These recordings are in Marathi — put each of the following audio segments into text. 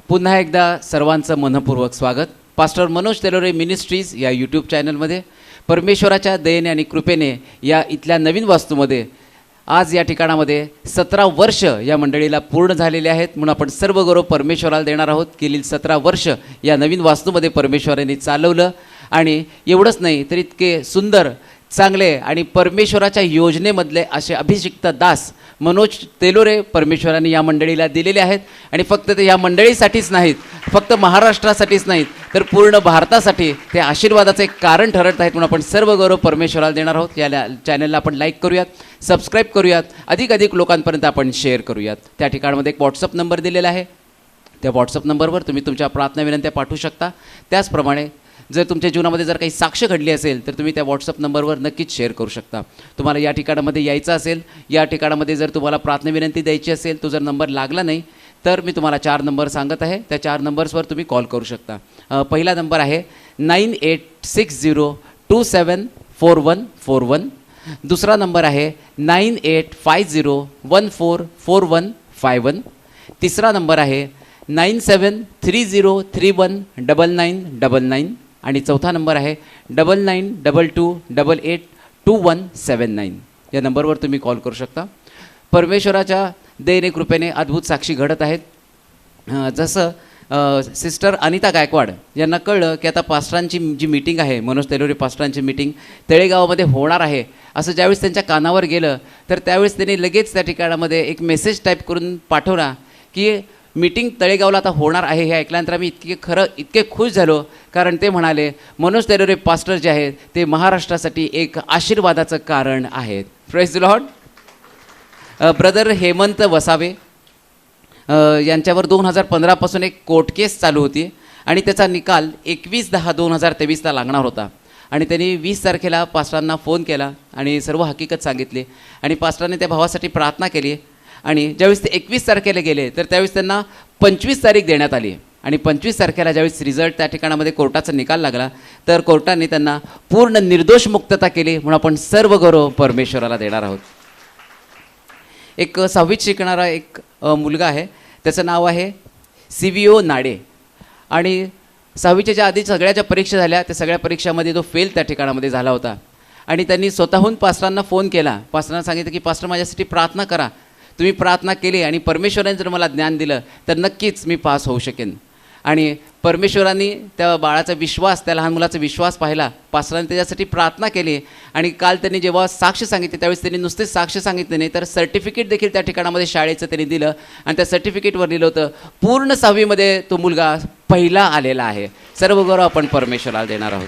पुन्हा एकदा सर्वांचं मनपूर्वक स्वागत. पास्टर मनोज तेलोरे मिनिस्ट्रीज या यूट्यूब चॅनलमध्ये परमेश्वराच्या दयेने आणि कृपेने या इथल्या नवीन वास्तूमध्ये आज या ठिकाणामध्ये 17 वर्ष या मंडळीला पूर्ण झालेले आहेत. म्हणून आपण सर्व गौरव परमेश्वराला देणार आहोत. गेली 17 वर्ष या नवीन वास्तूमध्ये परमेश्वराने चालवलं आणि एवढंच नाही तर इतके सुंदर चांगले आणि परमेश्वराच्या योजनेमधले असे अभिषिक्त दास मनोज तेलोरे परमेश्वराने या मंडळीला दिलेले आहेत. आणि फक्त ते या मंडळीसाठीच नाहीत, फक्त महाराष्ट्रासाठीच नाहीत, तर पूर्ण भारतासाठी ते आशीर्वादाचं एक कारण ठरत आहेत. म्हणून आपण सर्व गौरव परमेश्वराला देणार आहोत. या चॅनलला आपण लाईक करूयात, सबस्क्राईब करूयात, अधिकाधिक लोकांपर्यंत आपण शेअर करूयात. त्या ठिकाणामध्ये एक व्हॉट्सअप नंबर दिलेला आहे. त्या व्हॉट्सअप नंबरवर तुम्ही तुमच्या प्रार्थना विनंत्या पाठवू शकता. त्याचप्रमाणे जर तुमच्या जीवनामध्ये जर काही साक्ष घडली असेल तर तुम्ही त्या व्हॉट्सअप नंबरवर नक्कीच शेअर करू शकता. तुम्हाला या ठिकाणामध्ये यायचं असेल, या ठिकाणामध्ये जर तुम्हाला प्रार्थना विनंती द्यायची असेल, तो जर नंबर लागला नाही तर मी तुम्हाला 4 नंबर सांगत आहे. त्या 4 नंबर्सवर तुम्ही कॉल करू शकता. पहिला नंबर आहे 9860274141. दुसरा नंबर आहे 9850144151. तिसरा नंबर आहे 9730319999. आणि चौथा नंबर आहे 9922882179. या नंबरवर तुम्ही कॉल करू शकता. परमेश्वराच्या दयेने कृपेने अद्भुत साक्षी घडत आहेत. जसं सिस्टर अनिता गायकवाड यांना कळलं की आता पास्टरांची जी मीटिंग आहे, मनोज तेलोरे पास्टरांची मीटिंग तळेगावामध्ये होणार आहे, असं ज्यावेळेस त्यांच्या कानावर गेलं तर त्यावेळेस त्यांनी लगेच त्या ठिकाणामध्ये एक मेसेज टाईप करून पाठवला की मीटिंग तळेगावला आता होणार आहे. हे ऐकल्यानंतर आम्ही इतके खुश झालो, कारण ते म्हणाले मनोज तेलोरे पास्टर जे आहेत ते महाराष्ट्रासाठी एक आशीर्वादाचं कारण आहेत. Praise the Lord. Brother Hemant Vasave यांच्यावर 2015 पासून एक कोर्ट केस चालू होती आणि त्याचा निकाल 21/10/2023 लागणार होता. आणि त्यांनी 20 तारखेला पास्टरांना फोन केला आणि सर्व हकीकत सांगितली आणि पास्टरांनी त्या भावासाठी प्रार्थना केली. आणि ज्यावेळेस ते 21 तारखेला गेले तर त्यावेळेस त्यांना 25 तारीख देण्यात आली. आणि 25 तारखेला ज्यावेळेस रिझल्ट त्या ठिकाणामध्ये कोर्टाचा निकाल लागला तर कोर्टाने त्यांना पूर्ण निर्दोष मुक्तता केली. म्हणून आपण सर्व गौरव परमेश्वराला देणार आहोत. एक 6वीत शिकणारा एक मुलगा आहे, त्याचं नाव आहे CVO नाडे. आणि 6वीच्या ज्या आधी सगळ्या ज्या परीक्षा झाल्या त्या सगळ्या परीक्षामध्ये तो फेल त्या ठिकाणामध्ये झाला होता. आणि त्यांनी स्वतःहून पास्टरांना फोन केला. पास्टरांना सांगितलं की पास्टर माझ्यासाठी प्रार्थना करा. तुम्ही प्रार्थना केली आणि परमेश्वराने जर मला ज्ञान दिलं तर नक्कीच मी पास होऊ शकेन. आणि परमेश्वरांनी त्या बाळाचा विश्वास, त्या लहान मुलाचा विश्वास पाहिला. पास्टरांनी त्याच्यासाठी प्रार्थना केली. आणि काल त्यांनी जेव्हा साक्ष सांगितले त्यावेळेस त्यांनी नुसतेच साक्ष सांगितले नाही तर सर्टिफिकेट देखील त्या ठिकाणामध्ये शाळेचं त्यांनी दिलं. आणि त्या सर्टिफिकेटवर लिहिलं होतं पूर्ण 6वीमध्ये तो मुलगा पहिला आलेला आहे. सर्व गौरव आपण परमेश्वराला देणार आहोत.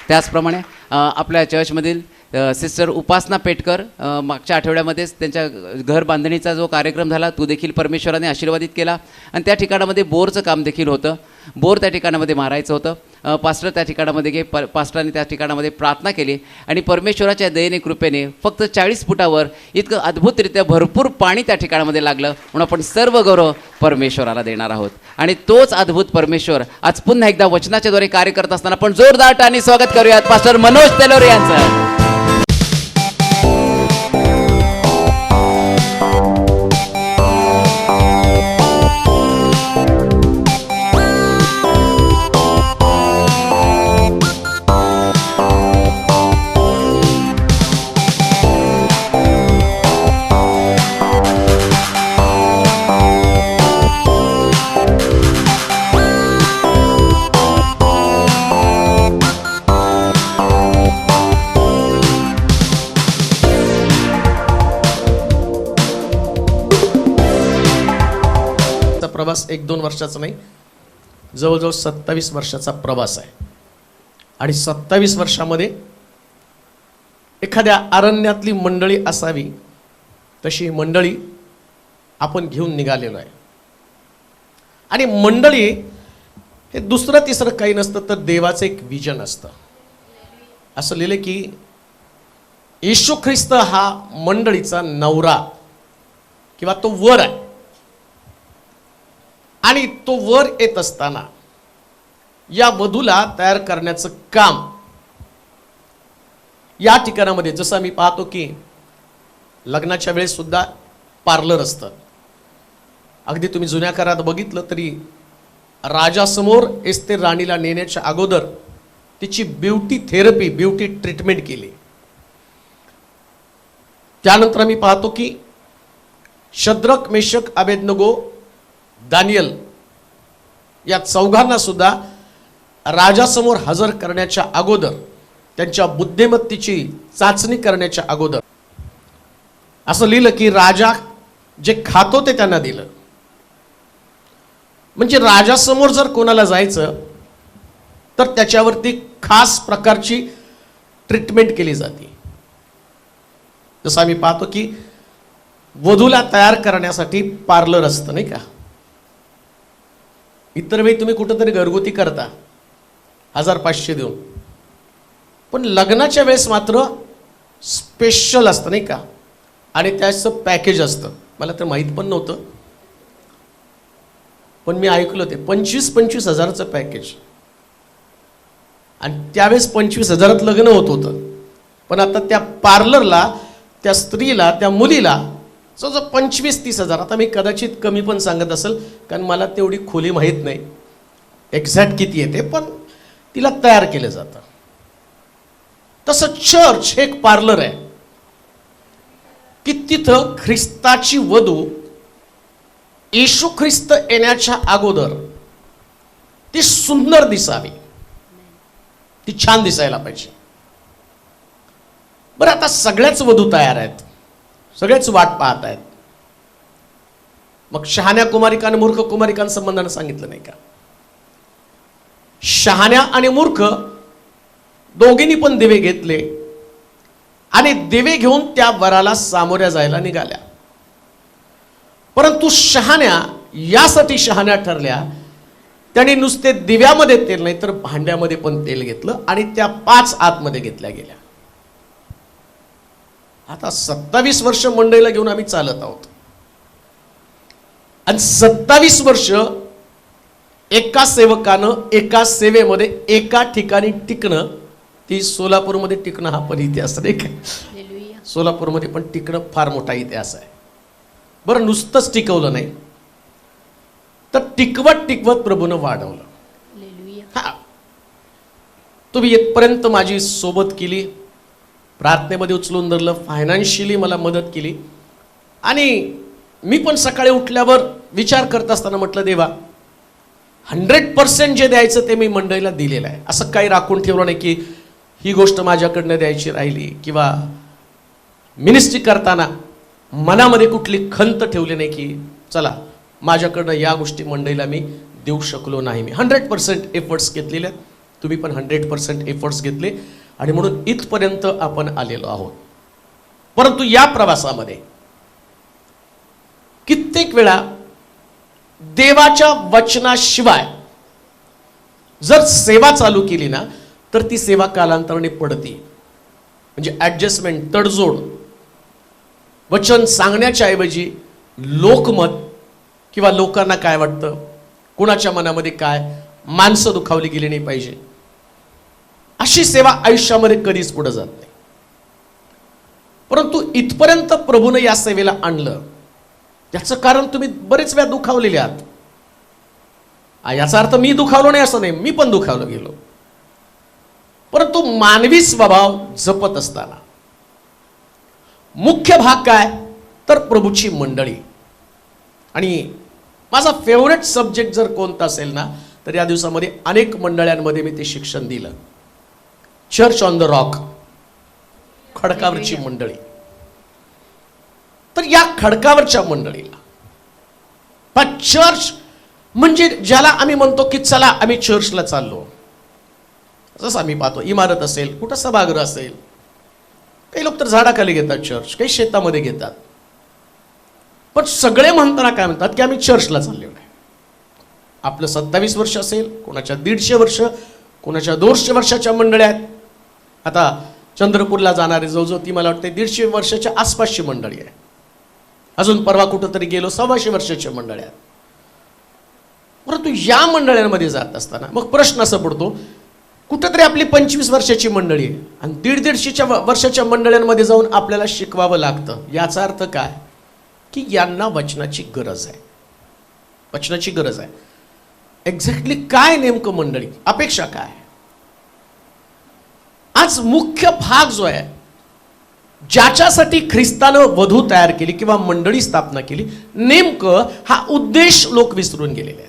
त्याचप्रमाणे आपल्या चर्चमधील सिस्टर उपासना पेटकर मागच्या आठवड्यामध्येच त्यांच्या घर बांधणीचा जो कार्यक्रम झाला तो देखील परमेश्वराने आशीर्वादित केला. आणि त्या ठिकाणामध्ये बोरचं काम देखील होतं. बोर त्या ठिकाणामध्ये मारायचं होतं. पास्टर त्या ठिकाणामध्ये पास्टरांनी त्या ठिकाणामध्ये प्रार्थना केली आणि परमेश्वराच्या दयेने कृपेने फक्त 40 फुटावर इतकं अद्भुतरित्या भरपूर पाणी त्या ठिकाणामध्ये लागलं. म्हणून आपण सर्व गौरव परमेश्वराला देणार आहोत. आणि तोच अद्भुत परमेश्वर आज पुन्हा एकदा वचनाच्याद्वारे कार्य करत असताना आपण जोरदार आणि स्वागत करूयात पास्टर मनोज तेलोरे यांचं. प्रवास 1-2 वर्षाचा नाही, जवळजवळ 27 वर्षाचा प्रवास आहे. आणि 27 वर्षामध्ये एखाद्या अरण्यातली मंडळी असावी तशी मंडळी आपण घेऊन निघालेलो आहे. आणि मंडळी हे दुसरं तिसरं काही नसतं तर देवाचं एक विजन असतं. असं लिहिलं की येशू ख्रिस्त हा मंडळीचा नवरा किंवा तो वर आहे, आणि तो वर येत असताना या वधूला तयार करण्याचं काम या ठिकाणामध्ये, जसं आम्ही पाहतो की लग्नाच्या वेळेस सुद्धा पार्लर असतं. अगदी तुम्ही जुन्या काळात बघितलं तरी राजासमोर एस्तेर राणीला नेण्याच्या अगोदर तिची ब्युटी थेरपी, ब्युटी ट्रीटमेंट केली. त्यानंतर आम्ही पाहतो की शद्रक, मेशक, अबेदनगो, दानियल या चौघांना सुद्धा राजासमोर हजर करण्याच्या अगोदर, त्यांच्या बुद्धिमत्तेची चाचणी करण्याच्या अगोदर असं लिहिलं की राजा जे खातो ते त्यांना दिलं. म्हणजे राजासमोर जर कोणाला जायचं तर त्याच्यावरती खास प्रकारची ट्रीटमेंट केली जाते. जसं आम्ही पाहतो की वधूला तयार करण्यासाठी पार्लर असतं, नाही का. इतर वेळी तुम्ही कुठंतरी घरगुती करता 1500 देऊन, पण लग्नाच्या वेळेस मात्र स्पेशल असतं, नाही का. आणि त्याचं पॅकेज असतं. मला तर माहीत पण नव्हतं, पण मी ऐकलं ते 25-25 हजाराचं पॅकेज. आणि त्यावेळेस 25,000 लग्न होत होतं. पण आता त्या पार्लरला, त्या स्त्रीला, त्या मुलीला जो 25-30 हजार, आता मी कदाचित कमी पण सांगत असेल कारण मला तेवढी खोली माहीत नाही एक्झॅक्ट किती येते, पण तिला तयार केलं जातं. तसं चर्च हे एक पार्लर आहे की तिथं ख्रिस्ताची वधू येशू ख्रिस्त येण्याच्या अगोदर ती सुंदर दिसावी, ती छान दिसायला पाहिजे. बरं, आता सगळ्याच वधू तयार आहेत, सगळेच वाट पाहत आहेत. मग शहाण्या कुमारिका आणि मूर्ख कुमारिकांसंबंधानं सांगितलं नाही का. शहाण्या आणि मूर्ख दोघींनी पण दिवे घेतले आणि दिवे घेऊन त्या वराला सामोऱ्या जायला निघाल्या. परंतु शहाण्या यासाठी शहाण्या ठरल्या, त्याने नुसते दिव्यामध्ये तेल नाही तर भांड्यामध्ये पण तेल घेतलं आणि त्या 5 आतमध्ये घेतल्या गेल्या. आता 27 वर्ष मंडईला घेऊन आम्ही चालत आहोत आणि 27 वर्ष एका सेवकानं एका सेवेमध्ये एका ठिकाणी टिकणं, ती सोलापूरमध्ये टिकणं हा पण इतिहास नाही का. सोलापूरमध्ये पण टिकणं फार मोठा इतिहास आहे. बरं, नुसतंच टिकवलं नाही तर टिकवत टिकवत प्रभूनं वाढवलं. हा, तुम्ही येतपर्यंत माझी सोबत केली, प्रार्थनेमध्ये उचलून धरलं, फायनान्शियली मला मदत केली. आणि मी पण सकाळी उठल्यावर विचार करत असताना म्हटलं, देवा 100% जे द्यायचं ते मी मंडळीला दिलेलं आहे. असं काही राखून ठेवलं नाही की ही गोष्ट माझ्याकडनं द्यायची राहिली, किंवा मिनिस्ट्री करताना मनामध्ये कुठली खंत ठेवली नाही की चला माझ्याकडनं या गोष्टी मंडळीला मी देऊ शकलो नाही. मी 100% एफर्ट्स घेतलेले आहेत. तुम्ही पण 100% एफर्ट्स घेतले आणि म्हणून इथपर्यंत आपण आलेलो आहोत. परंतु या प्रवासामध्ये कित्येक वेळा देवाच्या वचनाशिवाय जर सेवा चालू केली ना तर ती सेवा कालांतराने पडते. म्हणजे ॲडजस्टमेंट, तडजोड, वचन सांगण्याच्या ऐवजी लोकमत किंवा लोकांना काय वाटतं, कुणाच्या मनामध्ये काय, माणसं दुखावली गेली नाही पाहिजे, अशी सेवा आयुष्यामध्ये कधीच पुढे जात नाही. परंतु इथपर्यंत प्रभूने या सेवेला आणलं, याचं कारण तुम्ही बरेच वेळा दुखावलेले आहात. याचा अर्थ मी दुखावलो नाही असं नाही, मी पण दुखावलो गेलो. परंतु मानवी स्वभाव जपत असताना मुख्य भाग काय तर प्रभूची मंडळी. आणि माझा फेवरेट सब्जेक्ट जर कोणता असेल ना तर या दिवसामध्ये अनेक मंडळांमध्ये मी ते शिक्षण दिलं. चर्च ऑन द रॉक, खडकावरची मंडळी. तर या खडकावरच्या मंडळीला चर्च म्हणजे ज्याला आम्ही म्हणतो की चला आम्ही चर्चला चाललो. जसं आम्ही पाहतो इमारत असेल, कुठं सभागृह असेल, काही लोक तर झाडाखाली घेतात चर्च, काही शेतामध्ये घेतात. पण सगळे म्हणताना काय म्हणतात की आम्ही चर्चला चाललेलो आहे. आपलं 27 वर्ष असेल, कोणाच्या 150 वर्ष, कोणाच्या 200 वर्षाच्या मंडळ्या आहेत. आता चंद्रपूरला जाणारे जवळजवळ ती मला वाटते 150 वर्षाच्या आसपासची मंडळी आहे. अजून परवा कुठंतरी गेलो 125 वर्षाच्या मंडळी आहेत. परंतु या मंडळांमध्ये जात असताना मग प्रश्न असा पडतो, कुठंतरी आपली 25 वर्षाची मंडळी आहे आणि 150 वर्षाच्या मंडळांमध्ये जाऊन आपल्याला शिकवावं लागतं. याचा अर्थ काय की यांना वचनाची गरज आहे, वचनाची गरज आहे. एक्झॅक्टली काय नेमकं मंडळी अपेक्षा काय? आज मुख्य भाग जो आहे ज्याच्यासाठी ख्रिस्तानं वधू तयार केली किंवा मंडळी स्थापना केली, नेमकं हा उद्देश लोक विसरून गेलेले आहेत.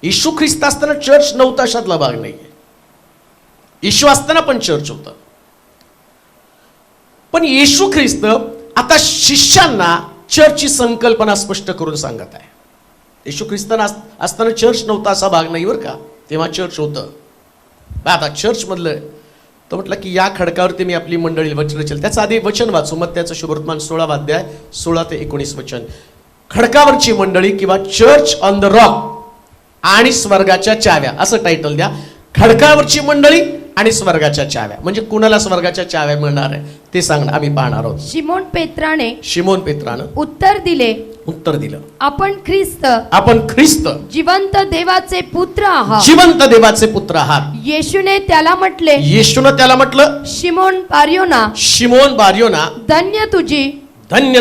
येशू ख्रिस्त असताना चर्च नव्हता अशातला भाग नाहीये. येशू असताना पण चर्च होतं. पण येशू ख्रिस्त आता शिष्यांना चर्चची संकल्पना स्पष्ट करून सांगत आहे. येशू ख्रिस्ताना असताना चर्च नव्हता असा भाग नाही बरं का, तेव्हा चर्च होतं. आता चर्च मधलं तो म्हटलं की या खडकावरती मी आपली मंडळी वचन रचेल. त्याचं आधी वचन वाचू, मग त्याचं शुभवर्तमान 16 अध्याय 16 ते 19 वचन. खडकावरची मंडळी किंवा चर्च ऑन द रॉक आणि स्वर्गाच्या चाव्या असं टायटल द्या. खडकावरची मंडळी आणि स्वर्गाच्या चाव्या म्हणजे कुणाला स्वर्गाच्या चाव्या मिळणार आहे ते सांगणार आम्ही पाहणार आहोत. शिमोन पेत्रानं उत्तर दिलं, आपण ख्रिस्त जिवंत देवाचे पुत्र आहात. जिवंत देवाचे पुत्र आहात. येशूने त्याला म्हटलं, शिमोन बारियोना, धन्य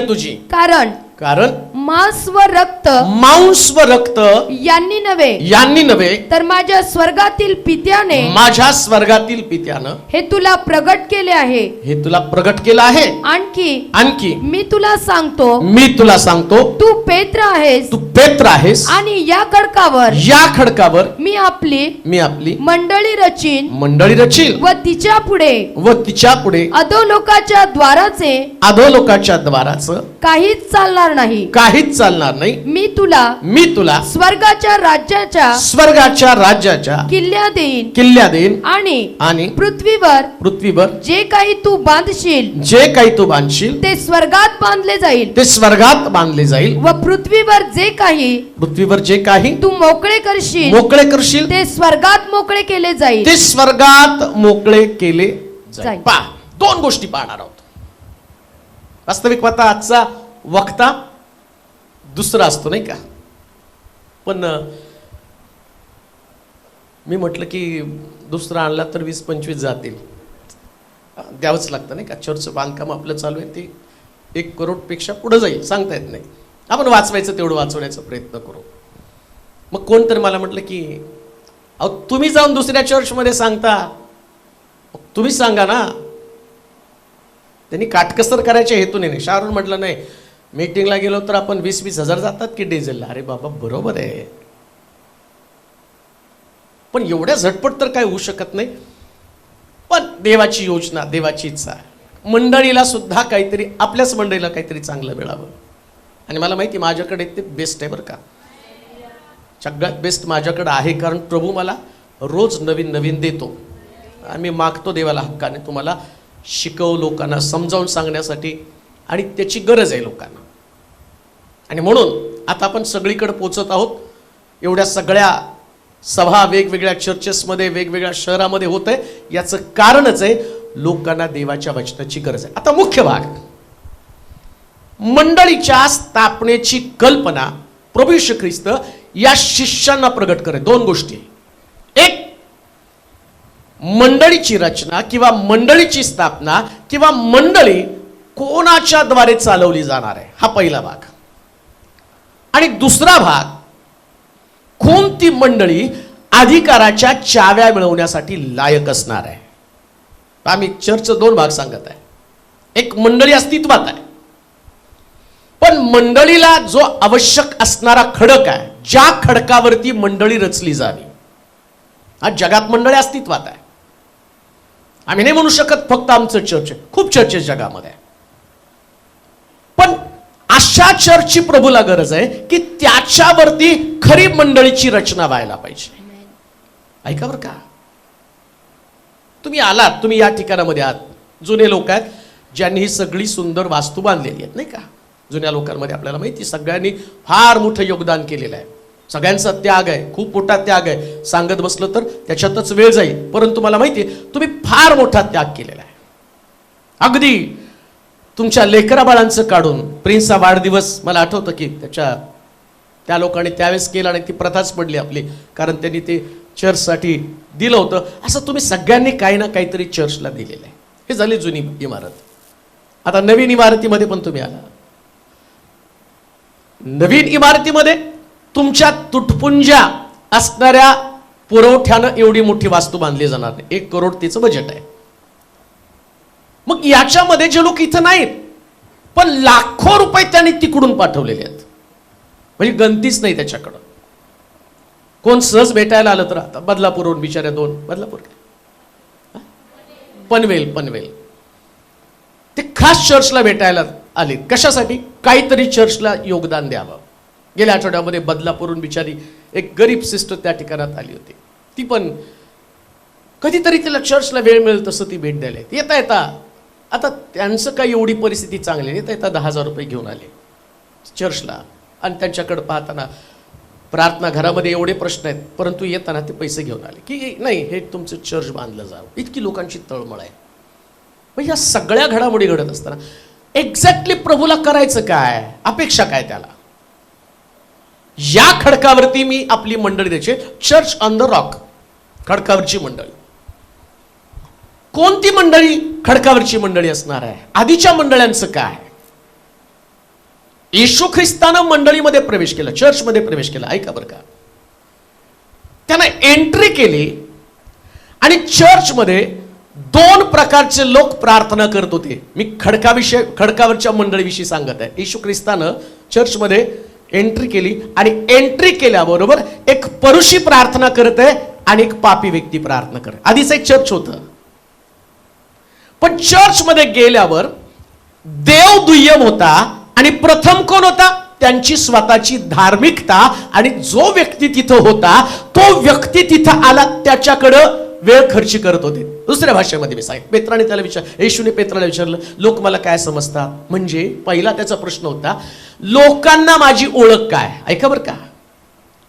तुझी, कारण मांस व रक्त यांनी नव्हे तर माझ्या स्वर्गातील पित्याने हे तुला प्रगट केले आहे. आणखी मी तुला सांगतो तू पेत्र आहेस आणि या खडकावर मी आपली मंडळी रचीन व तिच्या पुढे अधोलोकाच्या द्वाराचे काहीच चालणार नाही. मी तुला स्वर्गाच्या राज्याच्या किल्ल्या देईन आणि पृथ्वीवर जे काही तू बांधशील ते स्वर्गात बांधले जाईल व पृथ्वीवर जे काही तू मोकळे करशील ते स्वर्गात मोकळे केले जाईल. दोन गोष्टी पाहणार आहोत. वास्तविक पाहता आजचा वक्ता दुसरा असतो नाही का, पण मी म्हटलं की दुसरा आणला तर 20-25 जातील, द्यावंच लागतं नाही का. चर्चचं बांधकाम आपलं चालू आहे ते 1 करोडपेक्षा पुढे जाईल, सांगता येत नाही. आपण वाचवायचं तेवढं वाचवण्याचा प्रयत्न करू. मग कोणतरी मला म्हटलं की अहो तुम्ही जाऊन दुसऱ्या चर्चमध्ये सांगता, तुम्ही सांगा ना. त्यांनी काटकसर करायच्या हेतूने नाही. शाहरुख म्हटलं नाही मीटिंगला गेलो तर आपण 20-20 हजार जातात की डिझेलला. अरे बाबा बरोबर आहे, पण एवढ्या झटपट तर काय होऊ शकत नाही. पण देवाची योजना, देवाची इच्छा, मंडळीला सुद्धा काहीतरी, आपल्याच मंडळीला काहीतरी चांगलं मिळावं. आणि मला माहिती माझ्याकडे ते बेस्ट आहे बरं का, सगळ्यात बेस्ट माझ्याकडे आहे. कारण प्रभू मला रोज नवीन देतो. आम्ही मागतो देवाला हक्काने, तुम्हाला शिकव, लोकांना समजावून सांगण्यासाठी, आणि त्याची गरज आहे लोकांना. आणि म्हणून आता आपण सगळीकडे पोचत आहोत. एवढ्या सगळ्या सभा वेगवेगळ्या चर्चेसमध्ये वेगवेगळ्या शहरामध्ये होत आहे, याचं कारणच आहे लोकांना देवाच्या वचनाची गरज आहे. आता मुख्य भाग, मंडळीच्या स्थापनेची कल्पना प्रभू येशू ख्रिस्त या शिष्यांना प्रगट करे. 2 गोष्टी, एक मंडळीची रचना किंवा मंडळीची स्थापना किंवा मंडळी कोणाच्या द्वारे चालवली जाणार आहे, हा पहिला भाग. आणि दुसरा भाग, कोणती मंडळी अधिकाराच्या चाव्या मिळवण्यासाठी लायक असणार आहे. आम्ही चर्च 2 भाग सांगत आहे. एक, मंडळी अस्तित्वात आहे, पण मंडळीला जो आवश्यक असणारा खडक आहे, ज्या खडकावरती मंडळी रचली जावी. आज जगात मंडळी अस्तित्वात आहे. आम्ही नाही म्हणू शकत फक्त आमचं चर्च आहे, खूप चर्चेस जगामध्ये. पण अशा चर्चची प्रभूला गरज आहे की त्याच्यावरती खरी मंडळीची रचना व्हायला पाहिजे. ऐका बरं का, तुम्ही आलात, तुम्ही या ठिकाणामध्ये आहात, जुने लोक आहेत ज्यांनी ही सगळी सुंदर वास्तू बांधलेली आहेत नाही का. जुन्या लोकांमध्ये आपल्याला माहिती, सगळ्यांनी फार मोठं योगदान केलेलं आहे. सगळ्यांचा त्याग आहे, खूप मोठा त्याग आहे. सांगत बसलं तर त्याच्यातच वेळ जाईल. परंतु मला माहिती आहे तुम्ही फार मोठा त्याग केलेला आहे. अगदी तुमच्या लेकरा बाळांचं काढून. प्रिन्सचा वाढदिवस मला आठवतं की त्या लोकांनी त्यावेळेस केला आणि ती प्रथाच पडली आपली, कारण त्यांनी ते चर्चसाठी दिलं होतं. असं तुम्ही सगळ्यांनी काही ना काहीतरी चर्चला दिलेलं आहे. हे झाली जुनी इमारत. आता नवीन इमारतीमध्ये पण तुम्ही आला. नवीन इमारतीमध्ये तुमच्या तुटपुंज्या असणाऱ्या पुरवठ्यानं एवढी मोठी वास्तू बांधली जाणार नाही. 1 करोड तिचं बजेट आहे. मग याच्यामध्ये जे लोक इथं नाहीत पण लाखो रुपये त्यांनी तिकडून पाठवलेले आहेत, म्हणजे गंतीच नाही त्याच्याकडं. कोण सहज भेटायला आलं तर आता बदलापूरहून बिचाऱ्या 2 बदलापूर पनवेल ते खास चर्चला भेटायला आले. कशासाठी? काहीतरी चर्चला योगदान द्यावं. गेल्या आठवड्यामध्ये बदलापूरहून बिचारी एक गरीब सिस्टर त्या ठिकाणात आली होती. ती पण कधीतरी तिला चर्चला वेळ मिळेल तसं ती भेट द्यायला येता आता त्यांचं काही एवढी परिस्थिती चांगली नाही. येता 10,000 रुपये घेऊन आले चर्चला. आणि त्यांच्याकडे पाहताना प्रार्थना घरामध्ये एवढे प्रश्न आहेत, परंतु येताना ते पैसे घेऊन आले की नाही हे तुमचं चर्च बांधलं जावं. इतकी लोकांची तळमळ आहे. मग या सगळ्या घडामोडी घडत असताना एक्झॅक्टली प्रभूला करायचं काय, अपेक्षा काय त्याला? या खडकावरती मी आपली मंडळी द्यायची. चर्च ऑन द रॉक, खडकावरची मंडळी. कोणती मंडळी खडकावरची मंडळी असणार आहे? आधीच्या मंडळ्यांचं काय? येशू ख्रिस्तानं मंडळीमध्ये प्रवेश केला, चर्चमध्ये प्रवेश केला. ऐका बरं का, त्यानं एंट्री केली आणि चर्चमध्ये 2 प्रकारचे लोक प्रार्थना करत होते. मी खडकावरच्या मंडळीविषयी सांगत आहे. येशू ख्रिस्तानं चर्चमध्ये एंट्री केली आणि एंट्री केल्याबरोबर एक परुषी प्रार्थना करत आहे आणि एक पापी व्यक्ती प्रार्थना करत. आधीच एक चर्च होतं, पण चर्चमध्ये गेल्यावर देव दुय्यम होता आणि प्रथम कोण होता? त्यांची स्वतःची धार्मिकता. आणि जो व्यक्ती तिथं होता तो व्यक्ती तिथं आला त्याच्याकडं वेळ खर्च करत होते. दुसऱ्या भाषेमध्ये मी सांगितलं, पेत्राने त्याला येशूने पेत्राला विचारलं, लोक मला काय समजतात? म्हणजे पहिला त्याचा प्रश्न होता, लोकांना माझी ओळख काय? ऐका बरं का,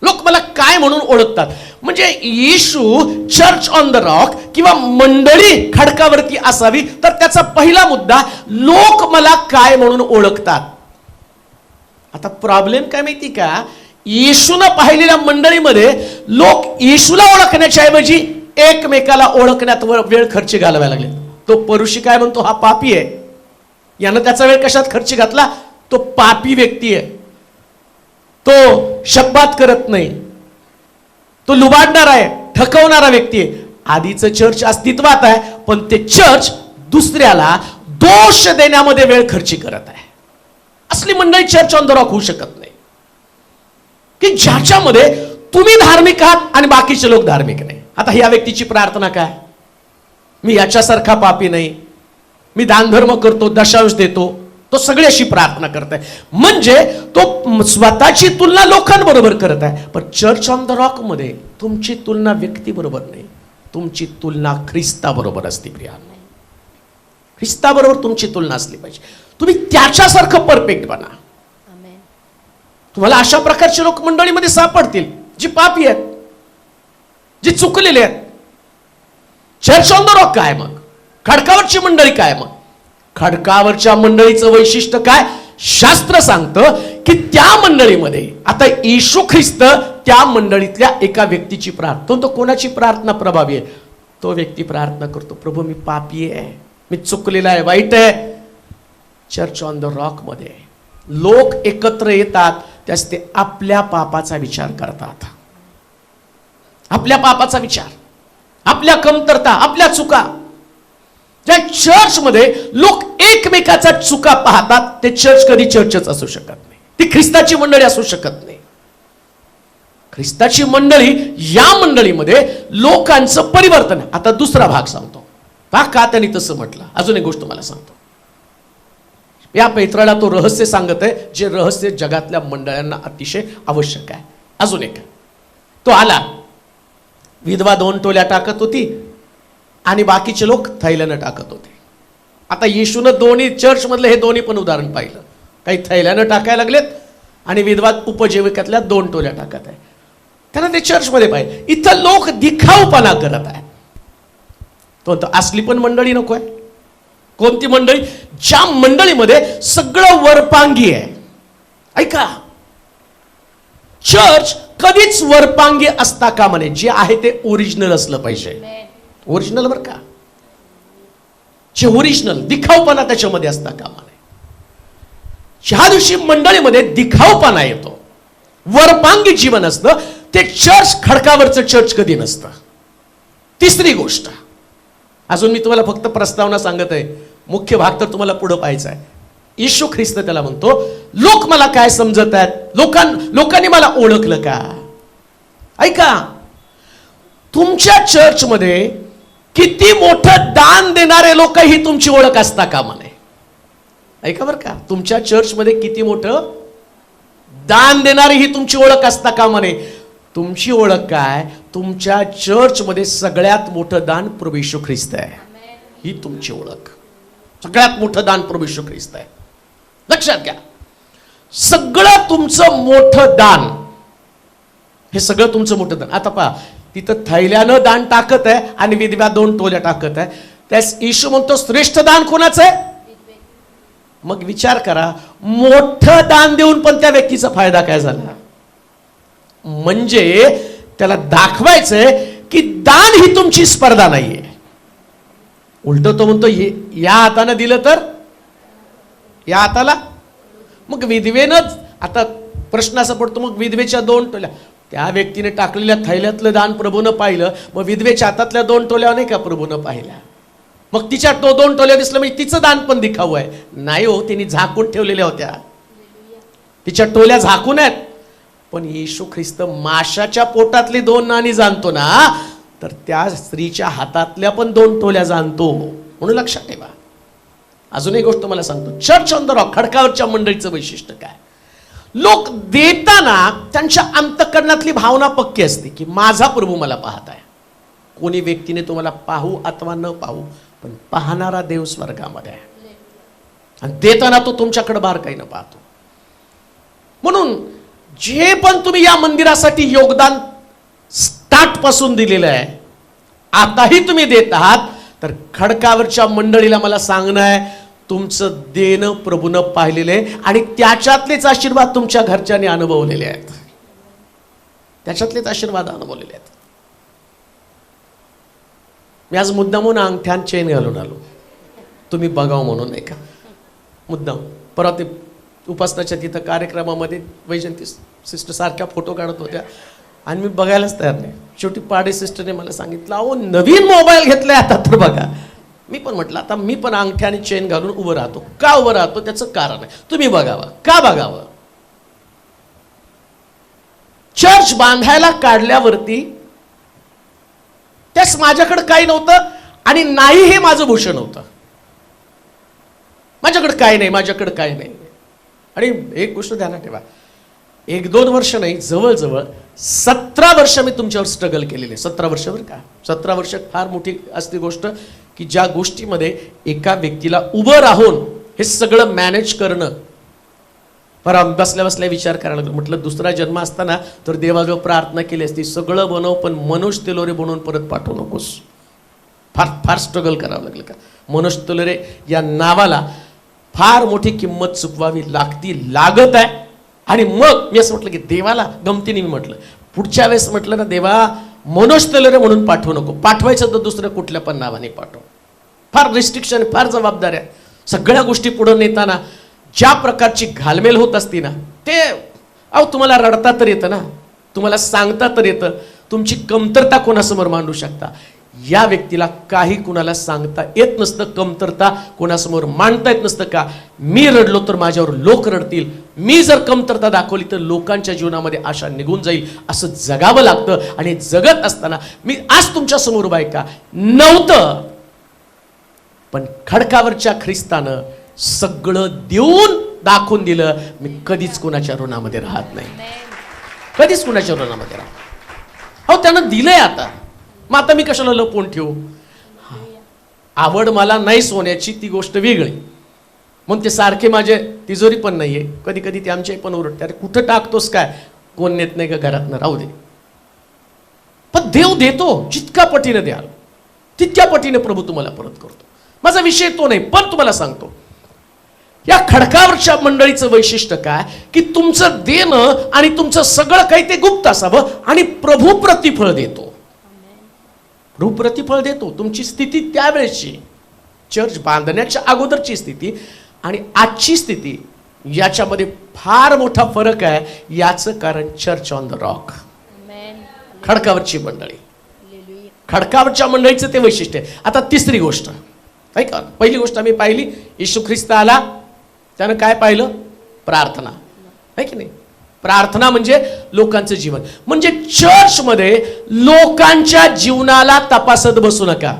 लोक मला काय म्हणून ओळखतात? म्हणजे येशू चर्च ऑन द रॉक किंवा मंडळी खडकावरती असावी तर त्याचा पहिला मुद्दा, लोक मला काय म्हणून ओळखतात. आता प्रॉब्लेम काय माहिती का, येशूनं पाहिलेल्या मंडळीमध्ये लोक येशूला ओळखण्याच्या ऐवजी एकमेकाला ओळखण्यात वेळ खर्च घालवायला लागले. तो परुषी काय म्हणतो, हा पापी आहे. यानं त्याचा वेळ कशात खर्च घातला? तो पापी व्यक्ती आहे, तो शब्दात करत नाही, तो लुबाडणारा आहे, ठकवणारा व्यक्ती आहे. आधीचं चर्च अस्तित्वात आहे पण ते चर्च दुसऱ्याला दोष देण्यामध्ये वेळ खर्च करत आहे. असली मंडळी चर्च ऑन द रॉक होऊ शकत नाही, की ज्याच्यामध्ये तुम्ही धार्मिक आहात आणि बाकीचे लोक धार्मिक नाही. आता या व्यक्तीची प्रार्थना काय? मी याच्यासारखा पापी नाही, मी दानधर्म करतो, दशांश देतो, तो सगळ्याशी प्रार्थना करत आहे. म्हणजे तो स्वतःची तुलना लोकांबरोबर करत आहे. पण चर्च ऑन द रॉक मध्ये तुमची तुलना व्यक्ती बरोबर नाही, तुमची तुलना ख्रिस्ताबरोबर असते. प्रियांनो, ख्रिस्ताबरोबर तुमची तुलना असली पाहिजे. तुम्ही त्याच्यासारखं परफेक्ट बना. तुम्हाला अशा प्रकारचे लोक मंडळीमध्ये सापडतील जी पापी आहेत, जी चुकलेले आहेत. चर्च ऑन द रॉक काय मग? खडकावरची मंडळी काय मग? खडकावरच्या मंडळीचं वैशिष्ट्य काय? शास्त्र सांगतं की त्या मंडळीमध्ये आता येशू ख्रिस्त त्या मंडळीतल्या एका व्यक्तीची प्रार्थना, तो कोणाची प्रार्थना प्रभावी आहे? तो व्यक्ती प्रार्थना करतो, प्रभू मी पापी आहे, मी चुकलेला आहे, वाईट आहे. चर्च ऑन द रॉक मध्ये लोक एकत्र येतात त्यास ते आपल्या पापाचा विचार करतात, आपल्या पापाचा विचार, आपल्या कमतरता, आपल्या चुका. ज्या चर्च मध्ये लोक एकमेकाचा चुका पाहतात ते चर्च कधी चर्चच असू शकत नाही, ती ख्रिस्ताची मंडळी असू शकत नाही. ख्रिस्ताची मंडळी या मंडळीमध्ये लोकांचं परिवर्तन. आता दुसरा भाग सांगतो, का त्यांनी तसं म्हटलं. अजून एक गोष्ट मला सांगतो. या पेत्राला तो रहस्य सांगत आहे, जे रहस्य जगातल्या मंडळांना अतिशय आवश्यक आहे. अजून एक, तो आला, विधवा 2 टोल्या टाकत होती आणि बाकीचे लोक थैल्यानं टाकत होते. आता येशूनं दोन्ही चर्च मधले हे दोन्ही पण उदाहरण पाहिलं. काही थैल्यानं टाकायला लागलेत आणि विधवा उपजीविकेतल्या 2 टोल्या टाकत आहे. त्यांना ते चर्चमध्ये पाहिजे. इथं लोक दिखाऊपणा करत आहेत. तो म्हणतो असली पण मंडळी नको आहे. कोणती मंडळी? ज्या मंडळीमध्ये सगळं वरपांगी आहे. ऐका, चर्च कधीच वरपांगी असता कामा नये. जे आहे ते ओरिजिनल असलं पाहिजे. ओरिजिनल बरं का, जे ओरिजिनल, दिखाऊपणा त्याच्यामध्ये असता कामा नये. ज्या दिवशी मंडळीमध्ये दिखाऊपणा येतो, वरपांगी जीवन असतं, ते चर्च खडकावरचं चर्च कधी नसतं. तिसरी गोष्ट, अजून मी तुम्हाला फक्त प्रस्तावना सांगत आहे, मुख्य भाग तर तुम्हाला पुढे पाहायचा आहे. येशू ख्रिस्त त्याला म्हणतो, लोक मला काय समजत आहेत, लोकांनी मला ओळखलं का? ऐका, तुमच्या चर्चमध्ये किती मोठं दान देणारे लोक ही तुमची ओळख असता कामा नये. ऐका बरं का, तुमच्या चर्चमध्ये किती मोठं दान देणारी ही तुमची ओळख असता कामा नये. तुमची ओळख काय? तुमच्या चर्चमध्ये सगळ्यात मोठं दान प्रभू येशू ख्रिस्त आहे. ही तुमची ओळख. सगळ्यात मोठं दान प्रभू येशू ख्रिस्त आहे. लक्षात घ्या, सगळं तुमचं मोठं दान, हे सगळं तुमचं मोठं दान. आता पहा, तिथं थैल्यानं दान टाकत आहे आणि विधवा 2 तोल्या टाकत आहे. त्यास येशू म्हणतो श्रेष्ठ दान कोणाचं आहे? मग विचार करा, मोठं दान देऊन पण त्या व्यक्तीचा फायदा काय झाला? म्हणजे त्याला दाखवायचंय की दान ही तुमची स्पर्धा नाहीये. उलट तो म्हणतो या हाताने दिलं तर या हाताला. मग विधवेनं, आता प्रश्न असा पडतो, मग विधवेच्या 2 टोल्या, त्या व्यक्तीने टाकलेल्या थैल्यातलं दान प्रभूनं पाहिलं, मग विधवेच्या हातातल्या 2 टोल्या नाही का प्रभूनं पाहिल्या? मग तिच्या 2 टोल्या दिसलं म्हणजे तिचं दान पण दिखाऊ आहे? नाही हो, तिने झाकून ठेवलेल्या होत्या, तिच्या टोल्या झाकून आहेत. पण येशू ख्रिस्त माशाच्या पोटातली 2 नाणी जाणतो ना, तर त्या स्त्रीच्या हातातल्या पण 2 टोल्या जाणतो. म्हणून लक्षात ठेवा. अजून एक गोष्ट मला सांगतो, चर्च ऑन द रॉक खडकावरच्या मंडळीचं वैशिष्ट्य काय? लोक देताना त्यांच्या अंतःकरणातली भावना पक्की असते की माझा प्रभू मला पाहत आहे. कोणी व्यक्तीने तुम्हाला पाहू अथवा न पाहू, पण पाहणारा देव स्वर्गामध्ये आहे आणि देताना तो तुमच्याकडे बारकाईनं पाहतो. म्हणून जे पण तुम्ही या मंदिरासाठी योगदान स्टार्ट पासून दिलेलं आहे, आताही तुम्ही देत आहात, तर खडकावरच्या मंडळीला मला सांगणं आहे, तुमचं देणं प्रभूनं पाहिलेलं आहे आणि त्याच्यातलेच आशीर्वाद तुमच्या घरच्यांनी अनुभवलेले आहेत. त्याच्यातलेच आशीर्वाद अनुभवलेले आहेत. मी आज मुद्दामून अंगठ्यान चेन घालून आलो, तुम्ही बघाव म्हणून, नाही का? मुद्दाम. परत ते उपासनाच्या तिथं कार्यक्रमामध्ये वैजंती सिस्टर सारख्या फोटो काढत होत्या आणि मी बघायलाच तयार नाही. शेवटी पाडे सिस्टरने मला सांगितलं, अहो नवीन मोबाईल घेतलाय आता तर बघा. मी पण म्हटलं, आता मी पण अंगठ्या आणि चेन घालून उभं राहतो. का उभं राहतो त्याचं कारण आहे, तुम्ही बघावं. का बघावं? चर्च बांधायला काढल्यावरती त्यास माझ्याकडे काही नव्हतं आणि नाही हे माझं भूषण होतं. माझ्याकडे काय नाही, माझ्याकडे काय नाही. आणि एक गोष्ट ध्यानात ठेवा, 1-2 वर्ष नाही, जवळजवळ 17 वर्ष मी तुमच्यावर स्ट्रगल केलेले. 17 वर्ष बरं का. 17 वर्ष फार मोठी असते गोष्ट की ज्या गोष्टीमध्ये एका व्यक्तीला उभं राहून हे सगळं मॅनेज करणं. बरं, बसल्या बसल्या विचार करायला लागलो. म्हटलं दुसरा जन्म असताना तर देवाजवळ प्रार्थना केली असती, सगळं बनव पण मनोज तेलोरे बनवून परत पाठवू नकोस. फार फार स्ट्रगल करावं लागलं का. मनोज तेलोरे या नावाला फार मोठी किंमत चुकवावी लागत आहे. आणि मग मी असं म्हटलं की देवाला गमतीने मी म्हटलं, पुढच्या वेळेस म्हटलं ना, देवा मनोज तेलोरे म्हणून पाठवू नको, पाठवायचं तर दुसऱ्या कुठल्या पण नावाने पाठव. फार रिस्ट्रिक्शन, फार जबाबदाऱ्या, सगळ्या गोष्टी पुढे नेताना ज्या प्रकारची घालमेल होत असती ना, ते अहो तुम्हाला रडता तर येतं ना, तुम्हाला सांगता तर येतं, तुमची कमतरता कोणासमोर मांडू शकता. या व्यक्तीला काही कुणाला सांगता येत नसतं, कमतरता कोणासमोर मांडता येत नसतं. का? मी रडलो तर माझ्यावर लोक रडतील, मी जर कमतरता दाखवली तर लोकांच्या जीवनामध्ये आशा निघून जाईल, असं जगावं लागतं. आणि जगत असताना मी आज तुमच्या समोर उभा आहे का? नव्हतं, पण खडकावरच्या ख्रिस्तानं सगळं देऊन दाखवून दिलं, मी कधीच कुणाच्या ऋणामध्ये राहत नाही, कधीच कुणाच्या ऋणामध्ये राहत. हो, त्यानं दिलंय आता, मग आता मी कशाला लपवून ठेवू? आवड मला नाही सोन्याची, ती गोष्ट वेगळी. मग ते सारखे माझे तिजोरी पण नाहीये, कधी कधी ते आमचे पण ओरडते, अरे कुठं टाकतोस काय? कोण नेत नाही का घरातनं, राहू दे. पण देव देतो, जितका पटीने द्याल तितक्या पटीने प्रभू तुम्हाला परत करतो. माझा विषय तो नाही, पण तुम्हाला सांगतो या खडकावरच्या मंडळीचं वैशिष्ट्य काय की तुमचं देणं आणि तुमचं सगळं काही ते गुप्त असावं आणि प्रभू प्रतिफळ देतो. प्रभू प्रतिफळ देतो. तुमची स्थिती त्यावेळेची, चर्च बांधण्याच्या अगोदरची स्थिती आणि आजची स्थिती याच्यामध्ये फार मोठा फरक आहे. याचं कारण चर्च ऑन द रॉक, खडकावरची मंडळी. खडकावरच्या मंडळीचं ते वैशिष्ट्य आहे. आता तिसरी गोष्ट ऐका. पहिली गोष्ट आम्ही पाहिली, येशू ख्रिस्त आला, त्यानं काय पाहिलं? प्रार्थना, आहे की नाही? प्रार्थना म्हणजे लोकांचं जीवन. म्हणजे चर्चमध्ये लोकांच्या जीवनाला तपासत बसू नका.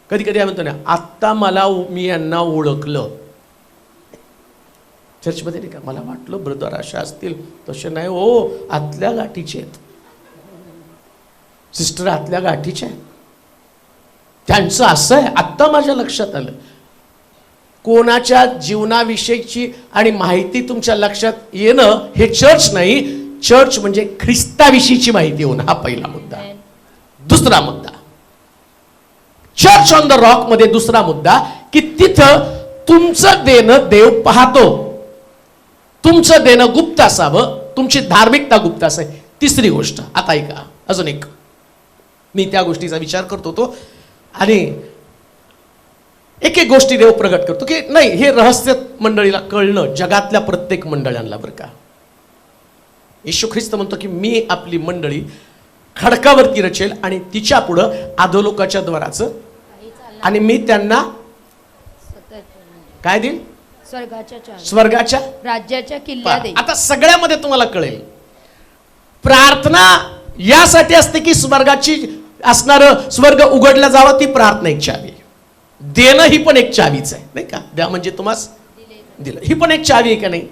कधी कधी आम्ही म्हणतो ना, आत्ता मी यांना ओळखलं. चर्चमध्ये नाही का, मला वाटलं ब्रदर अशा असतील, तसे नाही हो, आतल्या गाठीचे आहेत. सिस्टर आतल्या गाठीचे आहेत. त्यांचं असं आहे, आत्ता माझ्या लक्षात आलं. कोणाच्या जीवनाविषयीची आणि माहिती तुमच्या लक्षात येणं हे चर्च नाही. चर्च म्हणजे ख्रिस्ताविषयीची माहिती होणं, हा पहिला मुद्दा. दुसरा मुद्दा, चर्च ऑन द रॉक मध्ये दुसरा मुद्दा की तिथं तुमचं देणं देव पाहतो. तुमचं देणं गुप्त असावं, तुमची धार्मिकता गुप्त असावी. तिसरी गोष्ट, आता ऐका, अजून एक. मी त्या गोष्टीचा विचार करत होतो आणि एक एक गोष्टी देव प्रगट करतो की नाही, हे रहस्य मंडळीला कळणं, जगातल्या प्रत्येक मंडळांना बरं का. येशू ख्रिस्त म्हणतो की मी आपली मंडळी खडकावरती रचेल आणि तिच्या पुढं अधोलोकाच्या द्वाराचं, आणि मी त्यांना काय देईल? स्वर्गाच्या राज्याच्या किल्ल्या देईल. आता सगळ्यामध्ये तुम्हाला कळेल, प्रार्थना यासाठी असते की स्वर्गाची असणारं स्वर्ग उघडला जावं, ती प्रार्थना एक चावी. देणं ही पण एक चावीच आहे, नाही का? द्या म्हणजे तुम्हाला दिलं, ही पण एक चावी आहे का नाही?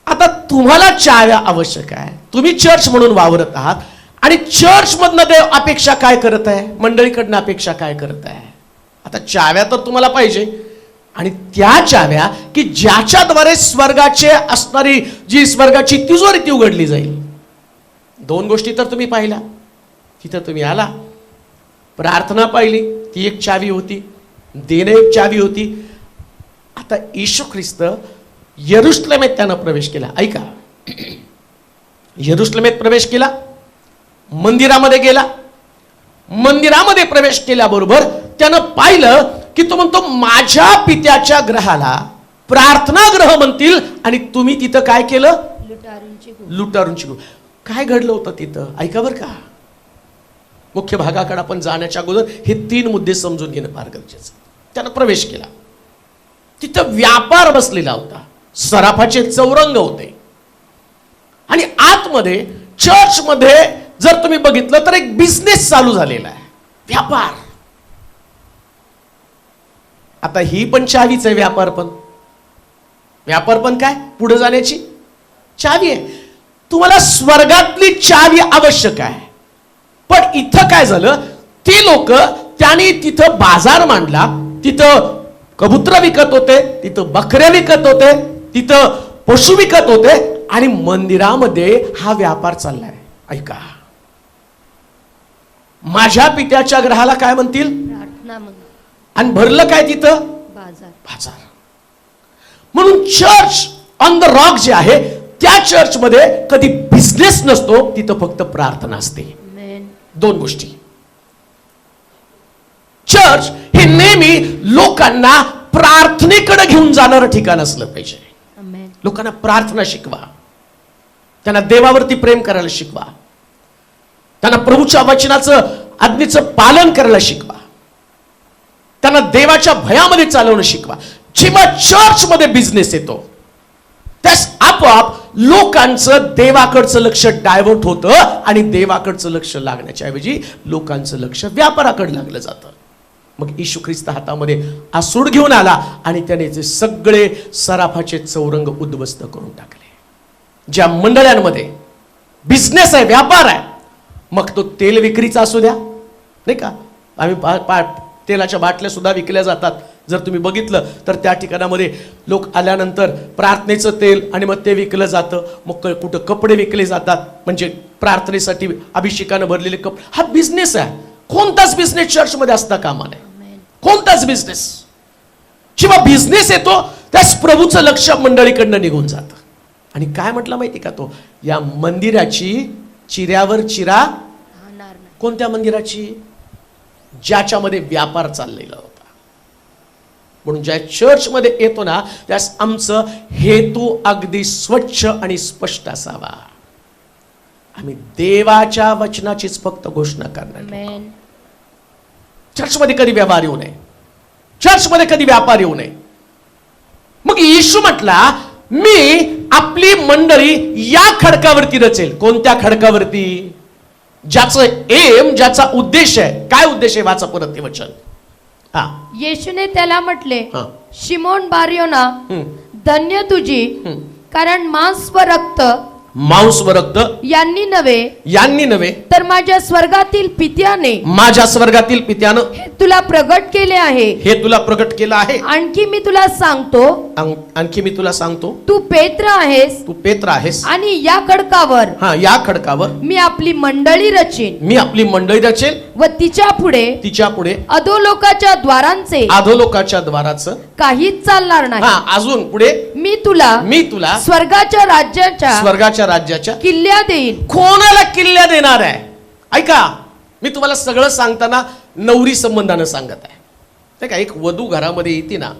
आता तुम्हाला चाव्या आवश्यक आहे. तुम्ही चर्च म्हणून वावरत आहात आणि चर्च मधनं देव अपेक्षा काय करत आहे, मंडळीकडनं अपेक्षा काय करत आहे? आता चाव्या तर तुम्हाला पाहिजे, आणि त्या चाव्या की ज्याच्याद्वारे स्वर्गाचे असणारी जी स्वर्गाची तिजोरी ती उघडली जाईल. दोन गोष्टी तर तुम्ही पाहिल्या, तिथं तुम्ही आला, प्रार्थना पाहिली, ती एक चावी होती, देणं एक चावी होती. आता येशू ख्रिस्त यरुशलेमेत त्यानं प्रवेश केला. ऐका, यरुशलेमेत प्रवेश केला, मंदिरामध्ये गेला. मंदिरामध्ये प्रवेश केल्याबरोबर त्यानं पाहिलं की तो म्हणतो, माझ्या पित्याच्या ग्रहाला प्रार्थना ग्रह म्हणतील, आणि तुम्ही तिथं काय केलं? लुटारूंची गूढ. काय घडलं होतं तिथं? ऐका बरं का. मुख्य भागाकडे आपण जाण्याच्या अगोदर हे 3 मुद्दे समजून घेणं फार गरजेचं. त्यानं प्रवेश केला, तिथं व्यापार बसलेला होता, सराफाचे चौरंग होते, आणि आतमध्ये चर्चमध्ये जर तुम्ही बघितलं तर एक बिझनेस चालू झालेला आहे, व्यापार. आता ही पण चावीच आहे. व्यापार पण काय? पुढे जाण्याची चावी आहे. तुम्हाला स्वर्गातली चावी आवश्यक आहे. पण इथं काय झालं, ती लोक त्यांनी तिथं बाजार मांडला, तिथं कबूतर विकत होते, तिथं बकऱ्या विकत होते, तिथं पशु विकत होते, आणि मंदिरामध्ये हा व्यापार चाललाय. ऐका, माझ्या पित्याच्या ग्रहाला काय म्हणतील? प्रार्थना म्हणून. आणि भरलं काय तिथं? बाजार. म्हणून चर्च ऑन द रॉक जे आहे त्या चर्चमध्ये कधी बिझनेस नसतो, तिथं फक्त प्रार्थना असते. दोन गोष्टी. चर्च हे नेहमी लोकांना प्रार्थनेकडे घेऊन जाणारं ठिकाण असलं पाहिजे. लोकांना प्रार्थना शिकवा, त्यांना देवावरती प्रेम करायला शिकवा, त्यांना प्रभूच्या वचनाचं आज्ञेचं पालन करायला शिकवा, त्यांना देवाच्या भयामध्ये चालवणं शिकवा. जेव्हा चर्चमध्ये बिझनेस येतो त्यास आपोआप लोकांचं देवाकडचं लक्ष डायव्हर्ट होतं, आणि देवाकडचं लक्ष लागण्याच्या ऐवजी लोकांचं लक्ष व्यापाराकडे लागलं जातं. मग येशू ख्रिस्त हातामध्ये आसूड घेऊन आला आणि त्याने ते सगळे सराफाचे चौरंग उद्ध्वस्त करून टाकले. ज्या मंडळांमध्ये बिझनेस आहे, व्यापार आहे, मग तो तेल विक्रीचा असू द्या, नाही का, आम्ही तेलाच्या बाटल्या सुद्धा विकल्या जातात, जर तुम्ही बघितलं तर त्या ठिकाणामध्ये लोक आल्यानंतर प्रार्थनेचं तेल आणि मग ते विकलं जातं, मग कुठं कपडे विकले जातात, म्हणजे प्रार्थनेसाठी अभिषेकानं भरलेले कपडे. हा बिझनेस आहे. कोणताच बिझनेस चर्चमध्ये असता कामा नये. कोणताच बिझनेस जेव्हा बिझनेस येतो त्यास प्रभूचं लक्ष मंडळीकडनं निघून जातं. आणि काय म्हटलं माहिती का तो, या मंदिराची चिऱ्यावर चिरा. कोणत्या मंदिराची? ज्याच्यामध्ये व्यापार चाललेला होता. म्हणून ज्या चर्चमध्ये येतो ना त्यास आमचं हेतू अगदी स्वच्छ आणि स्पष्ट असावा. आम्ही देवाच्या वचनाचीच फक्त घोषणा करणार. चर्चमध्ये कधी व्यवहार येऊ नये, चर्चमध्ये कधी व्यापार येऊ नये. मग येशू म्हटला मी आपली मंडळी या खडकावरती रचेल. कोणत्या खडकावरती? ज्याचं एम, ज्याचा उद्देश आहे. काय उद्देश आहे? वाचा परत ते वचन. येशूने त्याला म्हटले, शिमोन बारयोना, धन्य तुझी, कारण मांस व रक्त यांनी नव्हे तर माझ्या स्वर्गातील पित्याने हे तुला प्रगट केले आहे. आणखी मी तुला सांगतो तू पेत्र आहेस आणि या खडकावर मी आपली मंडळी रचेन व तिच्या पुढे अधोलोकाच्या द्वारांचे काहीच चालणार नाही. अजून पुढे मी तुला स्वर्गाच्या राज्याच्या किल्ल्या देईन. कोणाला किल्ल्या देणार आहे? ऐका, मी तुम्हाला सगळं सांगताना नवरी संबंधानं सांगत आहे. नाही का, एक वधू घरामध्ये येते ना,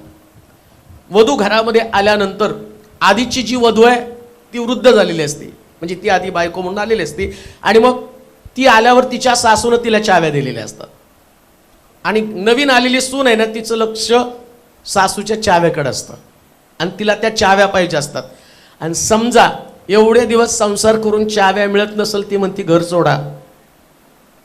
वधू घरामध्ये आल्यानंतर आधीची जी वधू आहे ती वृद्ध झालेली असते, म्हणजे ती आधी बायको म्हणून आलेली असते. आणि मग ती आल्यावर तिच्या सासूनं तिला चाव्या दिलेल्या असतात. आणि नवीन आलेली सून आहे ना, तिचं लक्ष सासूच्या चाव्याकडे असतं आणि तिला त्या चाव्या पाहिजे असतात. आणि समजा एवढे दिवस संसार करून चाव्या मिळत नसेल, ती म्हणती घर सोडा.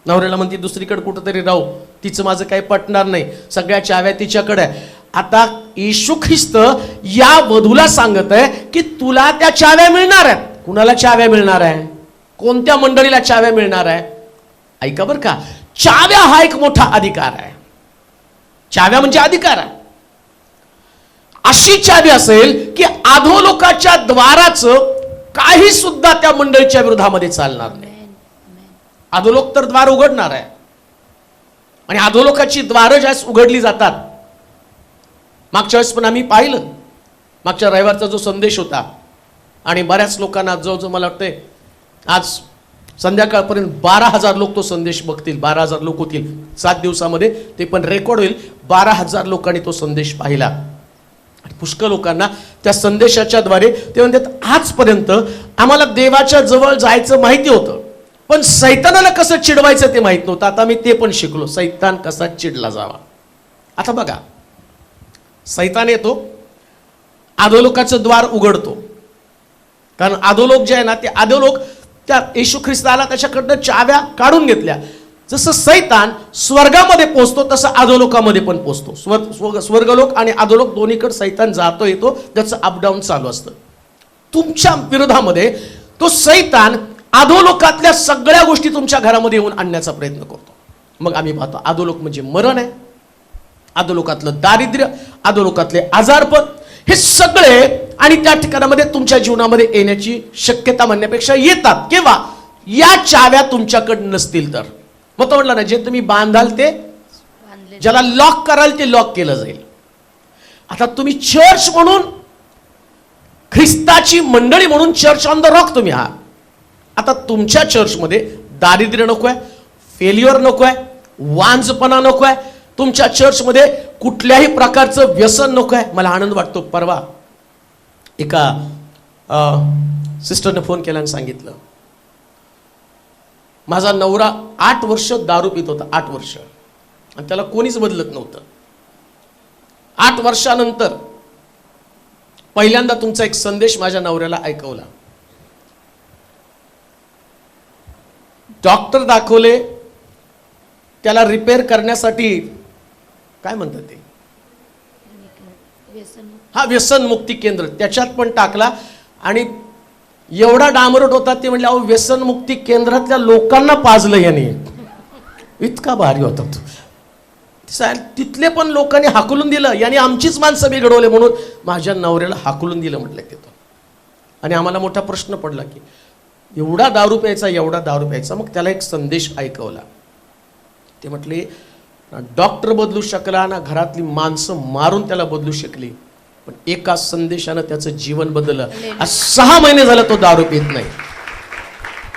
नवऱ्याला म्हणती दुसरीकडे कुठंतरी राहू, तिचं माझं काही पटणार नाही, सगळ्या चाव्या तिच्याकडे आहे. आता येशू ख्रिस्त या वधूला सांगत आहे की तुला त्या चाव्या मिळणार आहेत. कुणाला चाव्या मिळणार आहे? कोणत्या मंडळीला चाव्या मिळणार आहे? ऐका बरं का, चाव्या हा एक मोठा अधिकार आहे. चाव्या म्हणजे अधिकार आहे. अशी चावी असेल की अधोलोकाच्या द्वाराचं काही सुद्धा त्या मंडळीच्या विरोधामध्ये चालणार नाही. अधोलोक तर द्वार उघडणार आहे आणि अधोलोकाची द्वारं ज्यास उघडली जातात. मागच्या वेळेस पण आम्ही पाहिलं, मागच्या रविवारचा जो संदेश होता, आणि बऱ्याच लोकांना जो मला वाटतंय आज संध्याकाळपर्यंत 12,000 लोक तो संदेश बघतील. 12,000 लोक होतील 7 दिवसामध्ये, ते पण रेकॉर्ड होईल. 12,000 लोकांनी तो संदेश पाहिला आणि पुष्कळ लोकांना त्या संदेशाच्या द्वारे ते म्हणतात आजपर्यंत आम्हाला देवाच्या जवळ जायचं माहिती होतं, पण सैतानाला कसं चिडवायचं ते माहित नव्हतं. आता मी ते पण शिकलो, सैतान कसा चिडला जावा. आता बघा, सैतान येतो, अधोलोकाचं द्वार उघडतो. कारण अधोलोक जे आहे ना, ते अधोलोक त्या येशू ख्रिस्ताला त्याच्याकडनं चाव्या काढून घेतल्या. जसं सैतान स्वर्गामध्ये पोचतो तसं अधोलोकामध्ये पण पोचतो. स्वर्गलोक आणि अधोलोक दोन्हीकडे सैतान जातो येतो, त्याचं अपडाऊन चालू असतं. तुमच्या विरोधामध्ये तो सैतान अधोलोकातल्या सगळ्या गोष्टी तुमच्या घरामध्ये येऊन आणण्याचा प्रयत्न करतो. मग आम्ही पाहतो अधोलोक म्हणजे मरण आहे, अधोलोकातलं दारिद्र्य, अधोलोकातले आजारपण, हे सगळे आणि त्या ठिकाणामध्ये तुमच्या जीवनामध्ये येण्याची शक्यता म्हणण्यापेक्षा येतात. केव्हा? या चाव्या तुमच्याकडे नसतील तर. मग तो म्हटलं ना, जे तुम्ही बांधाल ते, ज्याला लॉक कराल ते लॉक केलं जाईल. आता तुम्ही चर्च म्हणून, ख्रिस्ताची मंडळी म्हणून चर्च ऑन द रॉक तुम्ही आहात. आता तुमच्या चर्चमध्ये दारिद्र्य नको आहे, फेल्युअर नको आहे, वांजपणा नको आहे, तुमच्या चर्चमध्ये कुठल्याही प्रकारचं व्यसन नको आहे. मला आनंद वाटतो, परवा एका सिस्टरने फोन केला आणि सांगितलं, माझा नवरा 8 वर्ष दारू पित होता, 8 वर्ष, आणि त्याला कोणीच बदलत नव्हतं. 8 वर्षानंतर पहिल्यांदा तुमचा एक संदेश माझ्या नवऱ्याला ऐकवला. डॉक्टर दाखवले, त्याला रिपेअर करण्यासाठी काय म्हणतात ते, हा व्यसन मुक्ती केंद्र, त्याच्यात पण टाकला. आणि एवढा डांबरट होता, ते म्हणले अहो व्यसन मुक्ती केंद्रातल्या लोकांना पाजलं याने, इतका भारी होता तो. तिथले पण लोकांनी हाकलून दिलं, याने आमचीच माणसं बिघडवले म्हणून माझ्या नवऱ्याला हाकलून दिलं म्हटलं तिथं. आणि आम्हाला मोठा प्रश्न पडला की एवढा दारू प्यायचा, एवढा दारू प्यायचा. मग त्याला एक संदेश ऐकवला. ते म्हटले डॉक्टर बदलू शकला ना, घरातली माणसं मारून त्याला बदलू शकली, पण एका संदेशानं त्याचं जीवन बदललं. आज 6 महिने झालं तो दारू पित नाही.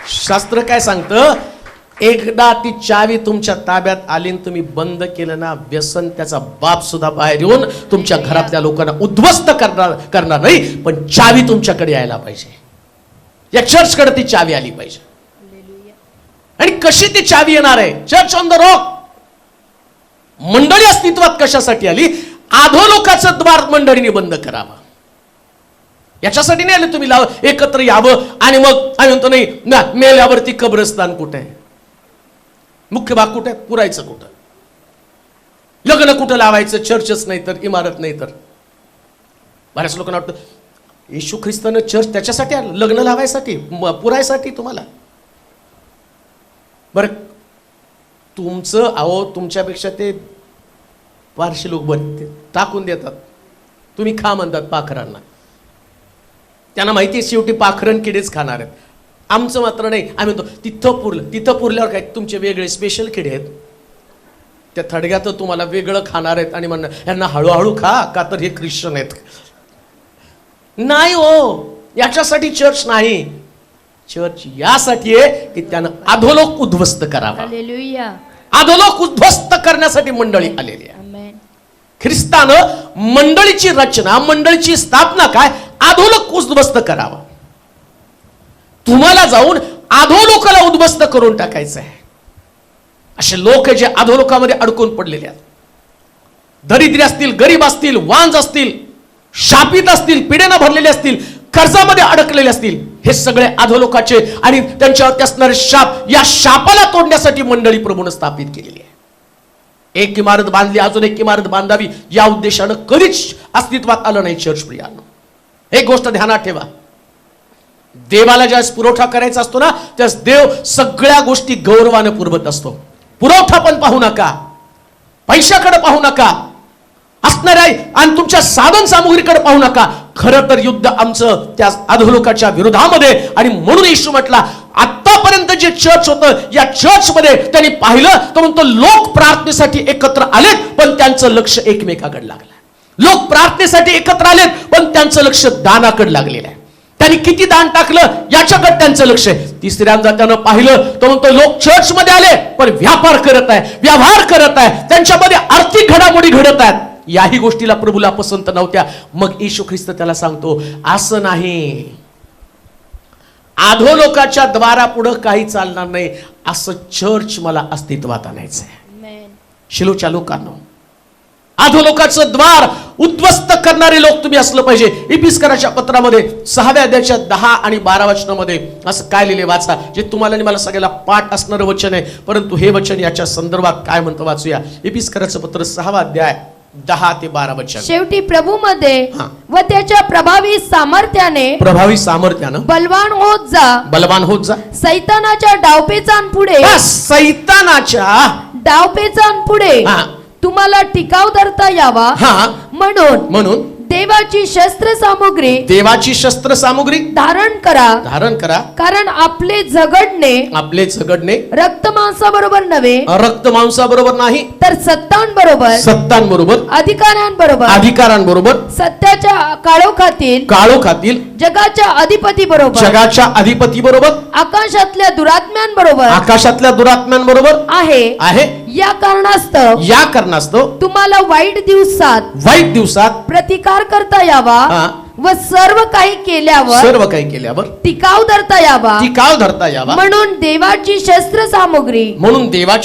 शास्त्र काय सांगतं, एकदा ती चावी तुमच्या ताब्यात आली आणि तुम्ही बंद केलं ना, व्यसन त्याचा बाप सुद्धा बाहेर येऊन तुमच्या घरातल्या लोकांना उद्ध्वस्त करणार नाही, पण चावी तुमच्याकडे यायला पाहिजे. या चर्चकडे ती चावी आली पाहिजे. आणि कशी ती चावी येणार आहे? Church on the rock. मंडळी अस्तित्वात कशासाठी आली? अधोलोकाचं द्वार मंडळीने बंद करावं. याच्यासाठी नाही आले तुम्ही एकत्र यावं आणि मग आम्ही म्हणतो नाही ना, मेल्यावरती कब्रस्तान कुठे आहे, मुख्य भाग कुठे आहे, पुरायचं कुठं, लग्न कुठं लावायचं, चर्चच नाही तर, इमारत नाही तर. बऱ्याच लोकांना वाटतं येशू ख्रिस्तानं चर्च त्याच्यासाठी आलं, लग्न लावायसाठी, पुरायसाठी तुम्हाला. बरं तुमचं अहो, तुमच्यापेक्षा ते पारशी लोक बरे टाकून देतात, तुम्ही खा म्हणतात पाखरांना. त्यांना माहिती आहे शेवटी पाखरं किडेच खाणार आहेत. आमचं मात्र नाही. आम्ही म्हणतो तिथं पुरल्यावर काय तुमचे वेगळे स्पेशल किडे आहेत, त्या थडग्यात तुम्हाला वेगळं खाणार आहेत आणि म्हणणार यांना हळूहळू खा, का तर हे ख्रिश्चन आहेत. नाही हो, याच्यासाठी चर्च नाही. चर्च यासाठी आहे की त्यानं अधोलोक उद्ध्वस्त करावा. अधोलोक उद्ध्वस्त करण्यासाठी मंडळी आलेली आहे. ख्रिस्तानं मंडळीची रचना, मंडळीची स्थापना काय, अधोलोक उद्ध्वस्त करावा. तुम्हाला जाऊन अधोलोकाला उद्ध्वस्त करून टाकायचं आहे. असे लोक जे अधोलोकामध्ये अडकून पडलेले आहेत, दरिद्री असतील, गरीब असतील, वांज असतील, शापित असतील, पिढेनं भरलेले असतील, कर्जामध्ये अडकलेले असतील, हे सगळे अधोलोकाचे आणि त्यांच्यावरती असणारे शाप, या शापाला तोडण्यासाठी मंडळी प्रभूने स्थापित केलेली आहे. एक इमारत बांधली, अजून एक इमारत बांधावी, या उद्देशानं कधीच अस्तित्वात आलं नाही चर्च प्रियांनो. एक गोष्ट ध्यानात ठेवा, देवाला ज्यावेळेस पुरवठा करायचा असतो ना, त्यास देव सगळ्या गोष्टी गौरवानं पुरवत असतो. पुरवठा पण पाहू नका, पैशाकडे पाहू नका, असणाऱ्या आणि तुमच्या साधन सामुग्रीकडे पाहू नका. खरं तर युद्ध आमचं त्या अधोलोकाच्या विरोधामध्ये. आणि म्हणून येशू म्हटला, आतापर्यंत जे चर्च होतं, या चर्च मध्ये त्यांनी पाहिलं तर म्हणतो लोक प्रार्थनेसाठी एकत्र आलेत, पण त्यांचं लक्ष एकमेकाकडे लागलं. लोक प्रार्थनेसाठी एकत्र आलेत, पण त्यांचं लक्ष दानाकडे लागलेलं आहे. त्यांनी किती दान टाकलं याच्याकडे त्यांचं लक्ष आहे. तिसऱ्यांदा त्यानं पाहिलं तर म्हणतो लोक चर्च मध्ये आले, पण व्यापार करत आहे, व्यवहार करत आहे, त्यांच्यामध्ये आर्थिक घडामोडी घडत आहेत. याही गोष्टीला प्रभूला पसंत नव्हत्या. मग येशू ख्रिस्त त्याला सांगतो, असं नाही, अधोलोकाच्या द्वारापुढं काही चालणार नाही, असं चर्च मला अस्तित्वात आणायचंय. शिलोच्या लोकांना अधोलोकाचं द्वार उद्ध्वस्त करणारे लोक तुम्ही असलं पाहिजे. इफिसकराच्या पत्रामध्ये 6व्या अध्यायाच्या 10 आणि 12 वचनामध्ये असं काय लिहिले, वाचा, जे तुम्हाला आणि मला सगळ्याला पाठ असणारं वचन आहे, परंतु हे वचन याच्या संदर्भात काय म्हणतं वाचूया. इफिसकराचं पत्र 6वा अध्याय 10 ते 12 वचन. शेवटी प्रभू मध्ये व त्याच्या प्रभावी सामर्थ्यानं बलवान होत जा. सैतानाच्या डावपेचांपुढे तुम्हाला टिकाव धरता यावा म्हणून देवाची शस्त्र सामुग्री धारण करा. कारण आपले झगडणे रक्त मांसाबरोबर नाही, तर सत्तांबरोबर अधिकाऱ्यांबरोबर सत्याच्या काळोखातील जगाच्या अधिपती बरोबर आकाशातल्या दुरात्म्यांबरोबर आहे. या कारणास्तव तुम्हाला वाईट दिवसात प्रतिकार करता यावा व सर्व काही केल्यावर टिकाव धरता यावा म्हणून देवाची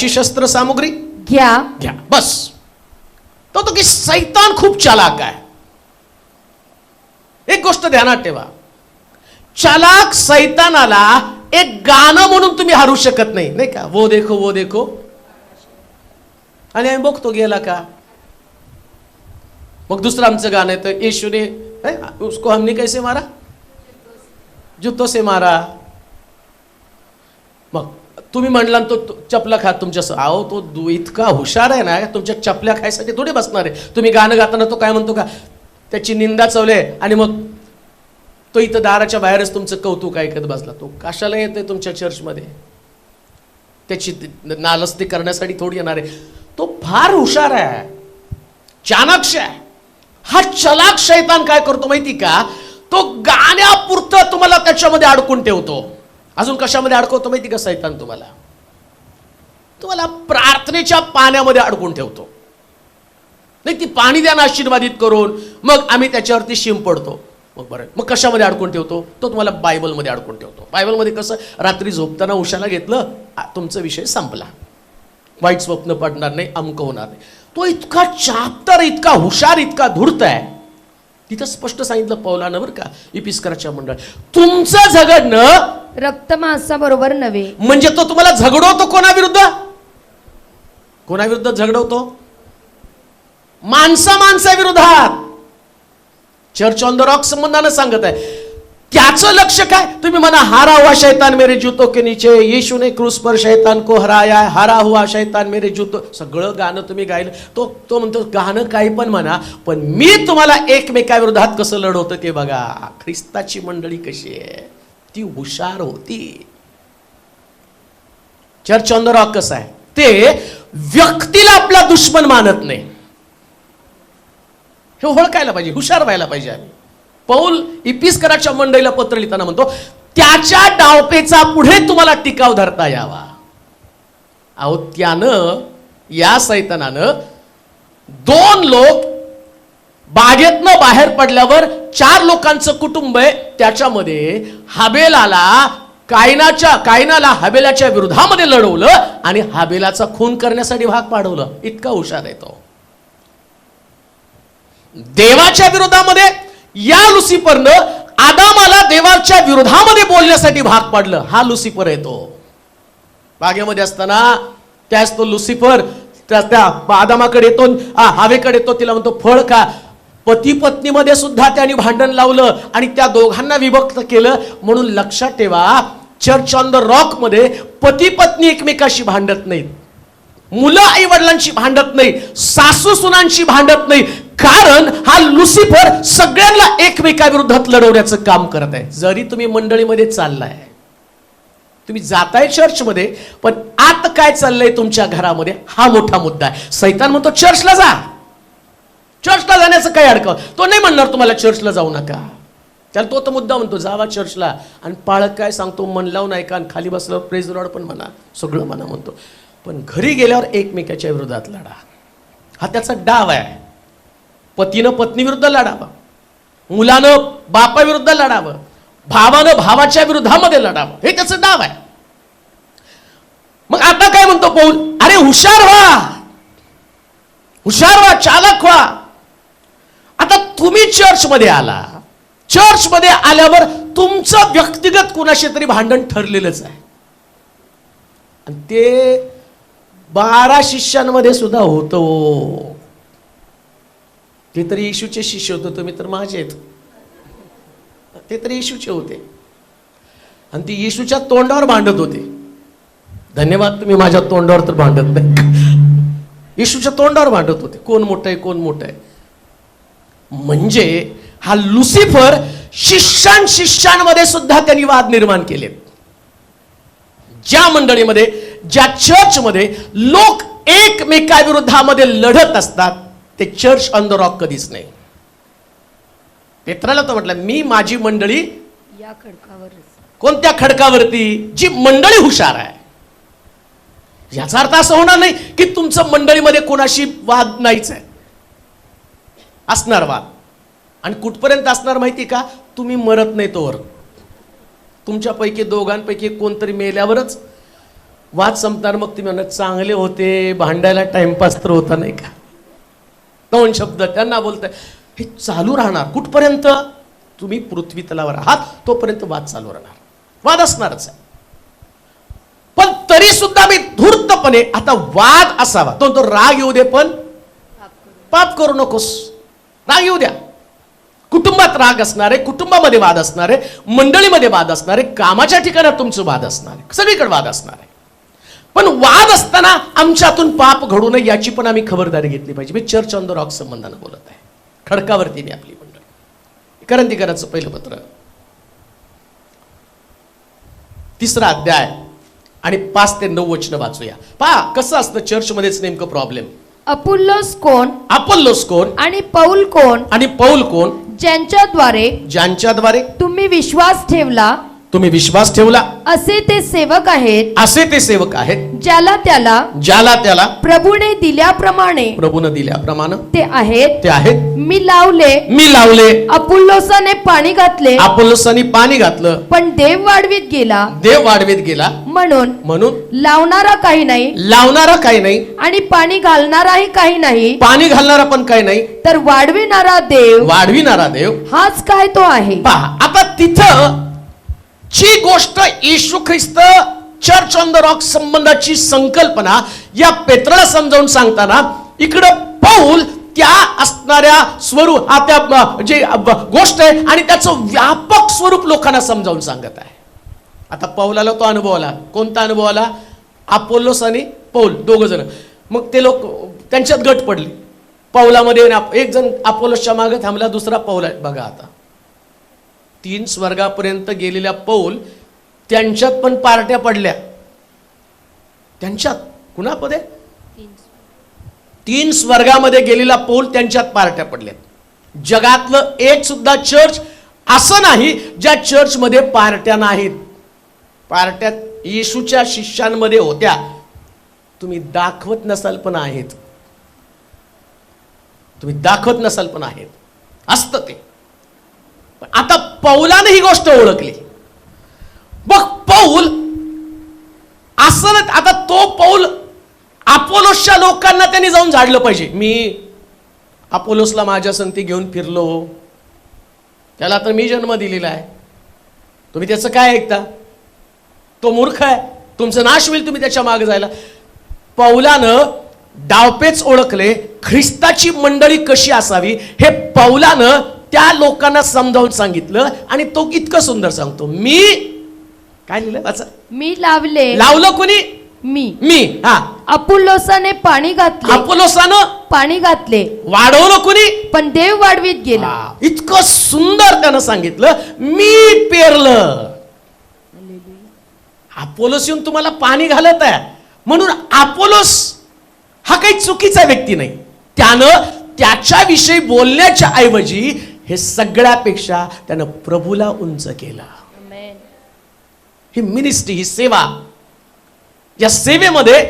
शस्त्र सामुग्री घ्या. बस तो की सैतान खूप चालाक आहे. एक गोष्ट ध्यानात ठेवा, चालाक सैतानाला एक गाणं म्हणून तुम्ही हरू शकत नाही, नाही का, वो देखो आणि आम्ही बघतो गेला का. मग दुसरं आमचं गाणं आहे, तर येशू ने उसको हमने कैसे मारा, जूतों से मारा. मग तुम्ही म्हणला तो चपला खात तुमच्या अहो तो इतका हुशार आहे ना, तुमच्या चपल्या खायसाठी थोडी बसणार आहे. तुम्ही गाणं गाताना तो काय म्हणतो का, त्याची निंदा चवले आणि मग तो इथं दाराच्या बाहेरच तुमचं कौतुक ऐकत बसला. तो कशाला येतोय तुमच्या चर्चमध्ये? त्याची नालस्ती करण्यासाठी थोडी येणार आहे. तो फार हुशार आहे, चाणाक्ष आहे. हा चलाक शैतान काय करतो माहिती का, तो गाण्यापुरतं तुम्हाला त्याच्यामध्ये अडकून ठेवतो. अजून कशामध्ये अडकवतो माहिती का शैतान तुम्हाला? तुम्हाला प्रार्थनेच्या पाण्यामध्ये अडकून ठेवतो. नाही ती पाणी द्या ना आशीर्वादित करून, मग आम्ही त्याच्यावरती शिंपडतो. मग बरं, मग कशामध्ये अडकून ठेवतो? तो तुम्हाला बायबलमध्ये अडकून ठेवतो. बायबलमध्ये कसं, रात्री झोपताना उशाला घेतलं, तुमचा विषय संपला, वाईट स्वप्न पडणार नाही, अमक होणार नाही. तो इतका चाप्टर, इतका हुशार, इतका धूर्त आहे. तिथं स्पष्ट सांगितलं पौलानं बरं का, इपिस्कराच्या मंडळ, तुमचं झगडणं रक्त मांसाबरोबर नव्हे. म्हणजे तो तुम्हाला झगडवतो कोणाविरुद्ध? कोणाविरुद्ध झगडवतो? माणसाविरोधात. चर्च ऑन द रॉक संबंधानं सांगत आहे. त्याचं लक्ष काय? तुम्ही म्हणा हारा हुआ शैतान मेरे जूतों के नीचे, यीशु ने क्रूस पर शैतान को हराया, हारा हुआ शैतान मेरे जूतों. सगळं गाणं तुम्ही गायलं. तो म्हणतो गाणं काही पण म्हणा, पण मी तुम्हाला एकमेकाविरोधात कसं लढवतं ते बघा. ख्रिस्ताची मंडळी कशी आहे, ती हुशार होती. चर्च ऑन द रॉक कसं आहे, ते व्यक्तीला आपला दुश्मन मानत नाही. हे ओळखायला पाहिजे, हुशार व्हायला पाहिजे आम्ही. पौल इपिस्कराच्या मंडळीला पत्र लिहिताना म्हणतो, त्याच्या डावपेचा पुढे तुम्हाला टिकाव धरता यावा. अहो त्यानं, या सैतानानं 2 लोक बागेतनं बाहेर पडल्यावर 4 लोकांचं कुटुंब आहे, त्याच्यामध्ये कायनाला हबेलाच्या विरोधामध्ये लढवलं आणि हबेलाचा खून करण्यासाठी भाग पाडवलं. इतका हुशार आहे तो. देवाच्या विरोधामध्ये या लुसिफरनं आदामाला देवाच्या विरोधामध्ये बोलण्यासाठी भाग पाडलं. हा लुसिफर आहे तो. बागेमध्ये असताना त्याच तो लुसिफर त्या आदामाकडे येतो, हवेकडे येतो, तिला म्हणतो फळ खा. पती पत्नीमध्ये सुद्धा त्यांनी भांडण लावलं आणि त्या दोघांना विभक्त केलं. म्हणून लक्षात ठेवा, चर्च ऑन द रॉक मध्ये पती पत्नी एकमेकाशी भांडत नाहीत, मुलं आई वडिलांची भांडत नाही, सासू सुनांची भांडत नाही. कारण हा लुसिफर सगळ्यांना एकमेकाविरोधात लढवण्याचं काम करत आहे. जरी तुम्ही मंडळीमध्ये चाललाय, तुम्ही जाताय चर्चमध्ये, पण आत काय चाललंय तुमच्या घरामध्ये हा मोठा मुद्दा आहे. सैतान म्हणतो चर्चला जा, चर्चला जाण्याचं काय अडकव. तो नाही म्हणणार तुम्हाला चर्चला जाऊ नका. त्याला तो तर मुद्दा म्हणतो जावा चर्चला. आणि पाळक काय सांगतो, मन लावून ऐका आणि खाली बसल्यावर प्रेज लॉर्ड पण म्हणा, सगळं म्हणा म्हणतो. पण घरी गेल्यावर एकमेकाच्या विरोधात लढा. हा त्याचा डाव आहे. पतीनं पत्नी विरुद्ध लढावं, मुलानं बापाविरुद्ध लढावं, भावानं भावाच्या विरोधामध्ये लढावं, हे त्याचं डाव आहे. मग आता काय म्हणतो पौल, अरे हुशार व्हा, हुशार व्हा, चालक व्हा. आता तुम्ही चर्चमध्ये आला, चर्चमध्ये आल्यावर तुमचं व्यक्तिगत कुणाशी तरी भांडण ठरलेलंच आहे. आणि ते 12 शिष्यांमध्ये सुद्धा होतं. ते तरी येशूचे शिष्य होते, तुम्ही तर माझेत. ते तरी येशूचे होते आणि ती येशूच्या तोंडावर भांडत होते. धन्यवाद, तुम्ही माझ्या तोंडावर तर भांडत नाही. येशूच्या तोंडावर भांडत होते, कोण मोठं आहे कोण मोठं आहे. म्हणजे हा लुसिफर शिष्यांमध्ये सुद्धा त्यांनी वाद निर्माण केले. ज्या मंडळीमध्ये, ज्या चर्चमध्ये लोक एकमेकाविरोधामध्ये लढत असतात, ते चर्च ऑन द रॉक कधीच नाही. पेत्राला तो म्हटलं, मी माझी मंडळी या खडकावर. कोणत्या खडकावरती? जी मंडळी हुशार आहे. याचा अर्थ असं होणार नाही की तुमचं मंडळीमध्ये कोणाशी वाद नाहीच आहे. असणार वाद. आणि कुठपर्यंत असणार माहिती का? तुम्ही मरत नाही तोवर. तुमच्यापैकी दोघांपैकी कोणतरी मेल्यावरच वाद संपणार. मग तुम्ही म्हणत चांगले होते, भांडायला टाइमपास तर होता नाही का. 2 शब्द त्यांना बोलताय, हे चालू राहणार. कुठपर्यंत? तुम्ही पृथ्वी तलावर आहात तोपर्यंत वाद चालू राहणार, वाद असणारच आहे. पण तरी सुद्धा मी धूर्तपणे, आता वाद असावा तो राग येऊ दे, पण पाप करू नकोस. राग येऊ द्या. कुटुंबात राग असणार आहे, कुटुंबामध्ये वाद असणार आहे, मंडळीमध्ये वाद असणार आहे, कामाच्या ठिकाणात तुमचं वाद असणार आहे, सगळीकडे वाद असणार आहे. पण वाद असताना आमच्यातून पाप घडू नये याची पण आम्ही खबरदारी घेतली पाहिजे. मी चर्च ऑन द रॉक संबंधानं बोलत आहे. खडकावरती मी आपली मंडळी. करंथीकरांचं पहिलं पत्र 3 अध्याय आणि 5 ते 9 वचन वाचूया. पहा कसं असतं चर्चमध्येच नेमकं प्रॉब्लेम. अपुल्लोस कोण अपोल्लोस कोण आणि पौल कोण, आणि पौल कोण, ज्यांच्याद्वारे तुम्ही विश्वास ठेवला तुम्ही विश्वास ठेवला असे ते सेवक आहेत, असे ते सेवक आहेत, ज्याला त्याला प्रभूने दिल्याप्रमाणे ते आहेत. मी लावले अपुल्लोसाने पाणी घातले, अपोल्लोसाने पाणी घातलं, पण देव वाढवीत गेला. म्हणून लावणारा काही नाही आणि पाणी घालणाराही काही नाही, पाणी घालणारा पण काही नाही, तर वाढविणारा देव हाच काय तो आहे. पहा आता तिथं जी गोष्ट येशू ख्रिस्त चर्च ऑन द रॉक संबंधाची संकल्पना या पेत्राला समजावून सांगताना इकडं पौल त्या असणाऱ्या स्वरूप त्या जे गोष्ट आहे आणि त्याचं व्यापक स्वरूप लोकांना समजावून सांगत आहे. आता पौलाला तो अनुभव आला. कोणता अनुभव आला? अपोल्लोस आणि पौल दोघ जण. मग ते लोक त्यांच्यात गट पडली. पौलामध्ये एक जण अपोल्लोसच्या मागे थांबला, दुसरा पौल आहे. बघा आता 3 स्वर्गापर्यंत गेलेल्या पौल त्यांच्यात पण पार्ट्या पडल्या. त्यांच्यात कुणापदे 3 स्वर्गामध्ये गेलेला पौल त्यांच्यात पार्ट्या पडल्या. जगातलं एक सुद्धा चर्च असं नाही ज्या चर्चमध्ये पार्ट्या नाहीत. पार्ट्या येशूच्या शिष्यांमध्ये होत्या. तुम्ही दाखवत नसाल पण आहेत. असतं ते. आता पौलाने ही गोष्ट ओळखली. मग पौल असं ना, आता तो पौल अपोलोसच्या लोकांना त्यांनी जाऊन झाडलं पाहिजे. मी अपोलोसला माझ्या संगती घेऊन फिरलो, त्याला तर मी जन्म दिलेला आहे, तुम्ही त्याचं काय ऐकता? तो मूर्ख आहे, तुमचं नाश होईल तुम्ही त्याच्या मागे जायला. पौलानं डावपेच ओळखले. ख्रिस्ताची मंडळी कशी असावी हे पौलानं त्या लोकांना समजावून सांगितलं. आणि तो इतकं सुंदर सांगतो. मी काय लिहिलं वाचा. मी लावलं कोणी? मी अपुल्लोसाने पाणी घातले, वाढवलं कोणी? पण देव वाढवीत गेला. इतकं सुंदर त्यानं सांगितलं. मी पेरलं, अपोलोस येऊन तुम्हाला पाणी घालत आहे. म्हणून अपोलोस हा काही चुकीचा व्यक्ती नाही. त्यानं त्याच्याविषयी बोलण्याच्या ऐवजी हे सगळ्यापेक्षा त्यानं प्रभूला उंच केलं. ही मिनिस्ट्री, ही सेवा, या सेवेमध्ये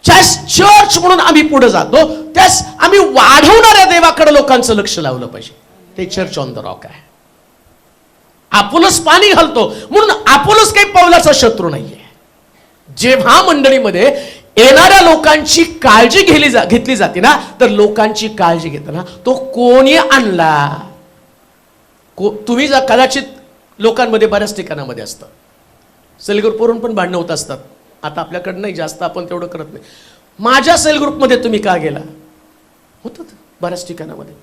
चर्च म्हणून आम्ही पुढे जातो, त्यास आम्ही वाढवणाऱ्या देवाकडे लोकांचं लक्ष लावलं पाहिजे. ते चर्च ऑन द रॉक आहे. अपोलोस पाणी घालतो म्हणून अपोलोस काही पौलाचा शत्रू नाहीये. जेव्हा मंडळीमध्ये येणाऱ्या लोकांची काळजी घेतली जाते ना, तर लोकांची काळजी घेताना तो कोणी आणला. तुम्ही कदाचित लोकांमध्ये बऱ्याच ठिकाणामध्ये असतं, सेल ग्रुपवरून पण भांडणं होत असतात. आता आपल्याकडं नाही जास्त, आपण तेवढं करत नाही. माझ्या सेल ग्रुपमध्ये तुम्ही का गेला होतं बऱ्याच ठिकाणामध्ये.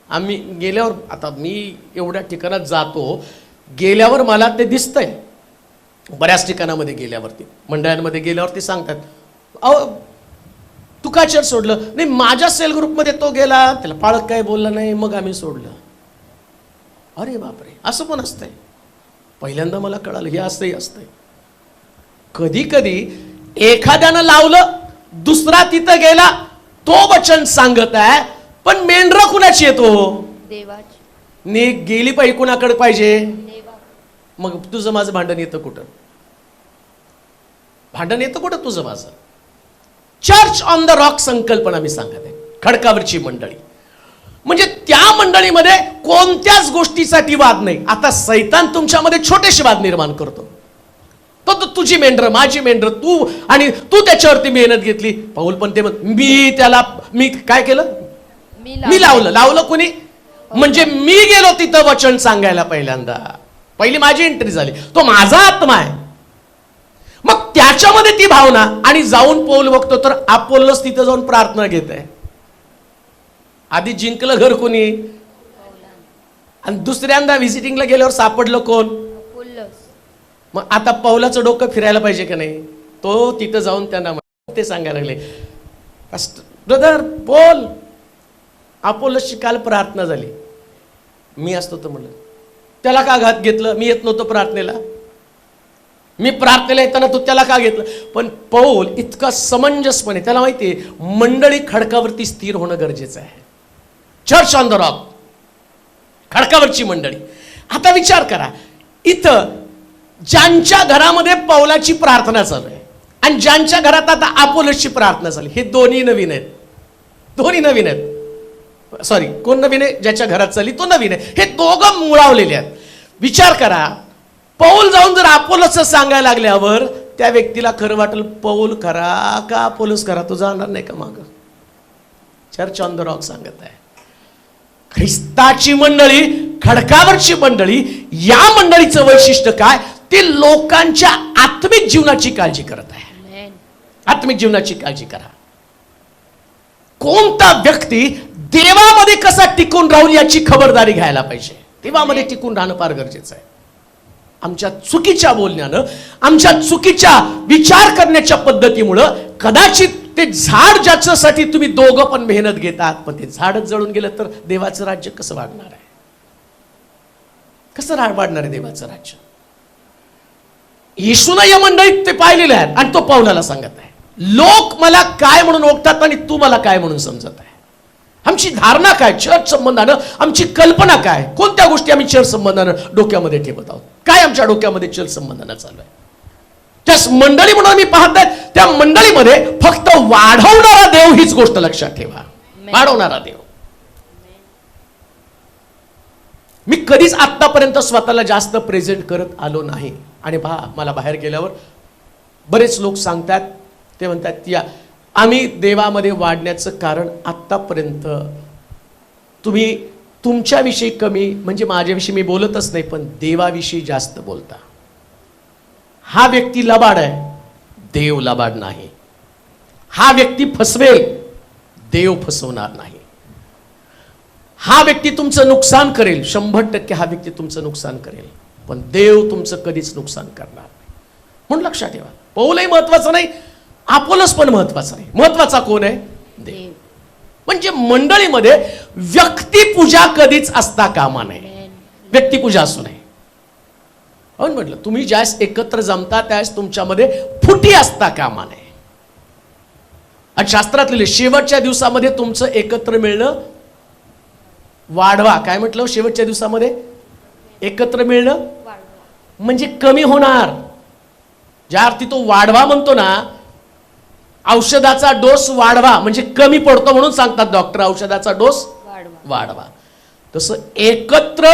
आम्ही गेल्यावर, आता मी एवढ्या ठिकाणात जातो, गेल्यावर मला ते दिसतंय. बऱ्याच ठिकाणामध्ये गेल्यावरती, मंडळांमध्ये गेल्यावरती सांगतात, अहो तू का चर्च सोडलं? नाही, माझ्या सेल ग्रुपमध्ये तो गेला, त्याला पाळक काय बोलला नाही, मग आम्ही सोडलं. अरे बापरे, असं पण असतंय. पहिल्यांदा मला कळालं हे असंही असतंय. कधी कधी एखाद्यानं लावलं, दुसरा तिथं गेला, तो वचन सांगत आहे, पण मेंढरा कुणाची येतो? देवाची. ने गेली पाहिजे कुणाकडे पाहिजे? मग तुझं माझं भांडण येतं कुठं? तुझं माझं? चर्च ऑन द रॉक संकल्पना मी सांगत आहे. खडकावरची मंडळी म्हणजे त्या मंडळीमध्ये कोणत्याच गोष्टीसाठी वाद नाही. आता सैतान तुमच्यामध्ये छोटेसे वाद निर्माण करतो. तो तुझी मेंढर, माझी मेंढर, तू आणि तू त्याच्यावरती मेहनत घेतली. पौल पण ते मी काय केलं? मी लावलं कोणी? म्हणजे मी गेलो तिथं वचन सांगायला. पहिली माझी एंट्री झाली. तो माझा आत्मा आहे. मग त्याच्यामध्ये ती भावना, आणि जाऊन पौल बघतो तर अपोल्लोस तिथं जाऊन प्रार्थना घेत आहे. आधी जिंकलं घर कोणी, आणि दुसऱ्यांदा व्हिजिटिंगला गेल्यावर सापडलं कोण? मग आता पौलाचं डोकं फिरायला पाहिजे का नाही? तो तिथं जाऊन त्यांना ते सांगायला लागले, ब्रदर बोल, अपोलोसची काल प्रार्थना झाली, मी असतो तर म्हणलं त्याला का घात घेतलं, मी येत नव्हतो प्रार्थनेला, मी प्रार्थनेला येताना तू त्याला का घेतलं. पण पौल इतका समंजसपणे, त्याला माहिती आहे मंडळी खडकावरती स्थिर होणं गरजेचं आहे. चर्च ऑन द रॉक, खडकावरची मंडळी. आता विचार करा, इथं ज्यांच्या घरामध्ये पौलाची प्रार्थना चालू आहे आणि ज्यांच्या घरात आता अपोलोसची प्रार्थना झाली, हे दोन्ही नवीन आहेत. दोन्ही नवीन आहेत. सॉरी, कोण नवीन आहे? ज्याच्या घरात चालली तो नवीन आहे. हे दोघं मुळावलेले आहेत. विचार करा, पौल जाऊन जर अपोलोसचं सांगायला लागल्यावर त्या व्यक्तीला खरं वाटेल पौल खरा का अपोलोस खरा, तो जाणार नाही का माग? चर्च ऑन द रॉक सांगत आहे, ख्रिस्ताची मंडळी, खडकावरची मंडळी, या मंडळीचं वैशिष्ट्य काय? ते लोकांच्या आत्मिक जीवनाची काळजी करत आहे. आत्मिक जीवनाची काळजी करा. कोणता व्यक्ती देवामध्ये कसा टिकून राहून याची खबरदारी घ्यायला पाहिजे. देवामध्ये टिकून राहणं फार गरजेचं आहे. आमच्या चुकीच्या बोलण्यानं, आमच्या चुकीच्या विचार करण्याच्या पद्धतीमुळं कदाचित ते झाड ज्याच्यासाठी तुम्ही दोघं पण मेहनत घेतात, पण ते झाडच जळून गेलं तर देवाचं राज्य कसं वाढणार आहे? कसं वाढणार आहे देवाचं राज्य? येशूनं या मंडळीत ते पाहिलेले आहेत आणि तो पौलाला सांगत आहे, लोक मला काय म्हणून ओळखतात आणि तू मला काय म्हणून समजत आहे. आमची धारणा काय चर्च संबंधानं, आमची कल्पना काय, कोणत्या गोष्टी आम्ही चर्च संबंधानं डोक्यामध्ये ठेवत आहोत, काय आमच्या डोक्यामध्ये चर्च संबंधानं चालू आहे. त्या मंडळी म्हणून मी पाहताय, त्या मंडळीमध्ये फक्त वाढवणारा देव हीच गोष्ट लक्षात ठेवा. वाढवणारा देव. मी कधीच आतापर्यंत स्वतःला जास्त प्रेझेंट करत आलो नाही. आणि पहा, मला बाहेर गेल्यावर बरेच लोक सांगतात, ते म्हणतात या आम्ही देवामध्ये वाढण्याचं कारण आत्तापर्यंत तुम्ही तुमच्याविषयी कमी, म्हणजे माझ्याविषयी मी बोलतच नाही, पण देवाविषयी जास्त बोलता. हा व्यक्ती लबाड आहे, देव लबाड नाही. हा व्यक्ती फसवेल, देव फसवणार नाही. हा व्यक्ती तुमचं नुकसान करेल, 100% हा व्यक्ती तुमचं नुकसान करेल, पण देव तुमचं कधीच नुकसान करणार नाही. म्हणून लक्षात ठेवा, पौलही महत्वाचं नाही, अपोलोस पण महत्वाचा नाही. महत्वाचा कोण आहे? देव. म्हणजे मंडळीमध्ये व्यक्तिपूजा कधीच असता कामा नये. व्यक्तिपूजा असू नये. म्हणून म्हटलं, तुम्ही ज्यास एकत्र जमता त्यास तुमच्यामध्ये फुटी असता कामा नये. आणि शास्त्रात लिहिले, शेवटच्या दिवसामध्ये तुमचं एकत्र मिळणं वाढवा. काय म्हटलं? शेवटच्या दिवसामध्ये एकत्र मिळणं म्हणजे कमी होणार. ज्या अर्थी तो वाढवा म्हणतो ना, औषधाचा डोस वाढवा म्हणजे कमी पडतो म्हणून सांगतात डॉक्टर, औषधाचा डोस वाढवा. तसं एकत्र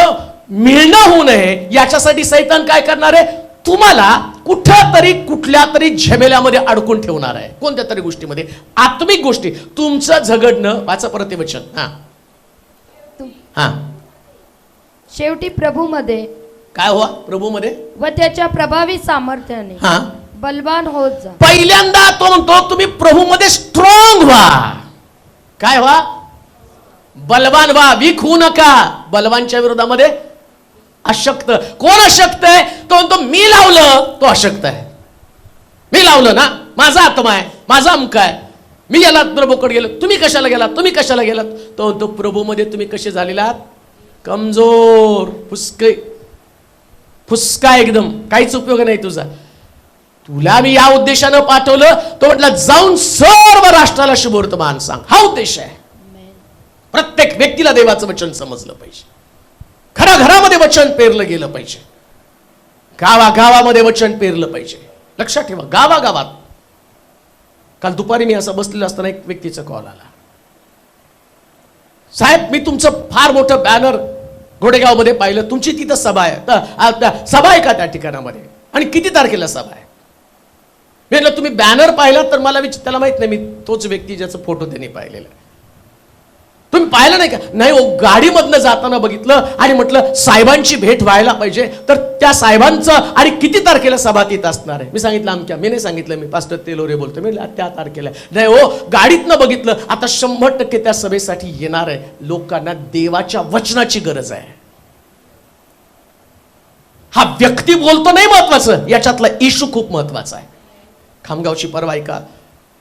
मिळणं होऊ नये याच्यासाठी सैतान काय करणार आहे? तुम्हाला कुठेतरी कुठल्या तरी झमेल्यामध्ये अडकून ठेवणार आहे. कोणत्या तरी गोष्टीमध्ये, आत्मिक गोष्टी. तुमचं झगडणं, वाचा परत वचन. शेवटी प्रभूमध्ये काय व्हा? प्रभूमध्ये व त्याच्या प्रभावी सामर्थ्याने बलवान होत जा. पहिल्यांदा तो म्हणतो तुम्ही प्रभूमध्ये स्ट्रॉंग व्हा. काय व्हा? बलवान व्हा, वीक होऊ नका. बलवानच्या विरोधामध्ये अशक्त. कोण अशक्त आहे? तो म्हणतो मी लावलं तो अशक्त आहे. मी लावलं ना, माझा आत्मा आहे, माझा अमक आहे, मी याला प्रभूकडे गेलो. तुम्ही कशाला गेलात? तुम्ही कशाला गेलात? तो म्हणतो प्रभूमध्ये तुम्ही कसे झालेलात? कमजोर, फुसका एकदम, काहीच उपयोग नाही तुझा. तुला मी या उद्देशानं पाठवलं. तो म्हटलं जाऊन सर्व राष्ट्राला शुभवर्तमान सांग. हा उद्देश आहे. प्रत्येक व्यक्तीला देवाचं वचन समजलं पाहिजे. घराघरामध्ये वचन पेरलं गेलं पाहिजे. गावागावामध्ये वचन पेरलं पाहिजे. लक्षात ठेवा, गावागावात. काल दुपारी मी असं बसलेलं असताना एक व्यक्तीचा कॉल आला, साहेब मी तुमचं फार मोठं बॅनर घोडेगावमध्ये पाहिलं, तुमची तिथं सभा आहे. सभा आहे का त्या ठिकाणामध्ये? आणि किती तारखेला सभा आहे? मी म्हटलं तुम्ही बॅनर पाहिला तर मला त्याला माहित नाही, मी तोच व्यक्ती ज्याचा फोटो त्यांनी पाहिलेला. तुम्ही पाहिलं नाही का? नाही हो, गाडीमधनं जाताना बघितलं आणि म्हटलं साहेबांची भेट व्हायला पाहिजे. तर त्या साहेबांचं आणि किती तारखेला सभा तिथं असणार आहे? मी सांगितलं आमच्या. मी नाही सांगितलं, मी पास्टर तेलोरे बोलतो. मी त्या तारखेला नाही हो, गाडीतनं बघितलं. आता 100% त्या सभेसाठी येणार आहे. लोकांना देवाच्या वचनाची गरज आहे. हा व्यक्ती बोलतो नाही महत्वाचं, याच्यातला इशू खूप महत्वाचा आहे. खामगावची परवा एका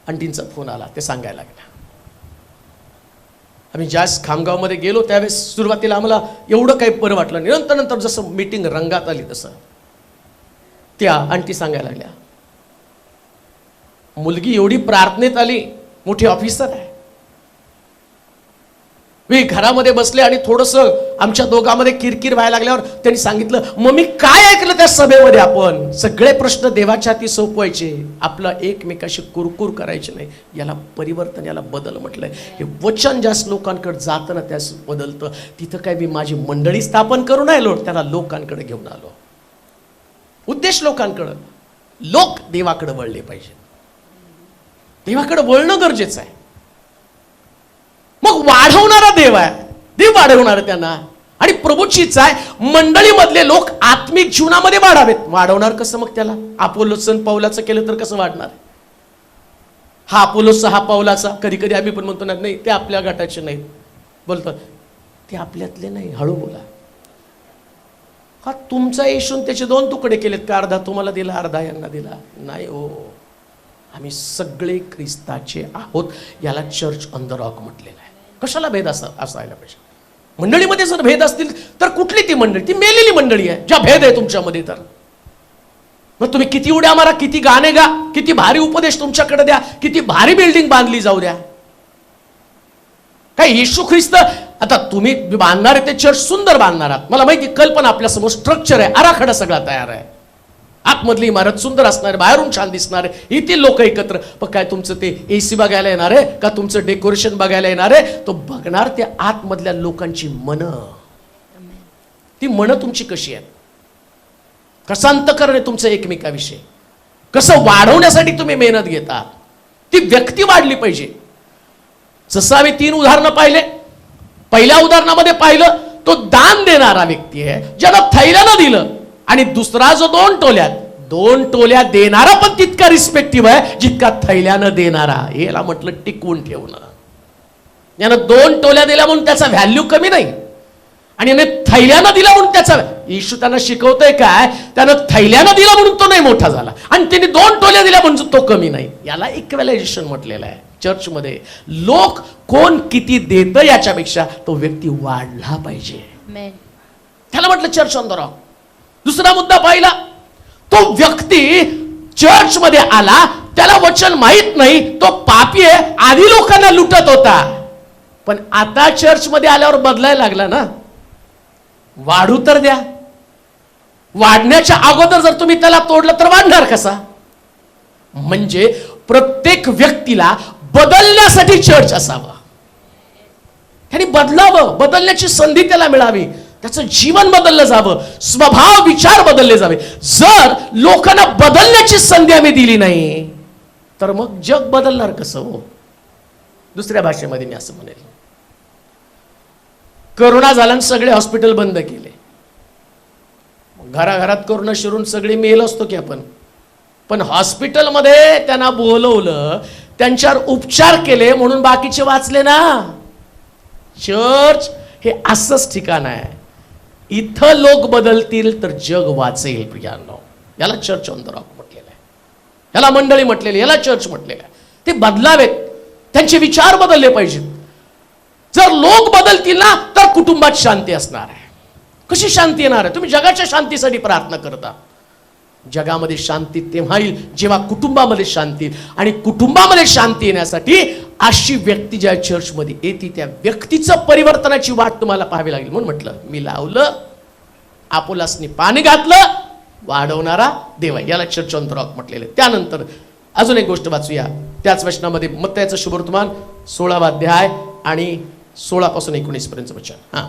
आंटींचा फोन आला, ते सांगायला लागल्या. आम्ही ज्यावेळेस खामगावमध्ये गेलो त्यावेळेस सुरुवातीला आम्हाला एवढं काही बरं वाटलं नाही. नंतर नंतर जसं मीटिंग रंगात आली तसं त्या आंटी सांगायला लागल्या, मुलगी एवढी प्रार्थनेत आली, मोठी ऑफिसर आहे. मी घरामध्ये बसले आणि थोडंसं आमच्या दोघांमध्ये किरकिर व्हायला लागल्यावर त्यांनी सांगितलं, मग मी काय ऐकलं त्या सभेमध्ये? आपण सगळे प्रश्न देवाच्या हाती सोपवायचे, आपलं एकमेकाशी कुरकुर करायचे नाही. याला परिवर्तन, याला बदल म्हटलंय. हे वचन ज्या लोकांकडे जातं ना त्यास बदलतं. तिथं काय मी माझी मंडळी स्थापन करून आलो, त्याला लोकांकडे घेऊन आलो. उद्देश लोकांकडं, लोक देवाकडे वळले पाहिजे. देवाकडे वळणं गरजेचं आहे. मग वाढवणारा देव आहे, देव वाढवणार त्यांना. आणि प्रभूची इच्छा आहे मंडळीमधले लोक आत्मिक जीवनामध्ये वाढावेत. वाढवणार कसं मग त्याला? अपोलोसन पौलाचं केलं तर कसं वाढणार? हा अपोलोसचा, हा पौलाचा. कधी कधी आम्ही पण म्हणतो ना, नाही ते आपल्या गटाचे नाहीत. बोलतो ते आपल्यातले नाही, हळू बोला. हा तुमचा येशून त्याचे 2 तुकडे केलेत का? अर्धा तुम्हाला दिला, अर्धा यांना दिला? नाही हो, आम्ही सगळे ख्रिस्ताचे आहोत. याला चर्च ऑन द रॉक म्हटलेलं आहे. कशाला भेद असायला पाहिजे? मंडळीमध्ये जर भेद असतील तर कुठली ती मंडळी? ती मेलेली मंडळी आहे ज्या भेद आहे तुमच्यामध्ये. तर मग तुम्ही किती उड्या मारा, किती गाणे गा, किती भारी उपदेश तुमच्याकडे द्या, किती भारी बिल्डिंग बांधली जाऊ द्या, काय येशू ख्रिस्त आता तुम्ही बांधणार आहे ते चर्च सुंदर बांधणार आहात. मला माहिती, कल्पना आपल्यासमोर, स्ट्रक्चर आहे, आराखडा सगळा तयार आहे. आतमधली इमारत सुंदर असणार आहे, बाहेरून छान दिसणार आहे, येथील लोक एकत्र. पण काय तुमचं ते AC बघायला येणार आहे का? तुमचं डेकोरेशन बघायला येणार आहे? तो बघणार ते आतमधल्या लोकांची मन. ती मन तुमची कशी आहेत? कसं अंतःकरण आहे तुमचं एकमेकाविषयी? कसं वाढवण्यासाठी तुम्ही मेहनत घेता? ती व्यक्ती वाढली पाहिजे. जसं आम्ही 3 उदाहरणं पाहिले. पहिल्या उदाहरणामध्ये पाहिलं तो दान देणारा व्यक्ती आहे ज्यानं थैल्यानं दिलं. आणि दुसरा जो 2 टोल्या देणारा पण तितका रिस्पेक्टिव्ह आहे जितका थैल्यानं देणारा. याला म्हटलं टिकवून ठेवणं. यानं 2 टोल्या दिल्या म्हणून त्याचा व्हॅल्यू कमी नाही, आणि याने थैल्यानं दिला म्हणून त्याचा. येशू त्यांना शिकवतोय काय? त्यानं थैल्यानं दिला म्हणून तो नाही मोठा झाला, आणि त्याने 2 टोल्या दिल्या म्हणून तो कमी नाही. याला इक्वलायझेशन म्हटलेलं आहे. चर्चमध्ये लोक कोण किती देतं याच्यापेक्षा तो व्यक्ती वाढला पाहिजे. त्याला म्हटलं चर्च ऑन द रॉक. दुसरा मुद्दा पाहिला, तो व्यक्ती चर्च मध्ये आला, त्याला वचन माहित नाही, तो पापी आहे, आधी लोकांना लुटत होता. पण आता चर्च मध्ये आल्यावर बदलायला लागला ना. वाढू तर द्या. वाढण्याच्या अगोदर जर तुम्ही त्याला तोडलं तर वाढणार कसा? म्हणजे प्रत्येक व्यक्तीला बदलण्यासाठी चर्च असावं. त्यांनी बदलावं, बदलण्याची संधी त्याला मिळावी, त्याचं जीवन बदललं जावं, स्वभाव विचार बदलले जावे. जर लोकांना बदलण्याची संधी आम्ही दिली नाही तर मग जग बदलणार कसं हो? दुसऱ्या भाषेमध्ये मी असं म्हणेल, करोना झाला आणि सगळे हॉस्पिटल बंद केले. घराघरात करोना शिरून सगळे मेल असतो की आपण. पण हॉस्पिटलमध्ये त्यांना बोलवलं, त्यांच्यावर उपचार केले म्हणून बाकीचे वाचले ना. चर्च हे असंच ठिकाण आहे. इथं लोक बदलतील तर जग वाचेल प्रियांनो. याला चर्च ऑन द रॉक म्हटलेलं आहे, याला मंडळी म्हटलेली, याला चर्च म्हटलेलं आहे. ते बदलावेत, त्यांचे विचार बदलले पाहिजेत. जर लोक बदलतील ना तर कुटुंबात शांती असणार आहे. कशी शांती येणार आहे? तुम्ही जगाच्या शांतीसाठी प्रार्थना करता. जगामध्ये शांती तेव्हा येईल जेव्हा कुटुंबामध्ये शांती येईल. आणि कुटुंबामध्ये शांती येण्यासाठी अशी व्यक्ती ज्या चर्चमध्ये येते त्या व्यक्तीचं परिवर्तनाची वाट तुम्हाला पाहावी लागेल. म्हणून म्हटलं मी लावलं, अपोलोसने पाणी घातलं, वाढवणारा देव याला चर्च ऑन द रॉक म्हटलेलं. त्यानंतर अजून एक गोष्ट वाचूया त्याच वचनामध्ये, मत्तयाचं शुभवर्तमान 16वा अध्याय आणि 16 पासून 19 पर्यंत वचन. हा.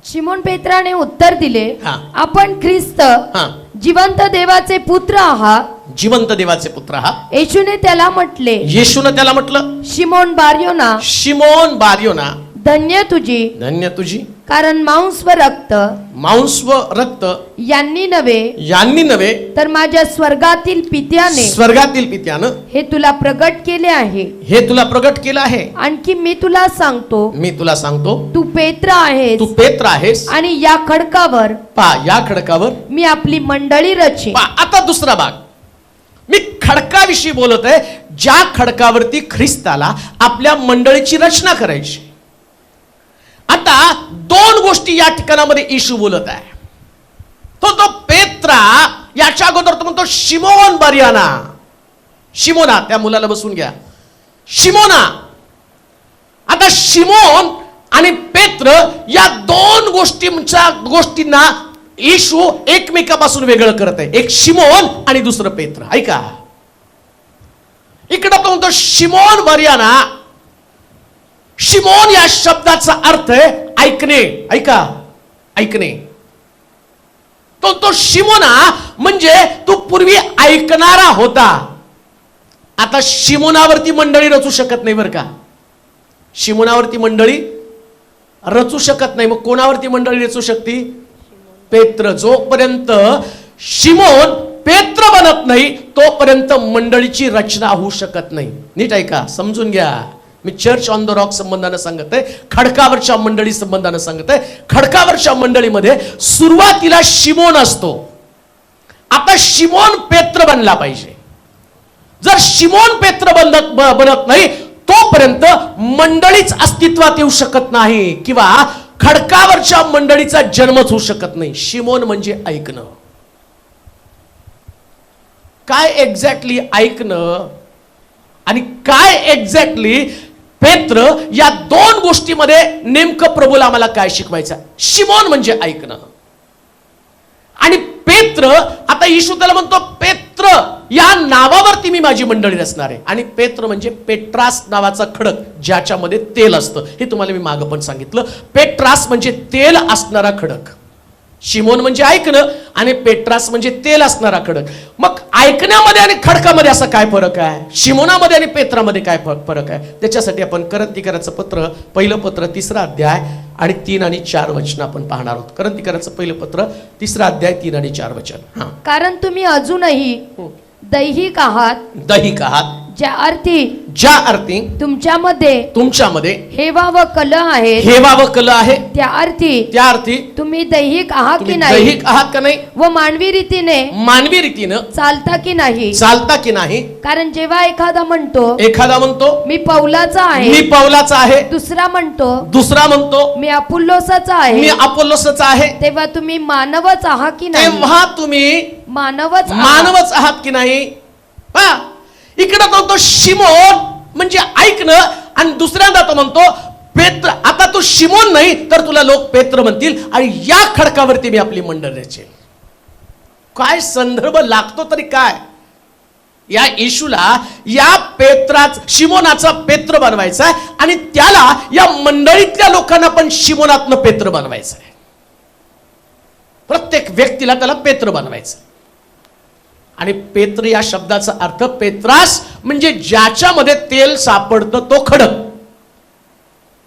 शिमोन पेत्राने उत्तर दिले, हा. आपण ख्रिस्त हा. जिवंत देवाचे पुत्र आहात. जिवंत देवाचे पुत्र आहात. येशूने त्याला म्हटले, येशूने त्याला म्हटलं, शिमोन बारयोना, शिमोन बारयोना, धन्य तुझी, धन्य तुझी, कारण मांस व रक्त यांनी नव्हे तर माझ्या स्वर्गातील पित्याने हे तुला प्रगट केले आहे. आणखी मी तुला सांगतो, तू पेत्र आहेस, आणि या खडकावर मी आपली मंडळी रची. आता दुसरा भाग, मी खडकाविषयी बोलत आहे, ज्या खडकावरती ख्रिस्ताला आपल्या मंडळीची रचना करायची. आता दोन गोष्टी या ठिकाणामध्ये येशू बोलत आहे. तो पेत्रा, याच्या अगोदर तो म्हणतो शिमोन बरियाना, शिमोना, त्या मुलाला बसून घ्या, शिमोना. आता शिमोन आणि पेत्र या दोन गोष्टींना येशू एकमेकापासून वेगळं करत आहे. एक शिमोन आणि दुसरं पेत्र. ऐका, इकडं तो म्हणतो शिमोन बरियाना. शिमोन या शब्दाचा अर्थ आहे ऐकणे. ऐका, ऐकणे. तो शिमोना म्हणजे तू पूर्वी ऐकणारा होता, आता शिमोनावरती मंडळी रचू शकत नाही बरं का. शिमोनावरती मंडळी रचू शकत नाही. मग कोणावरती मंडळी रचू शकते? पेत्र. जोपर्यंत शिमोन पेत्र बनत नाही तोपर्यंत मंडळीची रचना होऊ शकत नाही. नीट ऐका, समजून घ्या. मी चर्च ऑन द रॉक संबंधानं सांगत आहे, खडकावरच्या मंडळी संबंधानं सांगत आहे. खडकावरच्या मंडळीमध्ये सुरुवातीला शिमोन असतो. आता शिमोन पेत्र बनला पाहिजे. जर शिमोन पेत्र बनत नाही तोपर्यंत मंडळीच अस्तित्वात येऊ शकत नाही किंवा खडकावरच्या मंडळीचा जन्मच होऊ शकत नाही. शिमोन म्हणजे ऐकणं. काय एक्झॅक्टली ऐकणं आणि काय एक्झॅक्टली पेत्र, या दोन गोष्टीमध्ये नेमकं प्रभूला आम्हाला काय शिकवायचं? शिमोन म्हणजे ऐकणं आणि पेत्र. आता येशू त्याला म्हणतो पेत्र या नावावरती मी माझी मंडळी रचणार आहे. आणि पेत्र म्हणजे पेट्रास नावाचा खडक ज्याच्यामध्ये तेल असतं. हे तुम्हाला मी मागं पण सांगितलं. पेट्रास म्हणजे तेल असणारा खडक. शिमोन म्हणजे ऐकणं आणि पेट्रास म्हणजे तेल असणारा खडक. मग ऐकण्यामध्ये आणि खडकामध्ये असा काय फरक आहे? शिमोनामध्ये आणि पेत्रामध्ये काय फरक आहे? त्याच्यासाठी आपण करंथीकराचं पत्र, पहिलं पत्र, 3रा अध्याय आणि 3 आणि 4 वचन आपण पाहणार आहोत. करंथीकराचं पहिलं पत्र, 3रा अध्याय, 3 आणि 4 वचन. कारण तुम्ही अजूनही दैहिक आहात. दैहिक आहात ज्या अर्थी तुमच्यामध्ये हेवा व कलह आहे. हेवा व कलह आहे. त्या अर्थी तुम्ही दैहिक आहात की नाही? दैहिक आहात का नाही? व मानवी रीतीनं चालता की नाही? कारण जेव्हा एखादा म्हणतो मी पौलाचा आहे, दुसरा म्हणतो मी अपुल्लोसाचा आहे, तेव्हा तुम्ही मानवच आहात की नाही? मानवच आहात की नाही? इकडे तो शिमोन म्हणजे ऐकणं आणि दुसऱ्यांदा तो म्हणतो पेत्र. आता तू शिमोन नाही तर तुला लोक पेत्र म्हणतील आणि या खडकावरती मी आपली मंडळ रचेल. काय संदर्भ लागतो तरी काय? या येशूला या शिमोनाचा पेत्र बनवायचा आहे आणि त्याला या मंडळीतल्या लोकांना पण शिमोनातनं पेत्र बनवायचं आहे. प्रत्येक व्यक्तीला त्याला पेत्र बनवायचं. आणि पेत्र या शब्दाचा अर्थ पेत्रास म्हणजे ज्याच्यामध्ये तेल सापडतं तो खडक.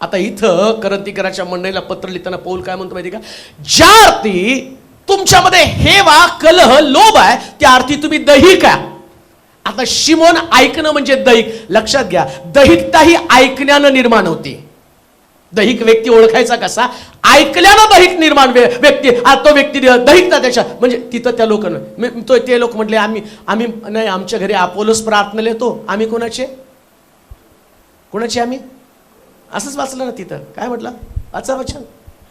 आता इथं करंथीकराच्या मंडळीला पत्र लिहिताना पौल काय म्हणतो माहिती का? ज्या अर्थी तुमच्यामध्ये हेवा, कलह, लोभ आहे त्या अर्थी तुम्ही दैहिक आहे. आता शिमोन ऐकणं म्हणजे दैहिक. लक्षात घ्या, दैहिकता ही ऐकण्यानं निर्माण होती. दैहिक व्यक्ती ओळखायचा कसा? ऐकल्यानं दैहिक निर्माण व्यक्ती. तो व्यक्ती दैहिकता त्याच्या म्हणजे तिथं त्या लोकांना ते लोक म्हटले आम्ही नाही, आमच्या घरी अपोलोस प्रार्थना येतो. आम्ही कोणाचे आम्ही असंच वाचलं ना तिथं. काय म्हटलं? वाचा वचन.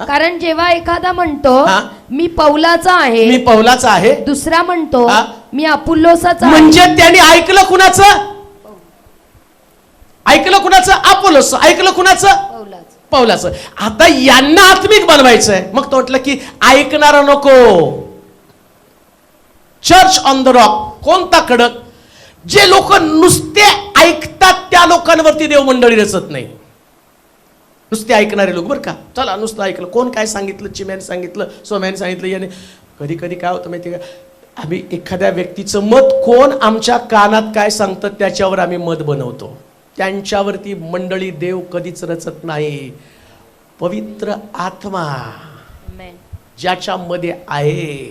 कारण जेव्हा एखादा म्हणतो मी पौलाचा आहे, दुसरा म्हणतो मी अपुल्लोसाचा आहे, म्हणजे त्यांनी ऐकलं कुणाचं? अपोलोस. ऐकलं कुणाचं? पौलाचं. आता यांना आत्मिक बनवायचंय. मग तो म्हटलं की ऐकणारा नको. चर्च ऑन द रॉक कोणता खडक? जे लोक नुसते ऐकतात त्या लोकांवरती देव मंडळी रचत नाही. नुसते ऐकणारे लोक बरं का. चला नुसतं ऐकलं, कोण काय सांगितलं, चिम्याने सांगितलं, सोम्याने सांगितलं, याने. कधी कधी काय होतं माहिती का, आम्ही एखाद्या व्यक्तीचं मत कोण आमच्या कानात काय सांगतं त्याच्यावर आम्ही मत बनवतो. त्यांच्यावरती मंडळी देव कधीच रचत नाही. पवित्र आत्मा ज्याच्यामध्ये आहे.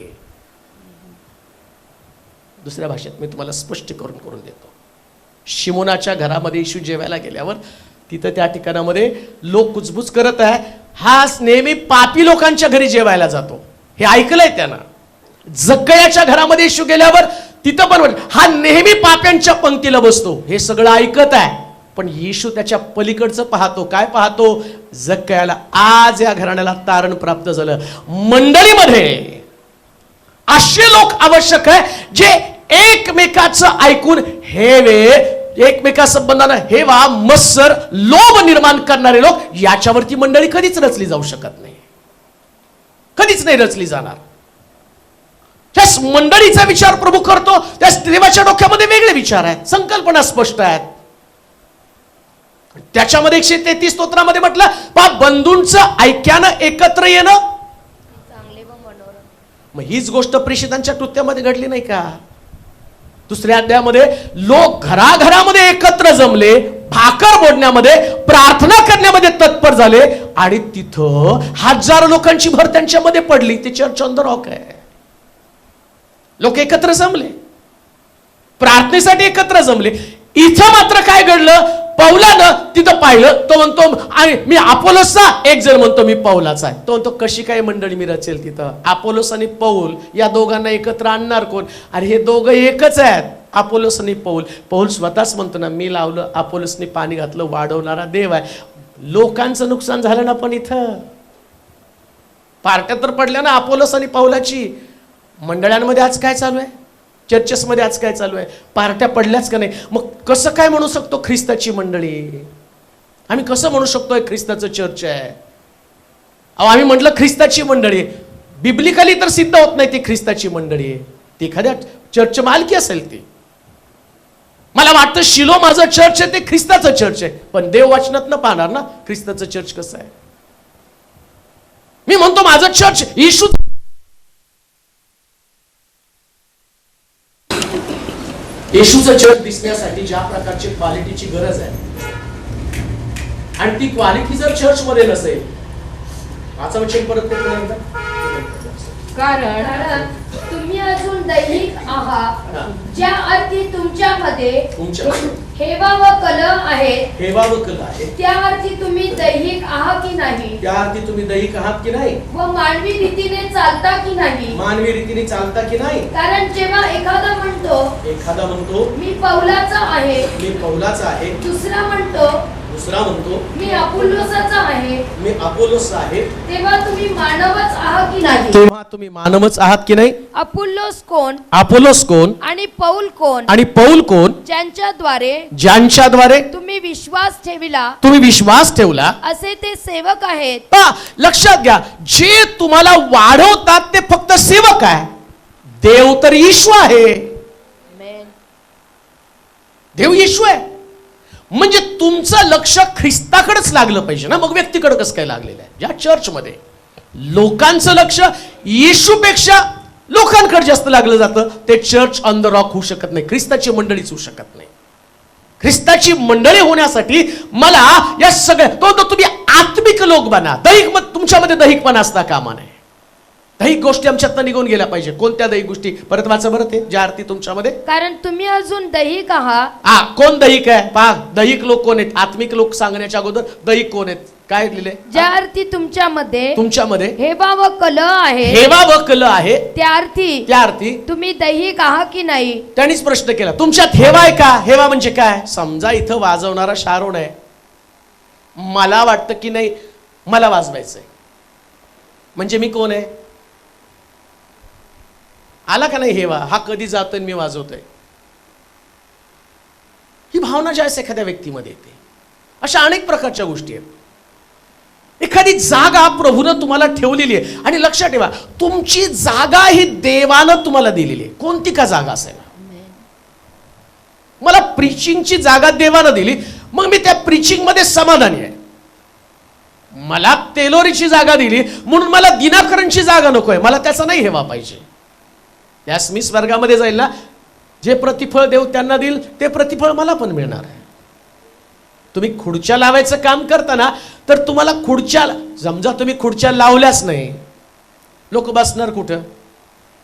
दुसऱ्या भाषेत मी तुम्हाला स्पष्ट करून देतो. शिमोनाच्या घरामध्ये येशू जेवायला गेल्यावर तिथं त्या ठिकाणामध्ये लोक कुजबुज करत आहे. हा नेहमी पापी लोकांच्या घरी जेवायला जातो हे ऐकलंय त्यानं. जक्कयाच्या घरामध्ये येशू गेल्यावर तिथं पण हा नेहमी पाप्यांच्या पंक्तीला बसतो, हे सगळं ऐकत आहे, पण येशू त्याच्या पलीकडचं पाहतो. काय पाहतो? जक्कयाला आज या घराण्याला तारण प्राप्त झालं. मंडळीमध्ये असे लोक आवश्यक आहे जे एकमेकाचं ऐकून हेवे, एकमेकासंबंधानं हेवा, मत्सर, लोभ निर्माण करणारे लोक, याच्यावरती मंडळी कधीच रचली जाऊ शकत नाही, कधीच नाही रचली जाणार. त्या मंडळीचा विचार प्रभू करतो, त्या देवाच्या डोक्यामध्ये वेगळे विचार आहेत, संकल्पना स्पष्ट आहेत. त्याच्यामध्ये 133 स्तोत्रामध्ये म्हटलं, बंधूंचं ऐक्यानं एकत्र येणं. मग हीच गोष्ट प्रेषितांच्या कृत्यामध्ये घडली नाही का? दुसऱ्या अध्यायामध्ये लोक घराघरामध्ये एकत्र जमले, भाकर मोडण्यामध्ये, प्रार्थना करण्यामध्ये तत्पर झाले, आणि तिथं हजारो लोकांची भर त्यांच्यामध्ये पडली. ते चर्च ऑन द रॉक आहे. लोक एकत्र जमले, प्रार्थनेसाठी एकत्र जमले. इथं मात्र काय घडलं? पौलानं तिथं पाहिलं, तो म्हणतो मी अपोलोसचा, एक जण म्हणतो मी पौलाचा आहे. तो म्हणतो कशी काय मंडळी मी रचेल तिथं? अपोलोस आणि पौल या दोघांना एकत्र आणणार कोण? अरे हे दोघं एकच आहेत, अपोलोस आणि पौल. पौल स्वतःच म्हणतो ना, मी लावलं, अपोलोसने पाणी घातलं, वाढवणारा देव आहे. लोकांचं नुकसान झालं ना, पण इथं पार्ट्या तर पडल्या ना अपोलोस आणि पौलाची. मंडळांमध्ये आज काय चालू आहे? चर्चेसमध्ये आज काय चालू आहे? पार्ट्या पडल्याच का नाही? मग कसं काय म्हणू शकतो ख्रिस्ताची मंडळी? आम्ही कसं म्हणू शकतोय ख्रिस्ताचं चर्च आहे? अहो, आम्ही म्हटलं ख्रिस्ताची मंडळी, बिब्लिकली तर सिद्ध होत नाही ती ख्रिस्ताची मंडळी आहे. ती एखाद्या चर्च मालकी असेल ती. मला वाटतं शिलो माझं चर्च आहे, ते ख्रिस्ताचं चर्च आहे, पण देव वचनात न पाहणार ना ख्रिस्ताचं चर्च कसं आहे. मी म्हणतो माझं चर्च येशू, येशूचं चर्च दिसण्यासाठी ज्या प्रकारची क्वालिटीची गरज आहे, आणि ती क्वालिटी जर चर्च मध्ये नसेल, माझा वचन परत एकदा, कारण तुम्ही अजून दैहिक आहात, ज्या अर्थी तुमच्यामध्ये हेवा व कलह आहे, हेवा व कलह आहे, त्या अर्थी तुम्ही दैहिक आहात की नाही? त्या अर्थी तुम्ही दैहिक आहात की नाही? व मानवी रीतीने चालता की नाही? मानवी रीतीने चालता की नाही? कारण जेव्हा एखादा म्हणतो मी पौलाचा आहे, मी पौलाचा आहे, दुसरा म्हणतो मी अपोल्लोसाचा आहे, मी अपोलोसचा आहे, तेव्हा तुम्ही मानवच आहात की नाही? तेव्हा तुम्ही मानवच आहात की नाही? अपोल्लोस कोण? अपोलोस कोण? आणि पौल कोण? आणि पौल कोण? ज्यांच्याद्वारे तुम्ही विश्वास ठेवला असे ते सेवक आहेत. लक्षात घ्या, जे तुम्हाला वाढवतात ते फक्त सेवक आहे. देव तर येशू आहे. देव येशू आहे. म्हणजे तुमचं लक्ष ख्रिस्ताकडेच लागलं पाहिजे ना. मग व्यक्तीकडे कसं काय लागलेलं आहे? ज्या चर्चमध्ये लोकांचं लक्ष येशूपेक्षा लोकांकडे जास्त लागलं जातं, ते चर्च ऑन द रॉक होऊ शकत नाही, ख्रिस्ताची मंडळीच होऊ शकत नाही. ख्रिस्ताची मंडळी होण्यासाठी मला या सगळ्या, तो तुम्ही आत्मिक लोक बना. दैहिक तुमच्यामध्ये दैहिकपणा असता कामा नये. दैहिक गोष्टी आमच्यातनं निघून गेल्या पाहिजे. कोणत्या दैहिक गोष्टी? परत वाचा बरं ते, ज्या अर्थी तुमच्यामध्ये. कारण तुम्ही अजून दैहिक आहात. कोण दैहिक आहे? पहा, दैहिक लोक कोण आहेत? आत्मिक लोक सांगण्याच्या अगोदर दैहिक कोण आहेत? काय लिहिले? ज्या अर्थी तुमच्यामध्ये हेवा व कलह आहे, हेवा व कलह आहे, त्या अर्थी तुम्ही दैहिक आहात की नाही? त्यांनीच प्रश्न केला, तुमच्यात हेवा आहे का? हेवा म्हणजे काय? समजा इथं वाजवणारा शारोण आहे, मला वाटतं की नाही मला वाजवायचंय, म्हणजे मी कोण आहे? आला का नाही हेवा? हा कधी जातोय मी वाजवतोय, ही भावना ज्यावेळेस एखाद्या व्यक्तीमध्ये येते. अशा अनेक प्रकारच्या गोष्टी आहेत. एखादी जागा प्रभूनं तुम्हाला ठेवलेली आहे, आणि लक्षात ठेवा, तुमची जागा ही देवानं तुम्हाला दिलेली आहे. कोणती का जागा असेल, मला प्रीचिंगची जागा देवानं दिली, मग मी त्या प्रीचिंग मध्ये समाधानी आहे. मला तेलोरीची जागा दिली म्हणून मला दिनाकरणची जागा नकोय, मला त्याचा नाही हेवा पाहिजे. त्यास मी स्वर्गामध्ये जाईल ना, जे प्रतिफळ देव त्यांना देईल ते प्रतिफळ मला पण मिळणार आहे. तुम्ही खुर्च्या लावायचं काम करताना, तर तुम्हाला खुर्च्या, समजा तुम्ही खुर्च्या लावल्याच नाही, लोक बसणार कुठं?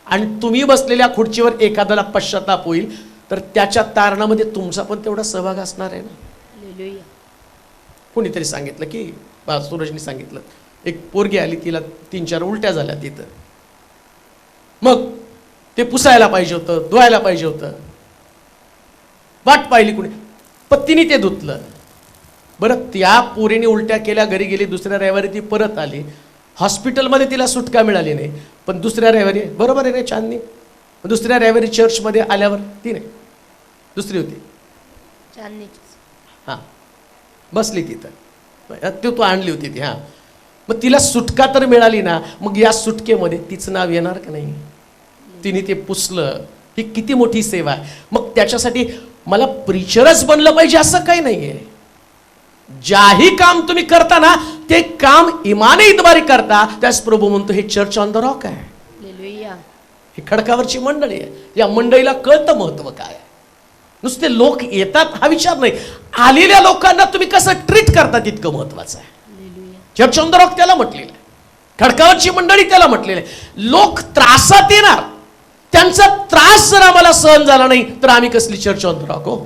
आणि तुम्ही बसलेल्या खुर्चीवर एखाद्याला पश्चाताप होईल, तर त्याच्या तारणामध्ये तुमचा पण तेवढा सहभाग असणार आहे ना. कोणीतरी सांगितलं की, सूरजनी सांगितलं, एक पोरगी आली, तिला 3-4 उलट्या झाल्या तिथं. मग ते पुसायला पाहिजे होतं, धुवायला पाहिजे होतं. वाट पाहिली कुणी, पत्नीने ते धुतलं. बरं, त्या पोरीने उलट्या केल्या, घरी गेली, दुसऱ्या रविवारी ती परत आली. हॉस्पिटलमध्ये तिला सुटका मिळाली नाही, पण दुसऱ्या रविवारी, बरोबर आहे रे चांदणी, दुसऱ्या रविवारी चर्चमध्ये आल्यावर ती नाही, दुसरी होती, हां, बसली तिथं, तू आणली होती ती. हां, मग तिला सुटका तर मिळाली ना. मग या सुटकेमध्ये तिचं नाव येणार का नाही? तिने ते पुसलं. ही किती मोठी सेवा आहे. मग त्याच्यासाठी मला प्रीचरच बनलं पाहिजे असं काही नाहीये. ज्याही काम तुम्ही करता ना, ते काम इमानीद्वारे करता. त्यास प्रभू म्हणतो हे चर्च ऑन द रॉक आहे, ही खडकावरची मंडळी आहे. या मंडळीला कळतं महत्व काय आहे. नुसते लोक येतात हा विचार नाही, आलेल्या लोकांना तुम्ही कसं ट्रीट करता तितकं महत्वाचं आहे. चर्च ऑन द रॉक त्याला म्हटलेलं आहे, खडकावरची मंडळी त्याला म्हटलेलं आहे. लोक त्रासात येणार, त्यांचा त्रास जर आम्हाला सहन झाला नाही तर आम्ही कसली चर्च ऑन द रॉक हो?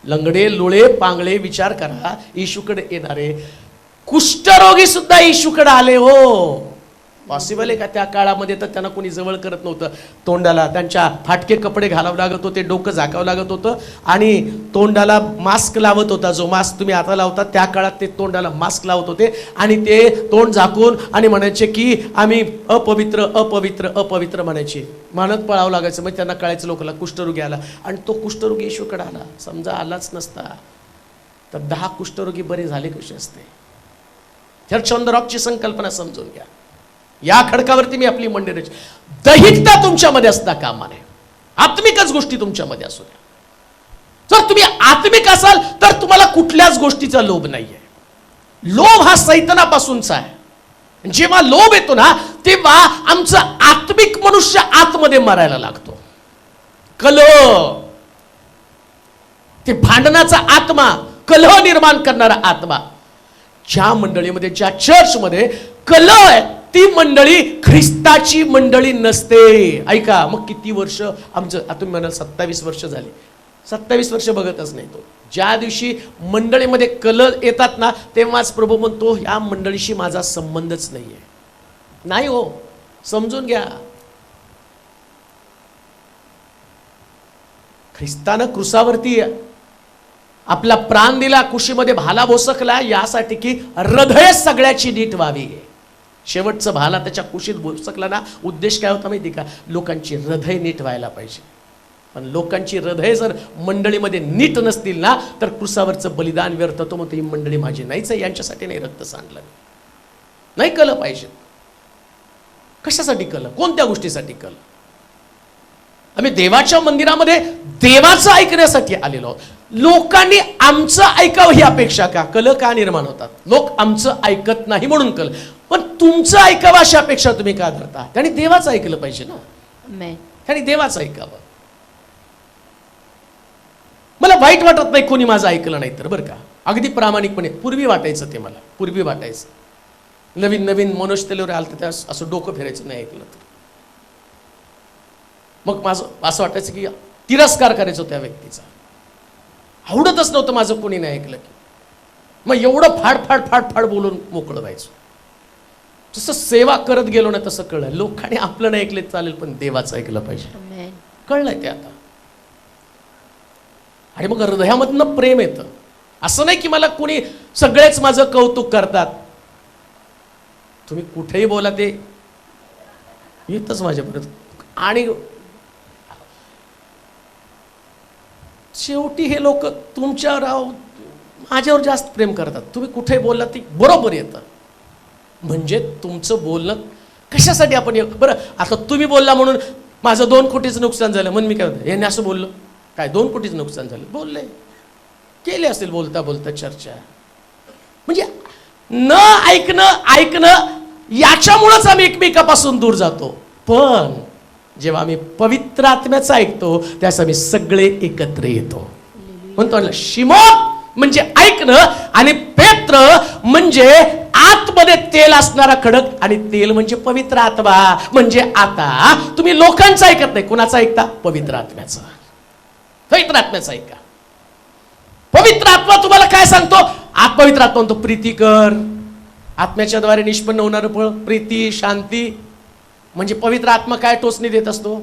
लंगडे, लुळे, पांगळे, विचार करा, येशूकडे येणारे कुष्ठरोगी सुद्धा येशूकडे आले हो. पॉसिबल आहे का? त्या काळामध्ये तर त्यांना कोणी जवळ करत नव्हतं. तोंडाला त्यांच्या फाटके कपडे घालावं लागत होते, डोकं झाकावं लागत होतं, आणि तोंडाला मास्क लावत होता. जो मास्क तुम्ही आता लावता, त्या काळात ते तोंडाला मास्क लावत होते, आणि ते तोंड झाकून आणि म्हणायचे की आम्ही अपवित्र अपवित्र अपवित्र म्हणायचे, म्हणत पळावं लागायचं. मग त्यांना कळायचं लोकांना कुष्ठरोगी आला, आणि तो कुष्ठरोगी येशूकडे आला. समजा आलाच नसता तर 10 कुष्ठरोगी बरे झाले कसे असते? चर्च ऑन द रॉकची संकल्पना समजून घ्या. या खडकावरती मी आपली मंदिर, दैहिकता तुमच्यामध्ये असता कामा नये, आत्मिकच गोष्टी तुमच्यामध्ये असू द्या. जर तुम्ही आत्मिक असाल तर तुम्हाला कुठल्याच गोष्टीचा लोभ नाहीये. लोभ हा सैतानापासूनचा आहे. जेव्हा लोभ येतो ना, तेव्हा आमचं आत्मिक मनुष्य आतमध्ये मरायला लागतो. कलह, ते भांडणाचा आत्मा, कलह निर्माण करणारा आत्मा. ज्या मंडळीमध्ये, ज्या चर्चमध्ये कलह आहे, ती मंडळी ख्रिस्ताची मंडळी नसते. ऐका, मग किती वर्ष आमचं, तुम्ही म्हणाल 27 वर्ष झाली, 27 वर्ष बघतच नाही तो. ज्या दिवशी मंडळीमध्ये कलह येतात ना, तेव्हाच प्रभू म्हणतो या मंडळीशी माझा संबंधच नाहीये. नाही हो, समजून घ्या. ख्रिस्तानं क्रुसावरती आपला प्राण दिला, कुशीमध्ये भाला भोसकला, यासाठी की हृदय सगळ्याची नीट व्हावी. शेवटचं भाला त्याच्या कुशीत भोसकला ना, उद्देश काय होता माहिती का? लोकांची हृदय नीट व्हायला पाहिजे. पण लोकांची हृदय जर मंडळीमध्ये नीट नसतील ना, तर क्रुसावरचं बलिदान व्यर्थ होतं. मग ही मंडळी माझी नाहीच आहे, यांच्यासाठी नाही रक्त सांडलं, नाही कलं पाहिजे. कशासाठी कलं? कोणत्या गोष्टीसाठी कलं? आम्ही देवाच्या मंदिरामध्ये देवाचं ऐकण्यासाठी आलेलो आहोत. लोकांनी आमचं ऐकावं ही अपेक्षा का? कल का निर्माण होतात? लोक आमचं ऐकत नाही म्हणून कल. पण तुमचं ऐकावं अशा अपेक्षा तुम्ही का धरता? त्याने देवाचं ऐकलं पाहिजे ना, त्याने देवाचं ऐकावं. मला वाईट वाटत नाही कोणी माझं ऐकलं नाही तर, बरं का, अगदी प्रामाणिकपणे. पूर्वी वाटायचं ते, मला पूर्वी वाटायचं, नवीन नवीन मनोज तेलवर आलं तर त्या असं डोकं फिरायचं नाही ऐकलं तर. मग माझं असं वाटायचं की तिरस्कार करायचो त्या व्यक्तीचा, आवडतच नव्हतं माझं कोणी नाही ऐकलं की. मग एवढं फाड फाड फाड फाड बोलून मोकळं व्हायचं. जसं सेवा करत गेलो ना तसं कळलं, लोकांनी आपलं नाही ऐकलं चालेल पण देवाचं ऐकलं पाहिजे. कळलंय ते आता. आणि मग हृदयामधनं प्रेम येतं. असं नाही की मला कोणी सगळेच माझं कौतुक करतात. तुम्ही कुठेही बोला ते येतच माझ्यापर्यंत. आणि शेवटी हे लोक तुमच्यावर माझ्यावर जास्त प्रेम करतात. तुम्ही कुठे बोलला ते बरोबर येतं. म्हणजे तुमचं बोलणं कशासाठी आपण, बरं आता तुम्ही बोलला म्हणून माझं 2 कोटीचं नुकसान झालं म्हणून मी काय म्हणतो यांनी असं बोललो काय 2 कोटीचं नुकसान झालं? बोलले केले असेल बोलता बोलता चर्चा. म्हणजे न ऐकणं याच्यामुळंच आम्ही एकमेकापासून दूर जातो. पण जेव्हा आम्ही पवित्र आत्म्याचं ऐकतो त्यास आम्ही सगळे एकत्र येतो. म्हणतो शिमोन म्हणजे ऐकणं, आणि पेत्र म्हणजे आतमध्ये तेल असणारा खडक, आणि तेल म्हणजे पवित्र आत्मा. म्हणजे आता तुम्ही लोकांचं ऐकत नाही, कुणाचं ऐकता? पवित्र आत्म्याचं. पवित्र आत्म्याचं ऐका. पवित्र आत्मा तुम्हाला काय सांगतो? पवित्र आत्मा म्हणतो प्रीती कर. आत्म्याच्या द्वारे निष्पन्न होणारं फळ प्रीती, शांती, म्हणजे पवित्र आत्मा काय टोचणी देत असतो?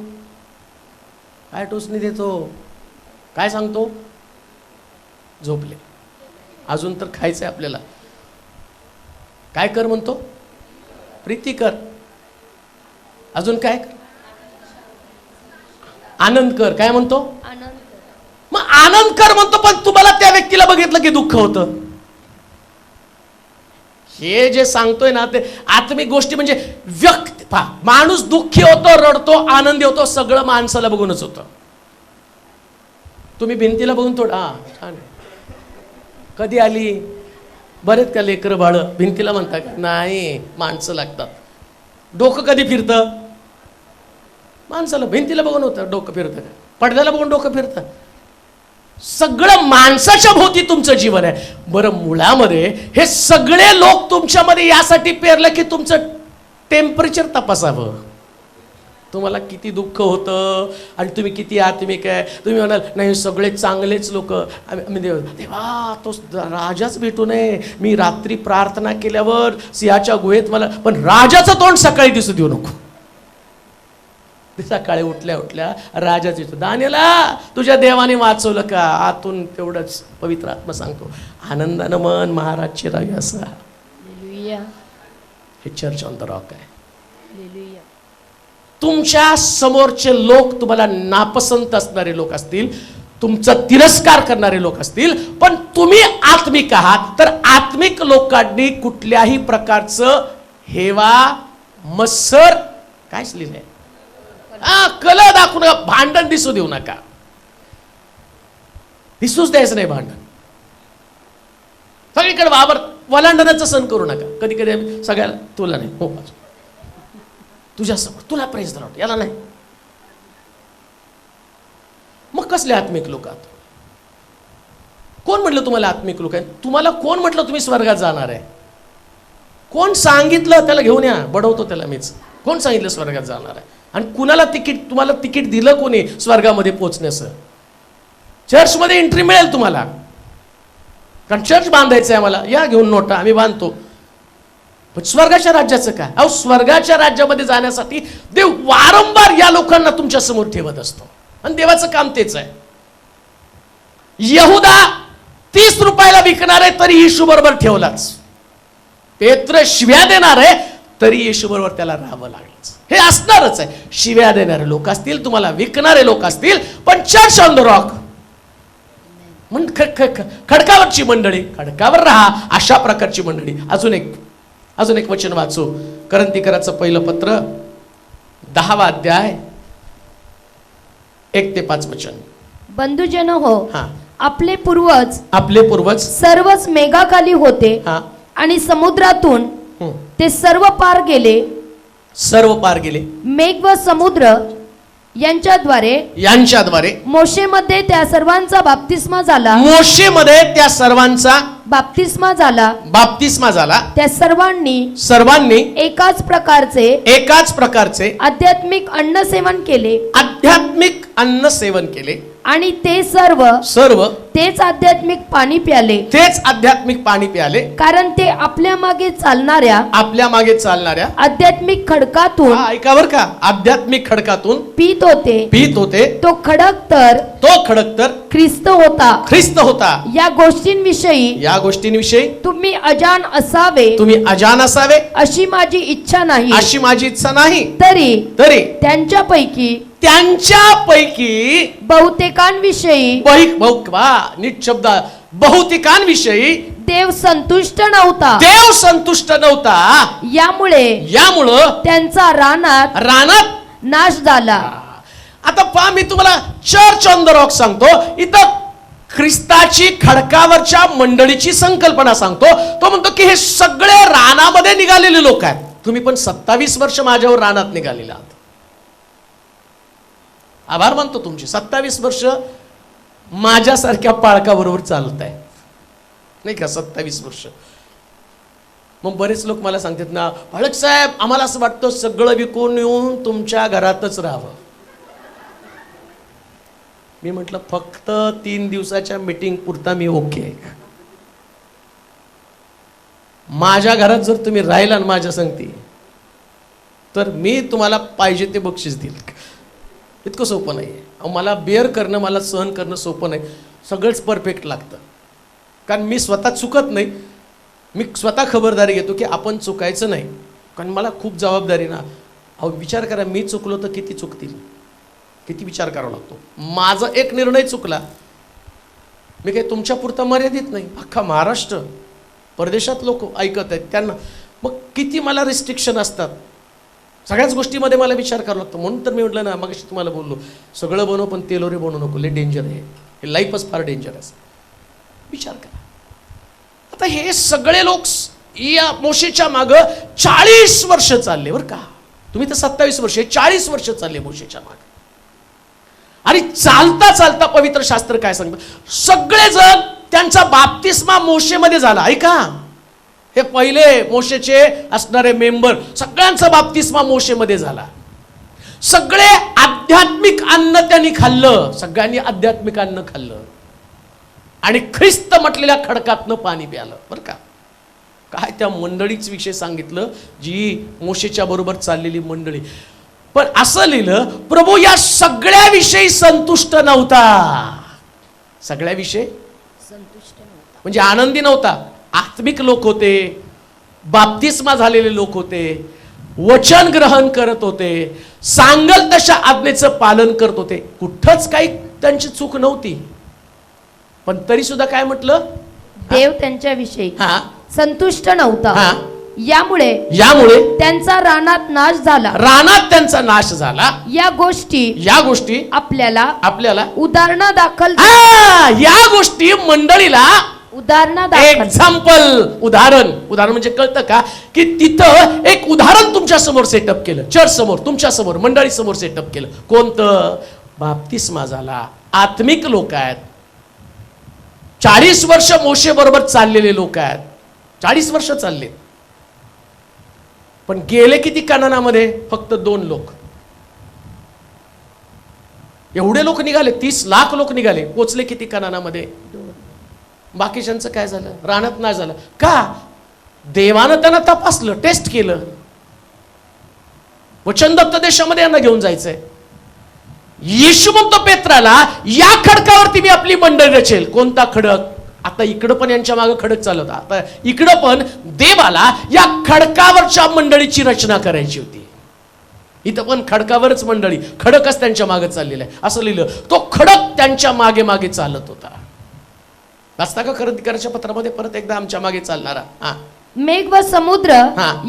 काय टोचणी देतो? काय सांगतो? झोपले. अजून तर खायचंय आपल्याला. काय कर म्हणतो? प्रीती कर. अजून काय? आनंद कर. काय म्हणतो? मग आनंद कर म्हणतो, पण तुम्हाला त्या व्यक्तीला बघितलं की दुःख होतं. हे जे सांगतोय ना ते आत्मिक गोष्टी, म्हणजे व्यक्ती माणूस दुःखी होतो, रडतो, आनंदी होतो, सगळं माणसाला बघूनच होतं. तुम्ही भिंतीला बघून थोडं छान आहे. कधी आली? बरेच का लेकरं बाळ भिंतीला म्हणतात? नाही, माणसं लागतात. डोकं कधी फिरतं? माणसाला भिंतीला बघून होतं डोकं फिरतं, पडद्याला बघून डोकं फिरतं. सगळं माणसाच्या भोवती तुमचं जीवन आहे. बरं, मुळामध्ये हे सगळे लोक तुमच्यामध्ये यासाठी पेरलं की तुमचं टेम्परेचर तपासावं. तुम्हाला किती दुःख होतं आणि तुम्ही किती आत्मिक आहे. तुम्ही म्हणाल नाही सगळे चांगलेच लोक, देवा तो राजाच भेटू नये. मी रात्री प्रार्थना केल्यावर सिंहाच्या गुहेत मला, पण राजाचं तोंड सकाळी दिसू देऊ नको. सकाळी उठल्या उठल्या राजाच येतो. दानियेला तुझ्या देवाने वाचवलं का? आतून तेवढंच पवित्र आत्मा सांगतो, आनंदानं मन महाराज चिरावे असा. हे चर्च ऑन द रॉक आहे. तुमच्या समोरचे लोक तुम्हाला नापसंत असणारे लोक असतील, तुमचा तिरस्कार करणारे लोक असतील, पण तुम्ही आत्मिक आहात, तर आत्मिक लोकांनी कुठल्याही प्रकारचं हेवा, मत्सर, कायच लिहिलंय, कल दाखवू नका, भांडण दिसू देऊ नका. दिसूच द्यायचं नाही भांडण. सगळीकडे वावर वलांडण्याचा सण करू नका. कधी कधी सगळ्याला तुला नाही, हो तुझ्यासमोर तुला प्रेस धरवतो, याला नाही. मग कसले आत्मिक लोक आहात? कोण म्हटलं तुम्हाला आत्मिक लोक आहे? तुम्हाला कोण म्हटलं तुम्ही स्वर्गात जाणार आहे? कोण सांगितलं? त्याला घेऊन या, बडवतो त्याला मीच. कोण सांगितलं स्वर्गात जाणार आहे? आणि कुणाला तिकीट, तुम्हाला तिकीट दिलं कोणी स्वर्गामध्ये पोहोचण्याचं? चर्चमध्ये एंट्री मिळेल तुम्हाला, कारण चर्च बांधायचं आहे आम्हाला, या घेऊन नोटा, आम्ही बांधतो. पण स्वर्गाच्या राज्याचं काय? अहो, स्वर्गाच्या राज्यामध्ये जाण्यासाठी देव वारंवार या लोकांना तुमच्या समोर ठेवत असतो, आणि देवाचं काम तेच आहे. यहुदा 30 रुपयाला विकणार आहे तरी येशू बरोबर ठेवलाच. पेत्र शिव्या देणार आहे तरी येशू बरोबर त्याला राहावं लागलंच. हे असणारच आहे. शिव्या देणारे लोक असतील, तुम्हाला विकणारे लोक असतील, पण चर्च ऑन द रॉक, खडकावरची मंडळी, खडकावर राहा, अशा प्रकारची मंडळी. अजून एक वचन वाचू. करंथीकराचं पहिलं पत्र 10वा अध्याय 1 ते 5 वचन. बंधुजन हो, हा, आपले पूर्वज सर्वच मेघाखाली होते, आणि समुद्रातून ते सर्व पार गेले. मेघ व समुद्र यांच्याद्वारे मोशेमध्ये त्या सर्वांचा बाप्तिस्मा झाला. त्या सर्वांनी एकाच प्रकारचे आध्यात्मिक अन्न सेवन केले, आणि ते सर्व तेच आध्यात्मिक पाणी प्याले, कारण ते आपल्या मागे चालणाऱ्या आध्यात्मिक खडकातून, ऐकावर का, आध्यात्मिक खडकातून पीत होते. तो खडक तर ख्रिस्त होता. या गोष्टींविषयी तुम्ही अजान असावे अशी माझी इच्छा नाही. तरी त्यांच्यापैकी बहुतेकांविषयी देव संतुष्ट नव्हता. यामुळे त्यांचा रानात नाश झाला. आता पहा, मी तुम्हाला चर्च ऑन द रॉक सांगतो. इथं ख्रिस्ताची खडकावरच्या मंडळीची संकल्पना सांगतो. तो म्हणतो की हे सगळे रानामध्ये निघालेले लोक आहेत. तुम्ही पण 27 वर्ष माझ्यावर रानात निघालेला आहात. आभार मानतो तुमचे. 27 वर्ष माझ्यासारख्या पाळकाबरोबर चालत आहे, नाही का? 27 वर्ष. मग बरेच लोक मला सांगतात ना, पाळक साहेब, आम्हाला असं वाटतं सगळं विकून येऊन तुमच्या घरातच राहावं. मी म्हटलं फक्त 3 दिवसाच्या मीटिंग पुरता मी ओके. माझ्या घरात जर तुम्ही राहिला ना माझ्या संगती, तर मी तुम्हाला पाहिजे ते बक्षीस देईल. इतकं सोपं नाही आहे. मला बेअर करणं, मला सहन करणं सोपं नाही. सगळंच परफेक्ट लागतं. कारण मी स्वतः चुकत नाही. मी स्वतः खबरदारी घेतो की आपण चुकायचं नाही. कारण मला खूप जबाबदारी ना. अहो विचार करा, मी चुकलो तर किती चुकतील, किती विचार करावा लागतो. माझा एक निर्णय चुकला, मी काही तुमच्या पुरता मर्यादित नाही, अख्खा महाराष्ट्र, परदेशात लोक ऐकत आहेत त्यांना, मग किती मला रिस्ट्रिक्शन असतात. सगळ्याच गोष्टीमध्ये मला विचार करावा लागतो. म्हणून तर मी म्हटलं ना, मगाशी तुम्हाला बोललो, सगळं बनव पण तेलोरे बनवू नको, लय डेंजर आहे हे. लाईफच फार डेंजर आहे. विचार करा. आता हे सगळे लोक या मोशेच्या मागं 40 वर्ष चालले बरं का. तुम्ही तर 27 वर्ष, 40 वर्ष चालले मोशेच्या मागे. आणि चालता चालता पवित्र शास्त्र काय सांगतं, सगळेजण त्यांचा बाप्तिस्मा मोशेमध्ये झाला. ऐका, हे पहिले मोशेचे असणारे मेंबर सगळ्यांचा बाप्तिस्मा मोशेमध्ये झाला. सगळे आध्यात्मिक अन्न त्यांनी खाल्लं, सगळ्यांनी आध्यात्मिक अन्न खाल्लं आणि ख्रिस्त म्हटलेल्या खडकातनं पाणी प्यालं बरं का. काय त्या मंडळीच विषय सांगितलं, जी मोशेच्या बरोबर चाललेली मंडळी. पण असं लिहिलं, प्रभू या सगळ्याविषयी संतुष्ट नव्हता. सगळ्याविषयी संतुष्ट नव्हता म्हणजे आनंदी नव्हता. आत्मिक लोक होते, बाप्तिस्मा झालेले लोक होते, वचन ग्रहण करत होते, सांगल तशा आज्ञेचं पालन करत होते, कुठंच काही त्यांची चूक नव्हती. पण तरी सुद्धा काय म्हटलं, देव त्यांच्याविषयी संतुष्ट नव्हता. यामुळे त्यांचा रानात नाश झाला. रानात त्यांचा नाश झाला. या गोष्टी आपल्याला उदाहरणादाखल, या गोष्टी मंडळीला उदाहरणादाखल, एक्झाम्पल, उदाहरण म्हणजे कळतं का, की तिथं एक उदाहरण तुमच्या समोर सेटअप केलं, चर्च समोर, तुमच्या समोर, मंडळी समोर सेटअप केलं. कोणतं? बाप्तिस्मा झाला, आत्मिक लोक आहेत, 40 वर्ष मोशे बरोबर चाललेले लोक आहेत, 40 वर्ष चालले. पण गेले किती कनानामध्ये? फक्त 2 लोक. एवढे लोक निघाले, 30 लाख लोक निघाले, पोचले किती कनानामध्ये? बाकीच्यांचं काय झालं? रानात नाही झालं का? देवानं त्यांना तपासलं, टेस्ट केलं. वचनदत्त देशामध्ये यांना घेऊन जायचंय. येशू म्हणतो पेत्राला, या खडकावरती मी आपली मंडळी रचेल. कोणता खडक? आता इकडं पण यांच्या मागे खडक चालत, आता इकडं पण देवाला या खडकावरच्या मंडळीची रचना करायची होती. इथं पण खडकावरच मंडळी, खडकच त्यांच्या मागे चाललेलं आहे असं लिहिलं. तो खडक त्यांच्या मागे मागे चालत होता. वाचता का खरेदीकराच्या पत्रामध्ये परत एकदा आमच्या मागे चालणारा मेघ व समुद्र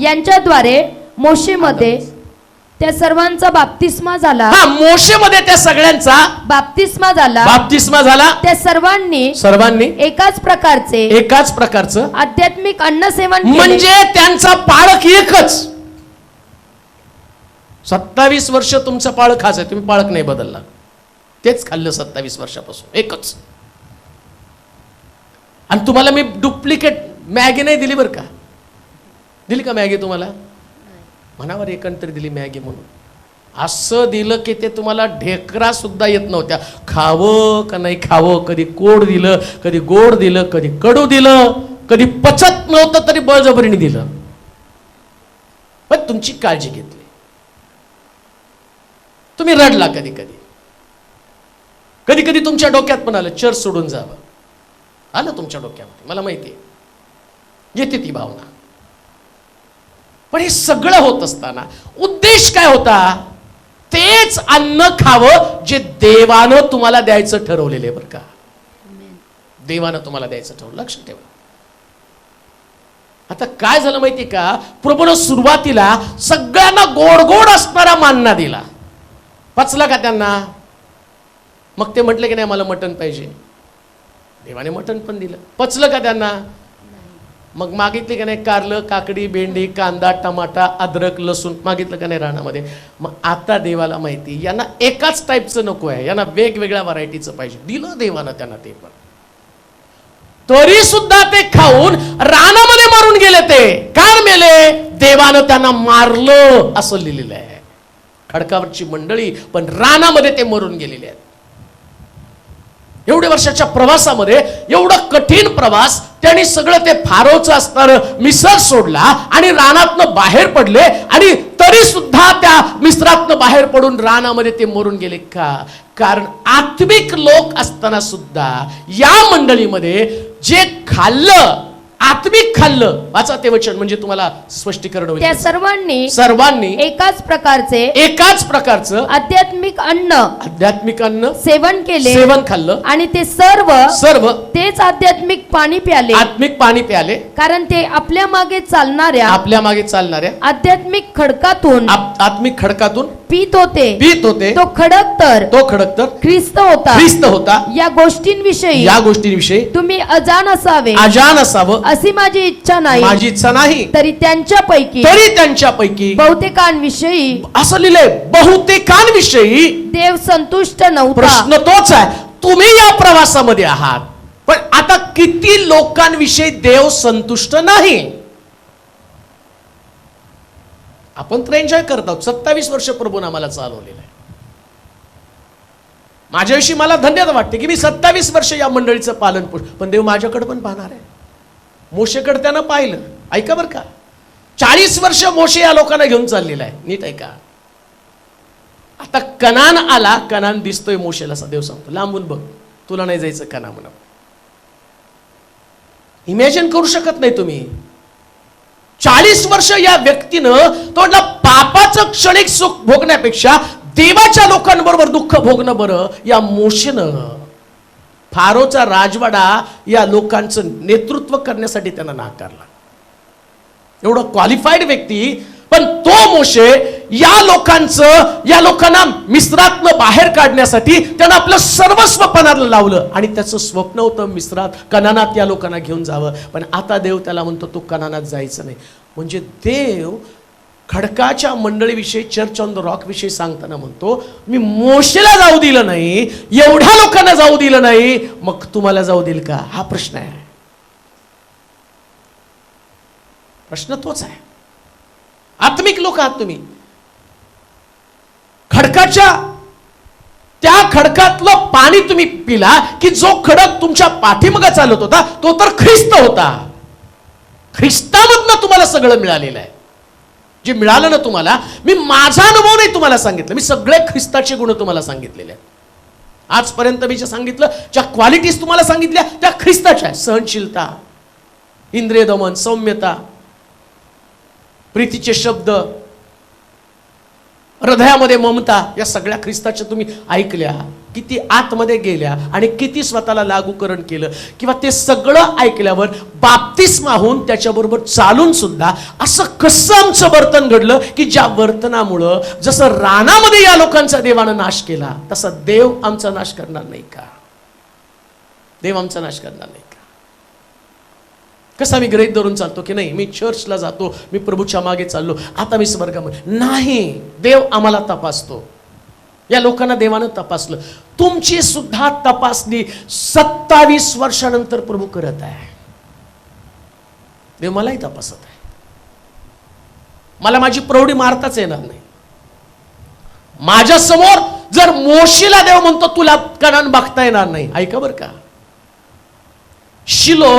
यांच्याद्वारे मोशेमध्ये त्या सर्वांचा बाप्तिस्मा झाला. मोशेमध्ये त्या सगळ्यांचा बाप्तिस्मा झाला. त्या सर्वांनी एकाच प्रकारचं आध्यात्मिक अन्न सेवन केले. म्हणजे त्यांचा पाळक एकच. 27 वर्ष तुमचं पाळक खायचं आहे, तुम्ही पाळक नाही बदलला, तेच खाल्लं 27 वर्षापासून, एकच. आणि तुम्हाला मी डुप्लिकेट मॅगी नाही दिली बरं का. दिली का मॅगी तुम्हाला? मनावर एकंदर दिली मॅगी म्हणून. असं दिलं की ते तुम्हाला ढेकरा सुद्धा येत नव्हत्या. खावं का नाही खावं, कधी कोड दिलं, कधी गोड दिलं, कधी कडू दिलं, कधी पचत नव्हतं तरी बळजबरीने दिलं. पण तुमची काळजी घेतली. तुम्ही रडला कधी कधी, कधी कधी तुमच्या डोक्यात पण आलं चर्च सोडून जावं, आलं तुमच्या डोक्यामध्ये, मला माहिती आहे, येते ती भावना. पण हे सगळं होत असताना उद्देश काय होता? तेच अन्न खावं जे देवानं तुम्हाला द्यायचं ठरवलेलं आहे बरं का. देवानं तुम्हाला द्यायचं ठरवलं, लक्षात ठेवा. आता काय झालं माहिती का, प्रभूनं सुरुवातीला सगळ्यांना गोड गोड असणारा मान्ना दिला. पचला का त्यांना? मग ते म्हटले की नाही मला मटण पाहिजे, देवाने मटण पण दिलं. पचलं का त्यांना? मग मागितले का नाही कारलं, काकडी, भेंडी, कांदा, टमाटा, अद्रक, लसूण मागितलं का नाही रानामध्ये? मग आता देवाला माहिती यांना एकाच टाईपचं नको आहे, यांना वेगवेगळ्या व्हरायटीचं पाहिजे. दिलं देवानं त्यांना ते पण. तरी सुद्धा ते खाऊन रानामध्ये मरून गेले. ते काय मेले? देवानं त्यांना मारलं असं लिहिलेलं आहे. खडकावरची मंडळी पण रानामध्ये ते मरून गेलेले आहेत. एवढ्या वर्षाच्या प्रवासामध्ये, एवढा कठीण प्रवास, त्यांनी सगळं ते फारोचं असणारं मिसळ सोडला आणि रानातनं बाहेर पडले. आणि तरी सुद्धा बाहेर पडून रानामध्ये ते मरून गेले का? कारण आत्मिक लोक असताना सुद्धा या मंडळीमध्ये जे खाल्लं, आत्मिक खाल्लं, वाचा ते वचन म्हणजे तुम्हाला स्पष्टीकरण होईल. त्या सर्वांनी एकाच प्रकारचं आध्यात्मिक अन्न सेवन खाल्लं आणि ते सर्व तेच आध्यात्मिक पाणी प्याले. कारण ते आपल्या मागे चालणाऱ्या आध्यात्मिक खडकातून पीत होते. तो खडक तर ख्रिस्त होता. या गोष्टींविषयी तुम्ही अजाण असावं अशी माझी इच्छा नाही. तरी त्यांच्यापैकी बहुतेकांविषयी असं लिहिलंय, बहुतेकांविषयी देव संतुष्ट नव्हता. प्रश्न तोच आहे, तुम्ही या प्रवासामध्ये आहात, पण आता किती लोकांविषयी देव संतुष्ट नाही? आपण तर एन्जॉय करत आहोत. 27 वर्ष प्रभूने आम्हाला चालवलेलं आहे. माझ्याविषयी मला धन्यवाद वाटते की मी 27 वर्ष या मंडळीचं पालन पोषण, पण देव माझ्याकडे पण पाहणार आहे. मोशेकडे त्यानं पाहिलं. ऐका बरं का, 40 वर्ष मोशे या लोकांना घेऊन चाललेला आहे. नीट ऐका. आता कनान आला, कनान दिसतोय मोशेला. देव सांगतो लांबून बघ, तुला नाही जायचं कनान म्हणून. इमॅजिन करू शकत नाही तुम्ही. 40 वर्ष या व्यक्तीनं तो म्हटला पापाचं क्षणिक सुख भोगण्यापेक्षा देवाच्या लोकांबरोबर दुःख भोगणं बरं. या मोशेनं फारोचा राजवाडा या लोकांचं नेतृत्व करण्यासाठी त्यांना नाकारला. एवढं क्वालिफाईड व्यक्ती, पण तो मोशे या लोकांना मिस्रातनं बाहेर काढण्यासाठी त्यानं आपलं सर्वस्व पणाला लावलं. आणि त्याचं स्वप्न होतं मिस्रात, कनानात या लोकांना घेऊन जावं. पण आता देव त्याला म्हणतो तू कनानात जायचं नाही. म्हणजे देव खडकाच्या मंडळीविषयी, चर्च ऑन द रॉक विषयी सांगताना म्हणतो मी मोशेला जाऊ दिलं नाही, एवढ्या लोकांना जाऊ दिलं नाही, मग तुम्हाला जाऊ देईल का? हा प्रश्न आहे. प्रश्न तोच आहे. आत्मिक लोक आहात तुम्ही. त्या खडकातलं पाणी तुम्ही पिला की जो खडक तुमच्या पाठीमागे चालत होता तो तर ख्रिस्त होता. ख्रिस्तामधनं तुम्हाला सगळं मिळालेलं आहे. जे मिळालं ना तुम्हाला, मी माझा अनुभव नाही तुम्हाला सांगितलं, मी सगळे ख्रिस्ताचे गुण तुम्हाला सांगितलेले आहेत. आजपर्यंत मी जे सांगितलं, ज्या क्वालिटीज तुम्हाला सांगितल्या त्या ख्रिस्ताच्या आहे. सहनशीलता, इंद्रिय दमन, सौम्यता, प्रीतीचे शब्द, हृदयामध्ये ममता, या सगळ्या ख्रिस्ताच्या तुम्ही ऐकल्या, किती आतमध्ये गेल्या आणि किती स्वतःला लागूकरण केलं. किंवा ते सगळं ऐकल्यावर बाप्तिस्मा होऊन त्याच्याबरोबर चालून सुद्धा असं कसं आमचं वर्तन घडलं की ज्या वर्तनामुळं जसं रानामध्ये या लोकांचा देवानं नाश केला तसा देव आमचा नाश करणार नाही का? देव आमचा नाश करणार नाही का? कसं मी गृहीत धरून चालतो की नाही, मी चर्चला जातो, मी प्रभूच्या मागे चाललो, आता मी स्वर्गामध्ये नाही. देव आम्हाला तपासतो. या लोकांना देवानं तपासलं. तुमची सुद्धा तपासणी 27 वर्षानंतर प्रभू करत आहे. देव मलाही तपासत आहे. मला माझी प्रौढी मारताच येणार नाही. माझ्या समोर जर मोशीला देव म्हणतो तुला कणान बघता येणार नाही, ऐका बरं का, शिलो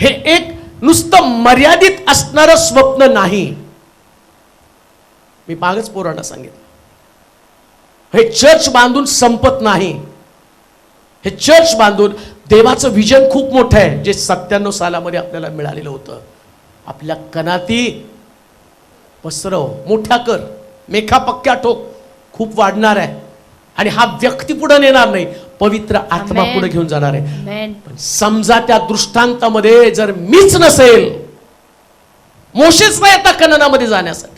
हे एक नुसतं मर्यादित असणारं स्वप्न नाही. मी मागच पोरांना सांगितलं, हे चर्च बांधून संपत नाही. हे चर्च बांधून देवाचं विजन खूप मोठं आहे, जे 97 सालामध्ये आपल्याला मिळालेलं होतं. आपल्या कणाती पसरव, मोठा कर, मेखा पक्क्या ठोक, खूप वाढणार आहे. आणि हा व्यक्ती पुढे नेणार नाही, पवित्र आत्मा पुढे घेऊन जाणार आहे. पण समजा त्या दृष्टांतामध्ये जर मीच नसेल, मोशेच नाही आता कनानामध्ये जाण्यासाठी.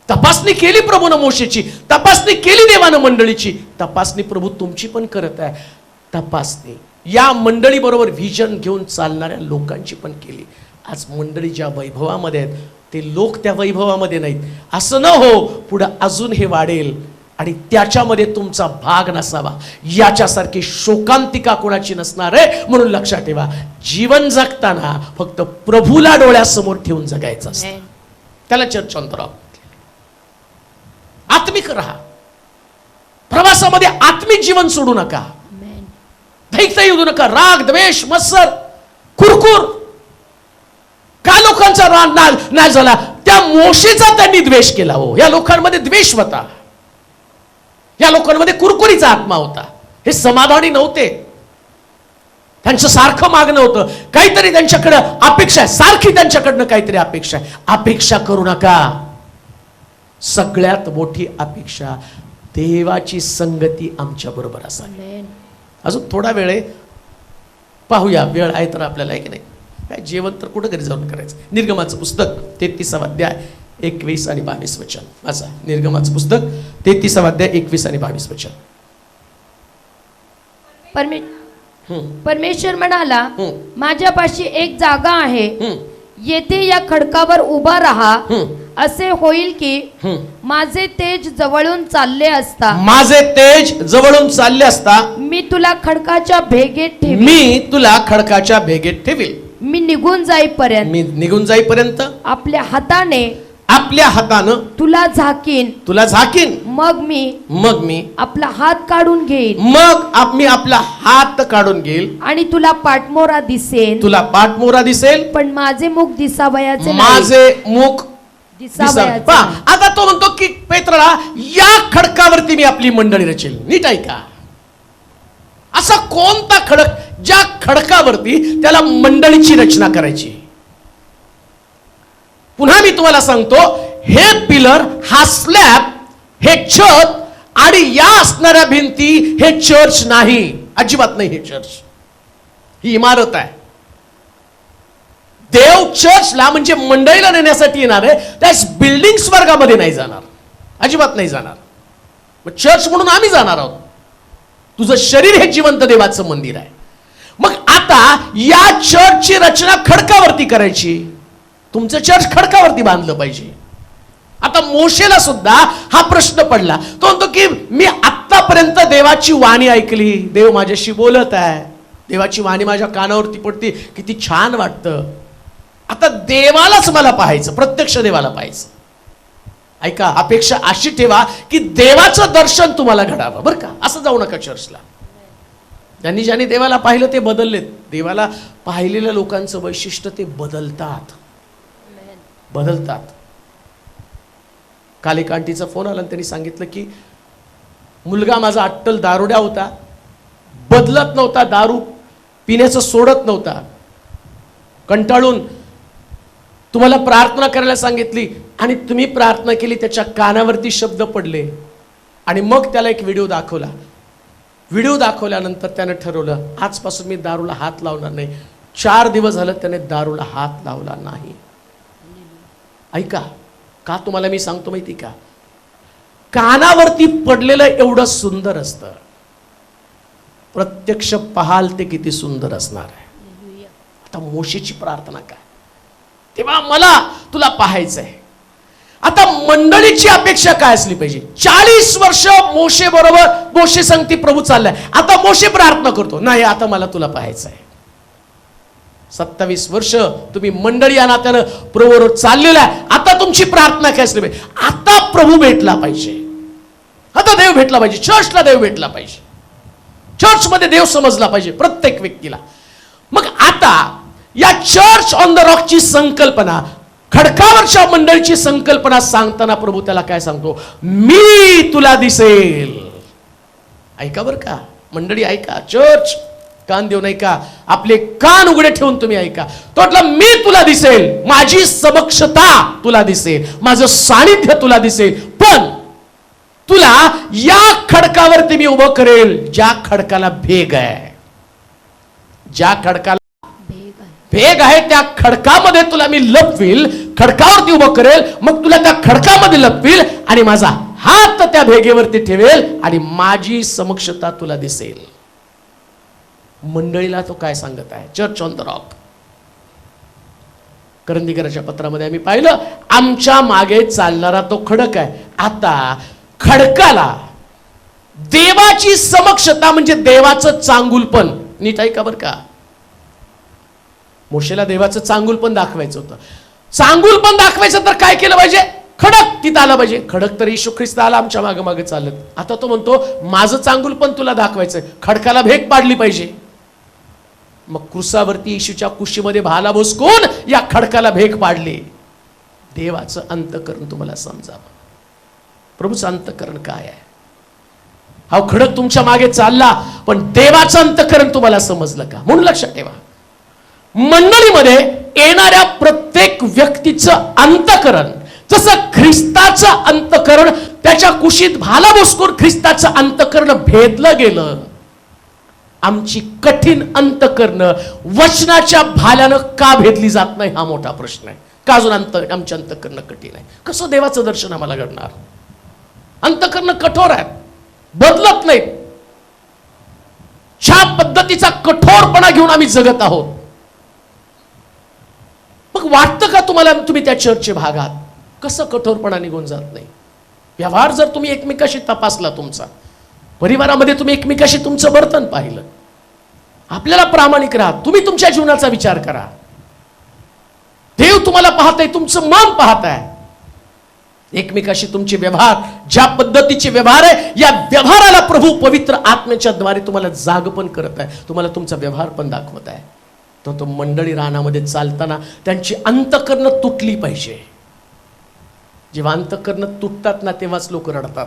तपासणी केली प्रभूनं मोशेची, तपासणी केली देवानं मंडळीची, तपासणी प्रभू तुमची पण करत आहे. तपासणी या मंडळी बरोबर व्हिजन घेऊन चालणाऱ्या लोकांची पण केली. आज मंडळी ज्या वैभवामध्ये आहेत ते लोक त्या वैभवामध्ये नाहीत. असं न हो, पुढे अजून हे वाढेल आणि त्याच्यामध्ये तुमचा भाग नसावा, याच्यासारखी शोकांतिका कोणाची नसणार आहे. म्हणून लक्षात ठेवा, जीवन जगताना फक्त प्रभूला डोळ्यासमोर ठेवून जगायचं असतं. त्याला चर्च ऑन द रॉक. आत्मिक राहा. प्रवासामध्ये आत्मिक जीवन सोडू नका. दैत्य येऊ नका. राग, द्वेष, मत्सर, कुरकुर. का लोकांचा राग नाही झाला? त्या या मोशेचा त्यांनी द्वेष केला. हो, या लोकांमध्ये द्वेष होता, या लोकांमध्ये कुरकुरीचा आत्मा होता. हे समाधानी नव्हते, त्यांचं सारखं मागणं होतं, काहीतरी त्यांच्याकडे अपेक्षा आहे, सारखी त्यांच्याकडनं काहीतरी अपेक्षा आहे. अपेक्षा करू नका. सगळ्यात मोठी अपेक्षा देवाची संगती आमच्या बरोबर असावी. अजून थोडा वेळ आहे, पाहूया, वेळ आहे तर आपल्याला, आहे की नाही? काय जेवण तर कुठं घरी जाऊन करायचं. निर्गमाचं पुस्तक 33 अध्याय 21 आणि 22 वचन वाचा. निर्गमाचं पुस्तक 33 अध्याय 21 आणि 22 वचन. परमेश्वर म्हणाला, माझ्यापाशी एक जागा आहे, येथे या खडकावर उभा राहा. असे होईल की माझे तेज जवळून चालले असता, माझे तेज जवळून चालले असता मी तुला खडकाच्या भेगेत ठेवीन. मी तुला खडकाच्या भेगेत ठेवील. मी निघून जाईपर्यंत, मी निघून जाईपर्यंत आपल्या हाताने तुला झाकीन. तुला झाकीन. मग मी आपला हात काढून घेईन. मग मी आपला हात काढून घेईल आणि तुला पाठमोरा दिसेल. तुला पाठमोरा दिसेल, पण माझे मुख दिसावयाचे नाही. माझे मुख दिसावयाचे पहा, नाही. आता तो म्हणतो की पेत्रला, या खडकावरती मी आपली मंडळी रचेल. नीट ऐका, असा कोणता खडक ज्या खडकावरती त्याला मंडळीची रचना करायची. पुन्हा मी तुम्हाला सांगतो, हे पिलर, हा स्लॅब, हे छत आणि या असणाऱ्या भिंती हे चर्च नाही, अजिबात नाही. हे चर्च, ही इमारत आहे. देव चर्चला म्हणजे मंडळीला नेण्यासाठी येणार आहे, त्याच बिल्डिंग वर्गामध्ये नाही जाणार, अजिबात नाही जाणार. मग चर्च म्हणून आम्ही जाणार आहोत. तुझं शरीर हे जिवंत देवाचं मंदिर आहे. मग आता या चर्चची रचना खडकावरती करायची. तुमचं चर्च खडकावरती बांधलं पाहिजे. आता मोशेला सुद्धा हा प्रश्न पडला. तो म्हणतो की मी आतापर्यंत देवाची वाणी ऐकली, देव माझ्याशी बोलत आहे, देवाची वाणी माझ्या कानावरती पडते, किती छान वाटतं. आता देवालाच मला पाहायचं, प्रत्यक्ष देवाला पाहायचं. ऐका, अपेक्षा अशी ठेवा की देवाचं दर्शन तुम्हाला घडावं, बरं का? असं जाऊ नका चर्चला. ज्यांनी ज्यांनी देवाला पाहिलं ते बदललेत. देवाला पाहिलेल्या लोकांचं वैशिष्ट्य ते बदलतात. काल एक आंटीचा फोन आला आणि त्यांनी सांगितलं की मुलगा माझा अट्टल दारुड्या होता, बदलत नव्हता, दारू पिण्याचं सोडत नव्हता. कंटाळून तुम्हाला प्रार्थना करायला सांगितली आणि तुम्ही प्रार्थना केली, त्याच्या कानावरती शब्द पडले आणि मग त्याला एक व्हिडिओ दाखवला. व्हिडिओ दाखवल्यानंतर त्याने ठरवलं, आजपासून मी दारूला हात लावणार नाही. 4 दिवस झालं त्याने दारूला हात लावला नाही. ऐका, का तुम्हाला मी सांगतो माहिती का? कानावरती पडलेलं एवढं सुंदर असतं, प्रत्यक्ष पाहाल ते किती सुंदर असणार आहे. आता मोशेची प्रार्थना काय? तेव्हा मला तुला पाहायचंय. आता मंडळीची अपेक्षा काय असली पाहिजे? 40 वर्ष मोशे बरोबर, मोशे संगती प्रभू चाललाय. आता मोशे प्रार्थना करतो, नाही आता मला तुला पाहायचंय. 27 वर्ष तुम्ही मंडळी या नात्यानं प्रभूबरोबर चाललेला आहे. आता तुमची प्रार्थना काय असली पाहिजे? आता प्रभू भेटला पाहिजे, आता देव भेटला पाहिजे, चर्चला देव भेटला पाहिजे, चर्चमध्ये देव समजला पाहिजे प्रत्येक व्यक्तीला. मग आता या चर्च ऑन द रॉकची संकल्पना, खडकावरच्या मंडळीची संकल्पना सांगताना प्रभू त्याला काय सांगतो? मी तुला दिसेल. ऐका बरं का मंडळी, ऐका, चर्च कान देऊन ऐका, आपले कान उघडे ठेवून तुम्ही ऐका. तो म्हटला, मी तुला दिसेल, माझी समक्षता तुला दिसेल, माझं सानिध्य तुला दिसेल, पण तुला या खडकावरती मी उभं करेल ज्या खडकाला भेग आहे. ज्या खडकाला भेग आहे त्या खडकामध्ये तुला मी लपवील, खडकावरती उभं करेल, मग तुला त्या खडकामध्ये लपवील आणि माझा हात त्या भेगेवरती ठेवेल आणि माझी समक्षता तुला दिसेल. मंडळीला तो काय सांगत आहे? Church on the rock. करंदीकराच्या पत्रामध्ये आम्ही पाहिलं, आमच्या मागे चालणारा तो खडक आहे. आता खडकाला देवाची समक्षता म्हणजे देवाचं चांगुलपण. नीट ऐका बरं का, मोशेला देवाचं चांगुलपण दाखवायचं होतं. चांगुलपण दाखवायचं तर काय केलं पाहिजे? खडक तिथं आला पाहिजे. खडक तर येशू ख्रिस्त आला आमच्या मागे मागे चालत. आता तो म्हणतो, माझं चांगुलपण तुला दाखवायचंय, खडकाला भेग पाडली पाहिजे. मग क्रुसावरती येशूच्या कुशीमध्ये भाला भोसकून या खडकाला भेग पाडली. देवाचं अंतःकरण तुम्हाला समजावं. प्रभूचं अंतःकरण काय आहे? हा खडक तुमच्या मागे चालला, पण देवाचं अंतःकरण तुम्हाला समजलं का? म्हणून लक्षात ठेवा, मंडळीमध्ये येणाऱ्या प्रत्येक व्यक्तीचं अंतःकरण जसं ख्रिस्ताचं अंतःकरण त्याच्या कुशीत भाला बसकून ख्रिस्ताचं अंतःकरण भेदलं गेलं, आमची कठीण अंतःकरण वचनाच्या भाल्यानं का भेदली जात नाही हा मोठा प्रश्न आहे. का अजून आमची अंतःकरण कठीण आहे? कसं देवाचं दर्शन आम्हाला घडणार? अंतःकरण कठोर आहे, बदलत नाही. ज्या पद्धतीचा कठोरपणा घेऊन आम्ही जगत आहोत, मग वाटतं का तुम्हाला तुम्ही त्या चर्चचे भाग आहात? कसं कठोरपणा निघून जात नाही? व्यवहार जर तुम्ही एकमेकाशी तपासला, तुमचा परिवारामध्ये तुम्ही एकमेकाशी तुमचं वर्तन पाहिलं, आपल्याला प्रामाणिक राहा. तुम्ही तुमच्या जीवनाचा विचार करा. देव तुम्हाला पाहताय, तुमचं मन पाहताय. एकमेकाशी तुमचे व्यवहार, ज्या पद्धतीचे व्यवहार आहे, या व्यवहाराला प्रभू पवित्र आत्म्याच्या द्वारे तुम्हाला जागपण करत आहे, तुम्हाला तुमचा व्यवहार पण दाखवत आहे. तो मंडळी रानामध्ये चालताना त्यांची अंतःकरण तुटली पाहिजे. जेव्हा अंतःकरण तुटतात ना, तेव्हाच लोक रडतात.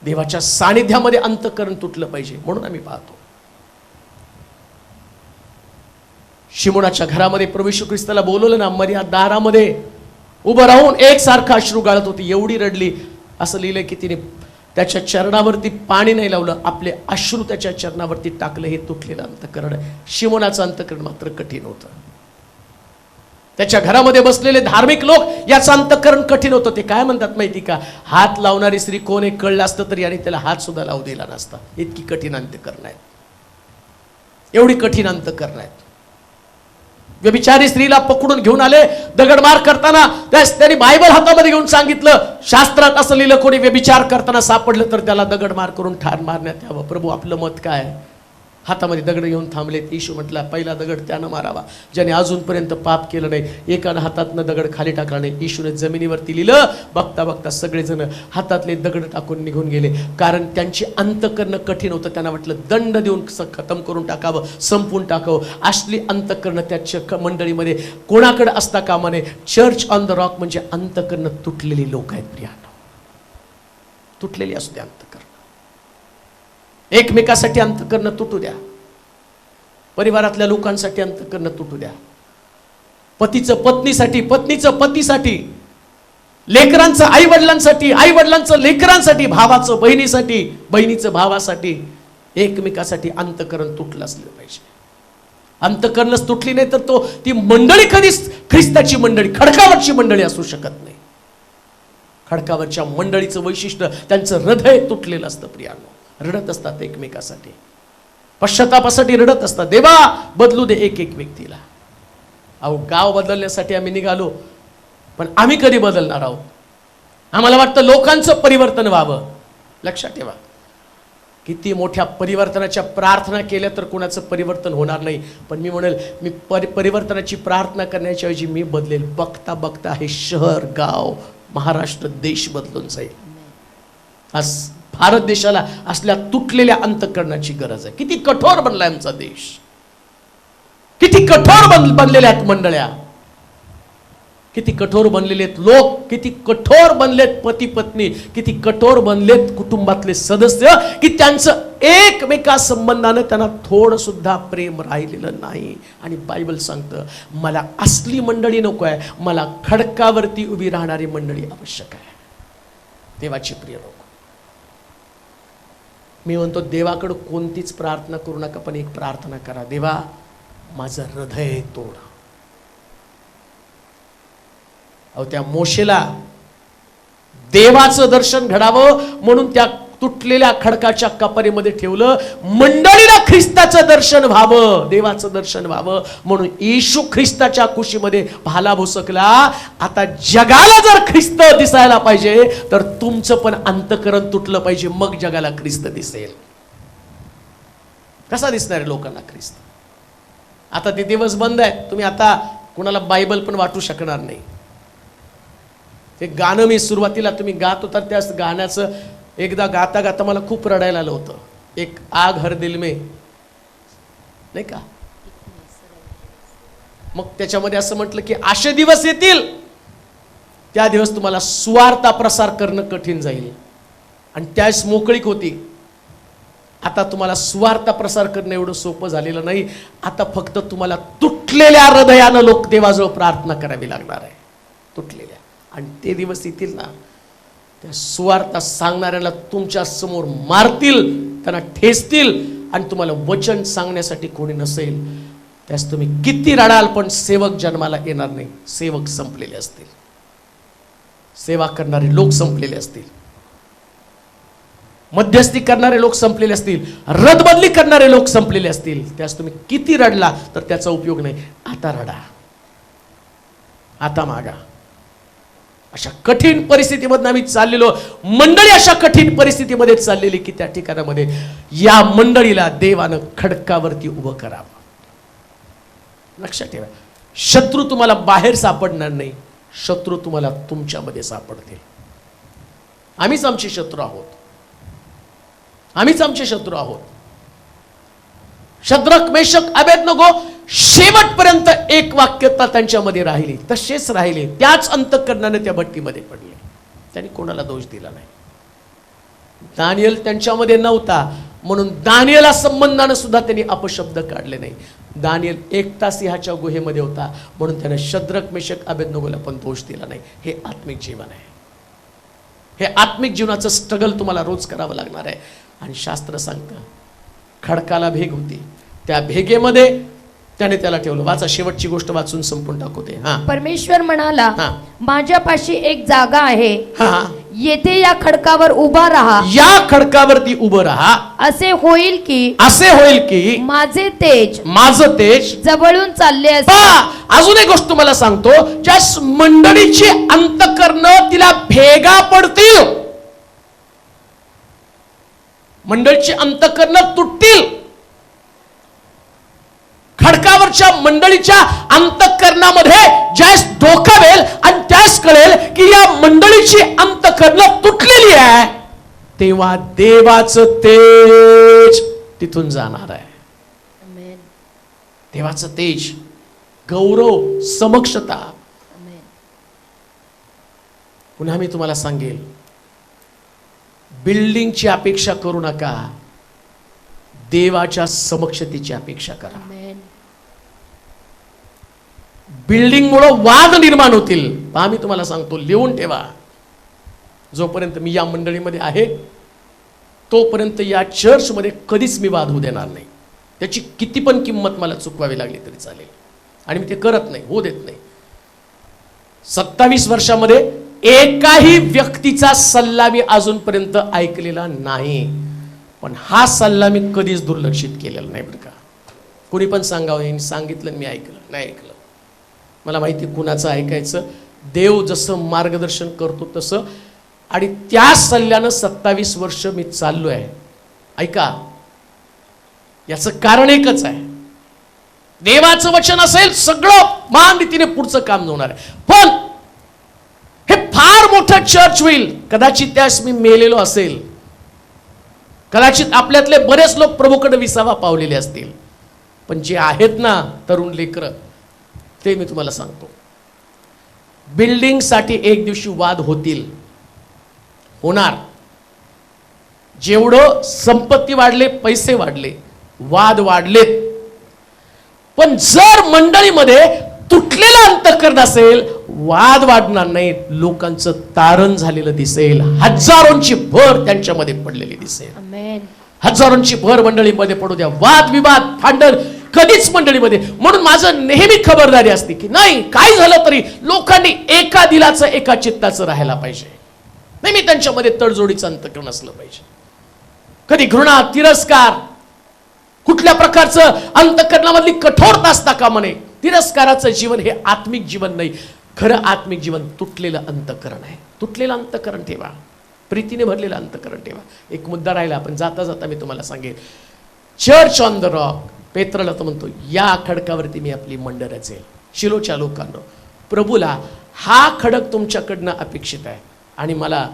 देवाच्या सानिध्यामध्ये अंतःकरण तुटलं पाहिजे. म्हणून आम्ही पाहतो शिमोनाच्या घरामध्ये प्रभू येशू ख्रिस्ताला बोलवलं ना, मरिया दारामध्ये उभं राहून एकसारखा अश्रू गाळत होती. एवढी रडली, असं लिहिलंय की तिने त्याच्या चरणावरती पाणी नाही लावलं, आपले अश्रू त्याच्या चरणावरती टाकलं. हे तुटलेलं अंतःकरण आहे. शिमोनाचं अंतःकरण मात्र कठीण होतं. त्याच्या घरामध्ये बसलेले धार्मिक लोक याचं अंतःकरण कठीण होतं. ते काय म्हणतात माहिती का? हात लावणारी स्त्री कोण आहे कळलं असतं तरी याने त्याला हात सुद्धा लावू दिला नसता. इतकी कठीण अंतःकरण आहेत, एवढी कठीण अंतःकरण आहेत. व्यभिचारी स्त्रीला पकडून घेऊन आले दगडमार करताना, त्यांनी बायबल हातामध्ये घेऊन सांगितलं, शास्त्रात असं लिहिलं, कोणी व्यभिचार करताना सापडलं तर त्याला दगडमार करून ठार मारण्यात यावं. प्रभू आपलं मत काय आहे? हातामध्ये दगड घेऊन थांबले. येशू म्हटला, पहिला दगड त्यानं मारावा ज्याने अजूनपर्यंत पाप केलं नाही. एकानं हातातनं दगड खाली टाकला नाही. येशूने जमिनीवरती लिहिलं. बघता बघता सगळेजण हातातले दगड टाकून निघून गेले, कारण त्यांची अंतःकरण कठीण होतं. त्यांना वाटलं दंड देऊन खतम करून टाकावं, संपून टाकावं. असली अंतःकरण त्याच्या मंडळीमध्ये कोणाकडे असता कामा नये. चर्च ऑन द रॉक म्हणजे अंतःकरण तुटलेली लोक आहेत प्रियानो. तुटलेली असू द्या अंतःकरण. एकमेकासाठी अंतःकरण तुटू द्या. परिवारातल्या लोकांसाठी अंतःकरण तुटू द्या. पतीचं पत्नीसाठी, पत्नीचं पतीसाठी, लेकरांचं आई वडिलांसाठी, आई वडिलांचं लेकरांसाठी, भावाचं बहिणीसाठी, बहिणीचं भावासाठी, एकमेकासाठी अंतःकरण तुटलं असलं पाहिजे. अंतःकरणच तुटली नाही तर ती मंडळी कधीच ख्रिस्ताची मंडळी, खडकावरची मंडळी असू शकत नाही. खडकावरच्या मंडळीचं वैशिष्ट्य त्यांचं हृदय तुटलेलं असतं प्रियानो. रडत असतात एकमेकासाठी, पश्चातापासाठी रडत असतात. देवा बदलू दे एक एक व्यक्तीला. अहो गाव बदलण्यासाठी आम्ही निघालो, पण आम्ही कधी बदलणार आहोत? आम्हाला वाटतं लोकांचं परिवर्तन व्हावं. लक्षात ठेवा, किती मोठ्या परिवर्तनाच्या प्रार्थना केल्या तर कोणाचं परिवर्तन होणार नाही. पण मी म्हणेल, मी परिवर्तनाची प्रार्थना करण्याच्या ऐवजी मी बदलेल. बघता बघता हे शहर, गाव, महाराष्ट्र, देश बदलून जाईल. आज भारत देशाला असल्या तुटलेल्या अंतःकरणाची गरज आहे. किती कठोर बनलाय आमचा देश, किती कठोर बनलेल्या आहेत मंडळ्या, किती कठोर बनलेले आहेत लोक, किती कठोर बनलेत पती पत्नी, किती कठोर बनलेत कुटुंबातले सदस्य, की त्यांचं एकमेका संबंधानं त्यांना थोडं सुद्धा प्रेम राहिलेलं नाही. आणि बायबल सांगतं, मला असली मंडळी नको आहे, मला खडकावरती उभी राहणारी मंडळी आवश्यक आहे. देवाची प्रिय लोक, मी म्हणतो देवाकडे कोणतीच प्रार्थना करू नका, पण एक प्रार्थना करा, देवा माझं हृदय तोड. अहो त्या मोशेला देवाचं दर्शन घडावं म्हणून त्या तुटलेल्या खडकाच्या कपारीमध्ये ठेवलं. मंडळीला ख्रिस्ताचं दर्शन व्हावं, देवाचं दर्शन व्हावं म्हणून येशू ख्रिस्ताच्या कुशीमध्ये भाला भुसकला. आता जगाला जर ख्रिस्त दिसायला पाहिजे तर तुमचं पण अंतःकरण तुटलं पाहिजे, मग जगाला ख्रिस्त दिसेल. कसा दिसणार आहे लोकांना ख्रिस्त? आता ते दिवस बंद आहेत. तुम्ही आता कुणाला बायबल पण वाटू शकणार नाही. ते गाणं मी सुरुवातीला तुम्ही गात होता, त्या गाण्याचं एकदा गाता गाता मला खूप रडायला आलं होतं. एक आग हर दिल में, नाही का, मग त्याच्यामध्ये असं म्हटलं की असे दिवस येतील, त्या दिवस तुम्हाला सुवार्ता प्रसार करणं कठीण जाईल आणि त्यास मोकळीक होती. आता तुम्हाला सुवार्ता प्रसार करणं एवढं सोपं झालेलं नाही. आता फक्त तुम्हाला तुटलेल्या हृदयानं लोक देवाजवळ प्रार्थना करावी लागणार आहे, तुटलेल्या. आणि ते दिवस येतील ना, त्या सुवार्ता सांगणाऱ्याला तुमच्या समोर मारतील, त्यांना ठेचतील आणि तुम्हाला वचन सांगण्यासाठी कोणी नसेल. त्यास तुम्ही किती रडाल पण सेवक जन्माला येणार नाही. सेवक संपलेले असतील, सेवा करणारे लोक संपलेले असतील, मध्यस्थी करणारे लोक संपलेले असतील, रदबदली करणारे लोक संपलेले असतील. त्यास तुम्ही किती रडला तर त्याचा उपयोग नाही. आता रडा, आता मागा. अशा कठीण परिस्थितीमधून आम्ही चाललेलो, मंडळी अशा कठीण परिस्थितीमध्ये चाललेली की त्या ठिकाणामध्ये या मंडळीला देवानं खडकावरती उभं करावं. लक्षात ठेवा, शत्रू तुम्हाला बाहेर सापडणार नाही, शत्रू तुम्हाला तुमच्यामध्ये सापडतील. आम्हीच आमचे शत्रू आहोत, आम्हीच आमचे शत्रू आहोत. शद्रक, मेशक, अबेदनगो शेवटपर्यंत एक वाक्यता त्यांच्यामध्ये राहिली, तसेच राहिले. त्याच अंतःकरणाने त्या भट्टीमध्ये पडले, त्यांनी कोणाला दोष दिला नाही. दानियल त्यांच्यामध्ये नव्हता म्हणून दानियला संबंधानं सुद्धा त्यांनी अपशब्द काढले नाही. दानियल 1 तास सिंहाच्या गुहेमध्ये होता म्हणून त्याने शद्रक, मेशक, अबेदनगोला पण दोष दिला नाही. हे आत्मिक जीवन आहे. हे आत्मिक जीवनाचं स्ट्रगल तुम्हाला रोज करावं लागणार आहे. आणि शास्त्र सांगतं खडकाला भेग होती, त्या भेगेमध्ये त्याने त्याला ठेवलं. वाचा, शेवटची गोष्ट वाचून संपून टाकवते. परमेश्वर म्हणाला, माझ्यापाशी एक जागा आहे, येथे या खडकावर उभा राहा. या खडकावरती उभं राहा. असे होईल की माझे तेज जवळून चालले असे. अजून एक गोष्ट तुम्हाला सांगतो, ज्या मंडळीची अंतःकरणं तिला भेगा पडतील, मंडळीची अंतःकरणं तुटतील. खडकावरच्या मंडळीच्या अंतःकरणामध्ये ज्यास डोकावेल आणि त्यास कळेल की या मंडळीची अंतःकरणं तुटलेली आहे, तेव्हा देवाचं तेज तिथून जाणार आहे. देवाचं तेज, गौरव, समक्षता. पुन्हा मी तुम्हाला सांगेल, बिल्डिंगची अपेक्षा करू नका, देवाच्या समक्षतेची अपेक्षा करा. बिल्डिंग मुळे वाद निर्माण होतील. पहा, मी तुम्हाला सांगतो, लिहून ठेवा. जोपर्यंत मी या मंडळीमध्ये आहे तोपर्यंत या चर्चमध्ये कधीच मी वाद होऊ देणार नाही. त्याची किती पण किंमत मला चुकवावी लागली तरी चालेल, आणि मी ते करत नाही, होऊ देत नाही. 27 वर्षामध्ये एकाही व्यक्तीचा सल्ला मी अजूनपर्यंत ऐकलेला नाही, पण हा सल्ला मी कधीच दुर्लक्षित केलेला नाही बरं का. कोणी पण सांगावं, सांगितलं मी ऐकलं नाही ऐकलं, मला माहिती कुणाचं ऐकायचं. देव जसं मार्गदर्शन करतो तसं, आणि त्या सल्ल्यानं 27 वर्ष मी चाललो आहे. ऐका, याचं कारण एकच आहे, देवाचं वचन असेल सगळं मान रीतीने पुढचं काम होणार आहे. पण हे फार मोठं चर्च होईल. कदाचित त्यास मी मेलेलो असेल, कदाचित आपल्यातले बरेच लोक प्रभूकडे विसावा पावलेले असतील, पण जे आहेत ना तरुण लेकरं, ते मी तुम्हाला सांगतो, बिल्डिंग साठी एक दिवशी वाद होतील, होणार. जेवढं संपत्ती वाढले, पैसे वाढले, वाद वाढलेत, पण जर मंडळीमध्ये तुटलेलं अंतःकरण असेल, वाद वाढणार नाही. लोकांचं तारण झालेलं दिसेल, हजारोंची भर त्यांच्यामध्ये पडलेली दिसेल. हजारोंची भर मंडळीमध्ये पडू द्या. वाद विवाद भांडण कधीच मंडळीमध्ये. म्हणून माझं नेहमी खबरदारी असते की नाही, काय झालं तरी लोकांनी एका दिलाचं, एका चित्ताचं राहायला पाहिजे. नेहमी त्यांच्यामध्ये तडजोडीचं अंतःकरण असलं पाहिजे. कधी घृणा, तिरस्कार, कुठल्या प्रकारचं अंतःकरणामधली कठोरता असता कामा नये. तिरस्काराचं जीवन हे आत्मिक जीवन नाही. खरं आत्मिक जीवन तुटलेलं अंतःकरण आहे. तुटलेलं अंतःकरण ठेवा, प्रीतीने भरलेलं अंतःकरण ठेवा. एक मुद्दा राहिला, आपण जाता जाता मी तुम्हाला सांगेन. चर्च ऑन द रॉक, पेत्रला तो म्हणतो, या खडकावरती मी आपली मंडळ रचेल. शिलोच्या लोकांनो, प्रभूला हा खडक तुमच्याकडनं अपेक्षित आहे. आणि मला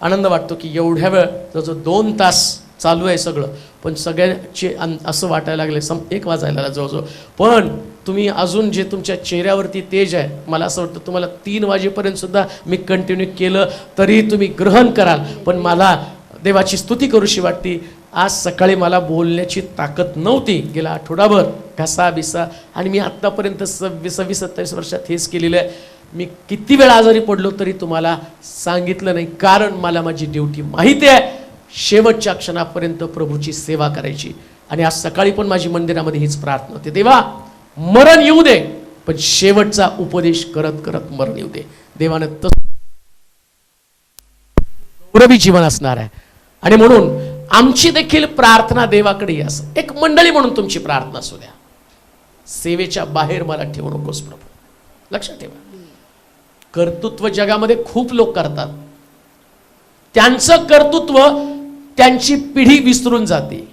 आनंद वाटतो की एवढ्या वेळ जवळ 2 तास चालू आहे सगळं, पण सगळ्याचे असं वाटायला लागले 1 वाजायला जवळजवळ, पण तुम्ही अजून जे तुमच्या चेहऱ्यावरती तेज आहे, मला असं वाटतं तुम्हाला 3 वाजेपर्यंत सुद्धा मी कंटिन्यू केलं तरी तुम्ही ग्रहण कराल. पण मला देवाची स्तुती करूशी वाटते. आज सकाळी मला बोलण्याची ताकद नव्हती, गेला आठवडाभर घसा बिसा, आणि मी आत्तापर्यंत 26-27 वर्षात हेच केलेलं आहे. मी किती वेळा आजारी पडलो तरी तुम्हाला सांगितलं नाही, कारण मला माझी ड्युटी माहिती आहे. शेवटच्या क्षणापर्यंत प्रभूची सेवा करायची. आणि आज सकाळी पण माझी मंदिरामध्ये हीच प्रार्थना होती, देवा मरण येऊ दे पण शेवटचा उपदेश करत करत मरण येऊ दे. देवानं तसं गौरवी जीवन असणार आहे. आणि म्हणून आमची देखील प्रार्थना देवाकडे असं एक मंडळी म्हणून तुमची प्रार्थना असू द्या. सेवेच्या बाहेर मला ठेवू नकोस प्रभू. लक्षात ठेवा, कर्तृत्व जगामध्ये खूप लोक करतात, त्यांचं कर्तृत्व त्यांची पिढी विसरून जाते.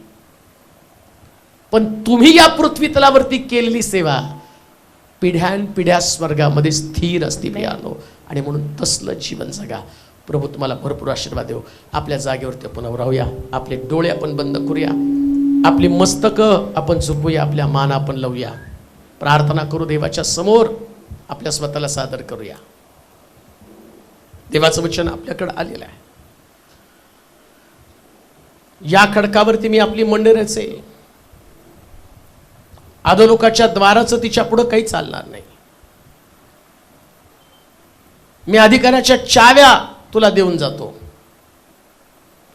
पण तुम्ही या पृथ्वी तलावरती केलेली सेवा पिढ्यानपिढ्या स्वर्गामध्ये स्थिर असते प्रियानो. आणि म्हणून तसलं जीवन जगा. प्रभू तुम्हाला भरपूर आशीर्वाद देऊ. आपल्या जागेवरती आपण राहूया. आपले डोळे आपण बंद करूया. आपली मस्तकं आपण झुकूया. आपल्या मान आपण लावूया. प्रार्थना करू. देवाच्या समोर आपल्या स्वतःला सादर करूया. देवाचं वचन आपल्याकडे आलेलं आहे. या खडकावरती मी आपली मंदिर रचेल. अधोलोकाच्या द्वाराचं तिच्या पुढे काही चालणार नाही. मी अधिकाराच्या चाव्या तुला देऊन जातो.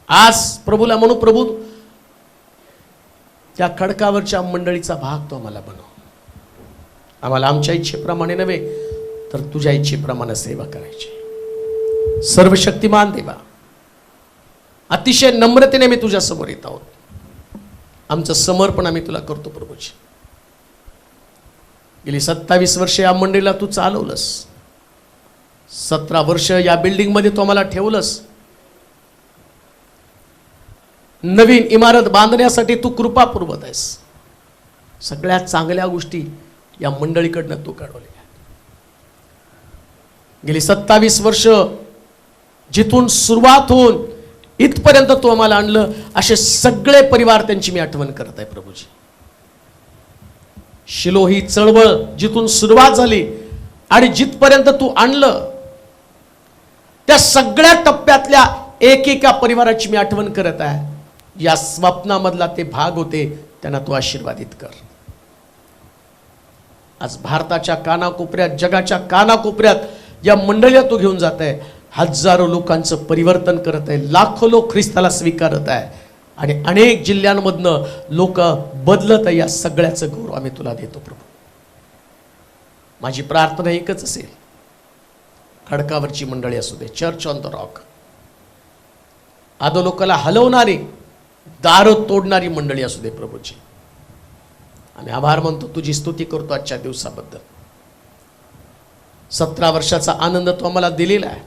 आज प्रभूला म्हणू, प्रभू त्या खडकावरच्या मंडळीचा भाग तो आम्हाला बनव. आम्हाला आमच्या इच्छेप्रमाणे नव्हे तर तुझ्या इच्छेप्रमाणे सेवा करायची. सर्वशक्तिमान देवा, अतिशय नम्रतेने मी तुझ्या समोर येत आहोत. आमचं समर्पण आम्ही तुला करतो प्रभूजी. गेली 27 वर्ष या मंडळीला तू चालवलंस. 17 वर्ष या बिल्डिंग मध्ये तू आम्हाला ठेवलंस. नवीन इमारत बांधण्यासाठी तू कृपा पुरवत आहेस. सगळ्या चांगल्या गोष्टी या मंडळीकडनं तू घडवल्या. गेली 27 वर्ष जिथून सुरुवात होऊन इथपर्यंत तू आम्हाला आणलं, असे सगळे परिवार त्यांची मी आठवण करत आहे प्रभूजी. शिलो ही चळवळ जिथून सुरुवात झाली आणि जिथपर्यंत तू आणलं, त्या सगळ्या टप्प्यातल्या एकेका परिवाराची मी आठवण करत आहे. या स्वप्नामधला ते भाग होते, त्यांना तू आशीर्वादित कर. आज भारताच्या कानाकोपऱ्यात, जगाच्या कानाकोपऱ्यात या मंडळीला तू घेऊन जात आहे. हजारो लोकांचं परिवर्तन करत आहे. लाखो लोक ख्रिस्ताला स्वीकारत आहे आणि अनेक जिल्ह्यांमधनं लोक बदलत आहे. या सगळ्याचं गौरव आम्ही तुला देतो प्रभू. माझी प्रार्थना एकच असेल, खडकावरची मंडळी असू दे, चर्च ऑन द रॉक, अधोलोकाला हलवणारी, दारं तोडणारी मंडळी असू दे प्रभूजी. आम्ही आभार मानतो, तुझी स्तुती करतो आजच्या दिवसाबद्दल. 17 वर्षाचा आनंद तो आम्हाला दिलेला आहे,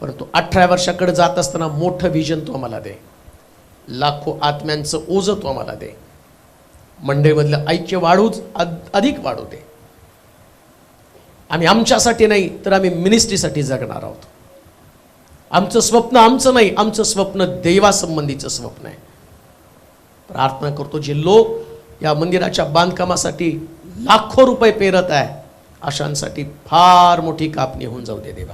परंतु 18 वर्षाकडे जात असताना मोठं विजन तो आम्हाला दे. लाखो आत्म्यांचं ओझं तो आम्हाला दे. मंडळीमधलं ऐक्य वाढूच, अधिक वाढू दे. आम्ही आमच्यासाठी नाही तर आम्ही मिनिस्ट्रीसाठी जगणार आहोत. आमचं स्वप्न आमचं नाही, आमचं स्वप्न देवासंबंधीचं स्वप्न आहे. प्रार्थना करतो, जे लोक या मंदिराच्या बांधकामासाठी लाखो रुपये पेरत आहे, अशांसाठी फार मोठी कापणी होऊन जाऊ दे देवा.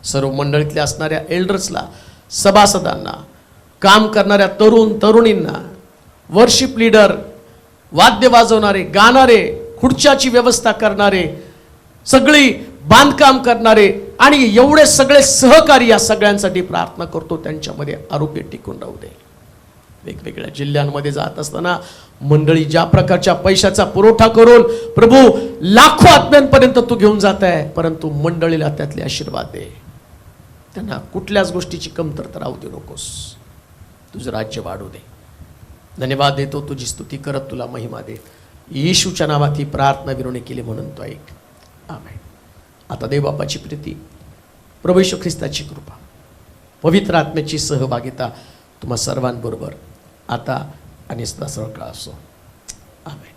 सर्व मंडळीतल्या असणाऱ्या एल्डर्सला, सभासदांना, काम करणाऱ्या तरुण तरुणींना, वर्शिप लीडर, वाद्य वाजवणारे, गाणारे, खुर्च्याची व्यवस्था करणारे, सगळी बांधकाम करणारे आणि एवढे सगळे सहकारी, या सगळ्यांसाठी प्रार्थना करतो, त्यांच्यामध्ये आरोग्य टिकून राहू दे. वेगवेगळ्या जिल्ह्यांमध्ये जात असताना मंडळी ज्या प्रकारच्या पैशाचा पुरवठा करून प्रभू लाखो आत्म्यांपर्यंत तू घेऊन जात आहे, परंतु मंडळीला त्यातले आशीर्वाद दे. त्यांना कुठल्याच गोष्टीची कमतरता राहू देऊ नकोस. तुझं राज्य वाढू दे. धन्यवाद देतो, तुझी स्तुती करत तुला महिमा दे. येशूच्या नावात ही प्रार्थना विनवणी केली म्हणून तो ऐक. आमेन. आता देवबापाची प्रीती, प्रभू येशू ख्रिस्ताची कृपा, पवित्र आत्म्याची सहभागिता तुम्हा सर्वांबरोबर आता आणि सदा सदाकाळ असो. आमेन.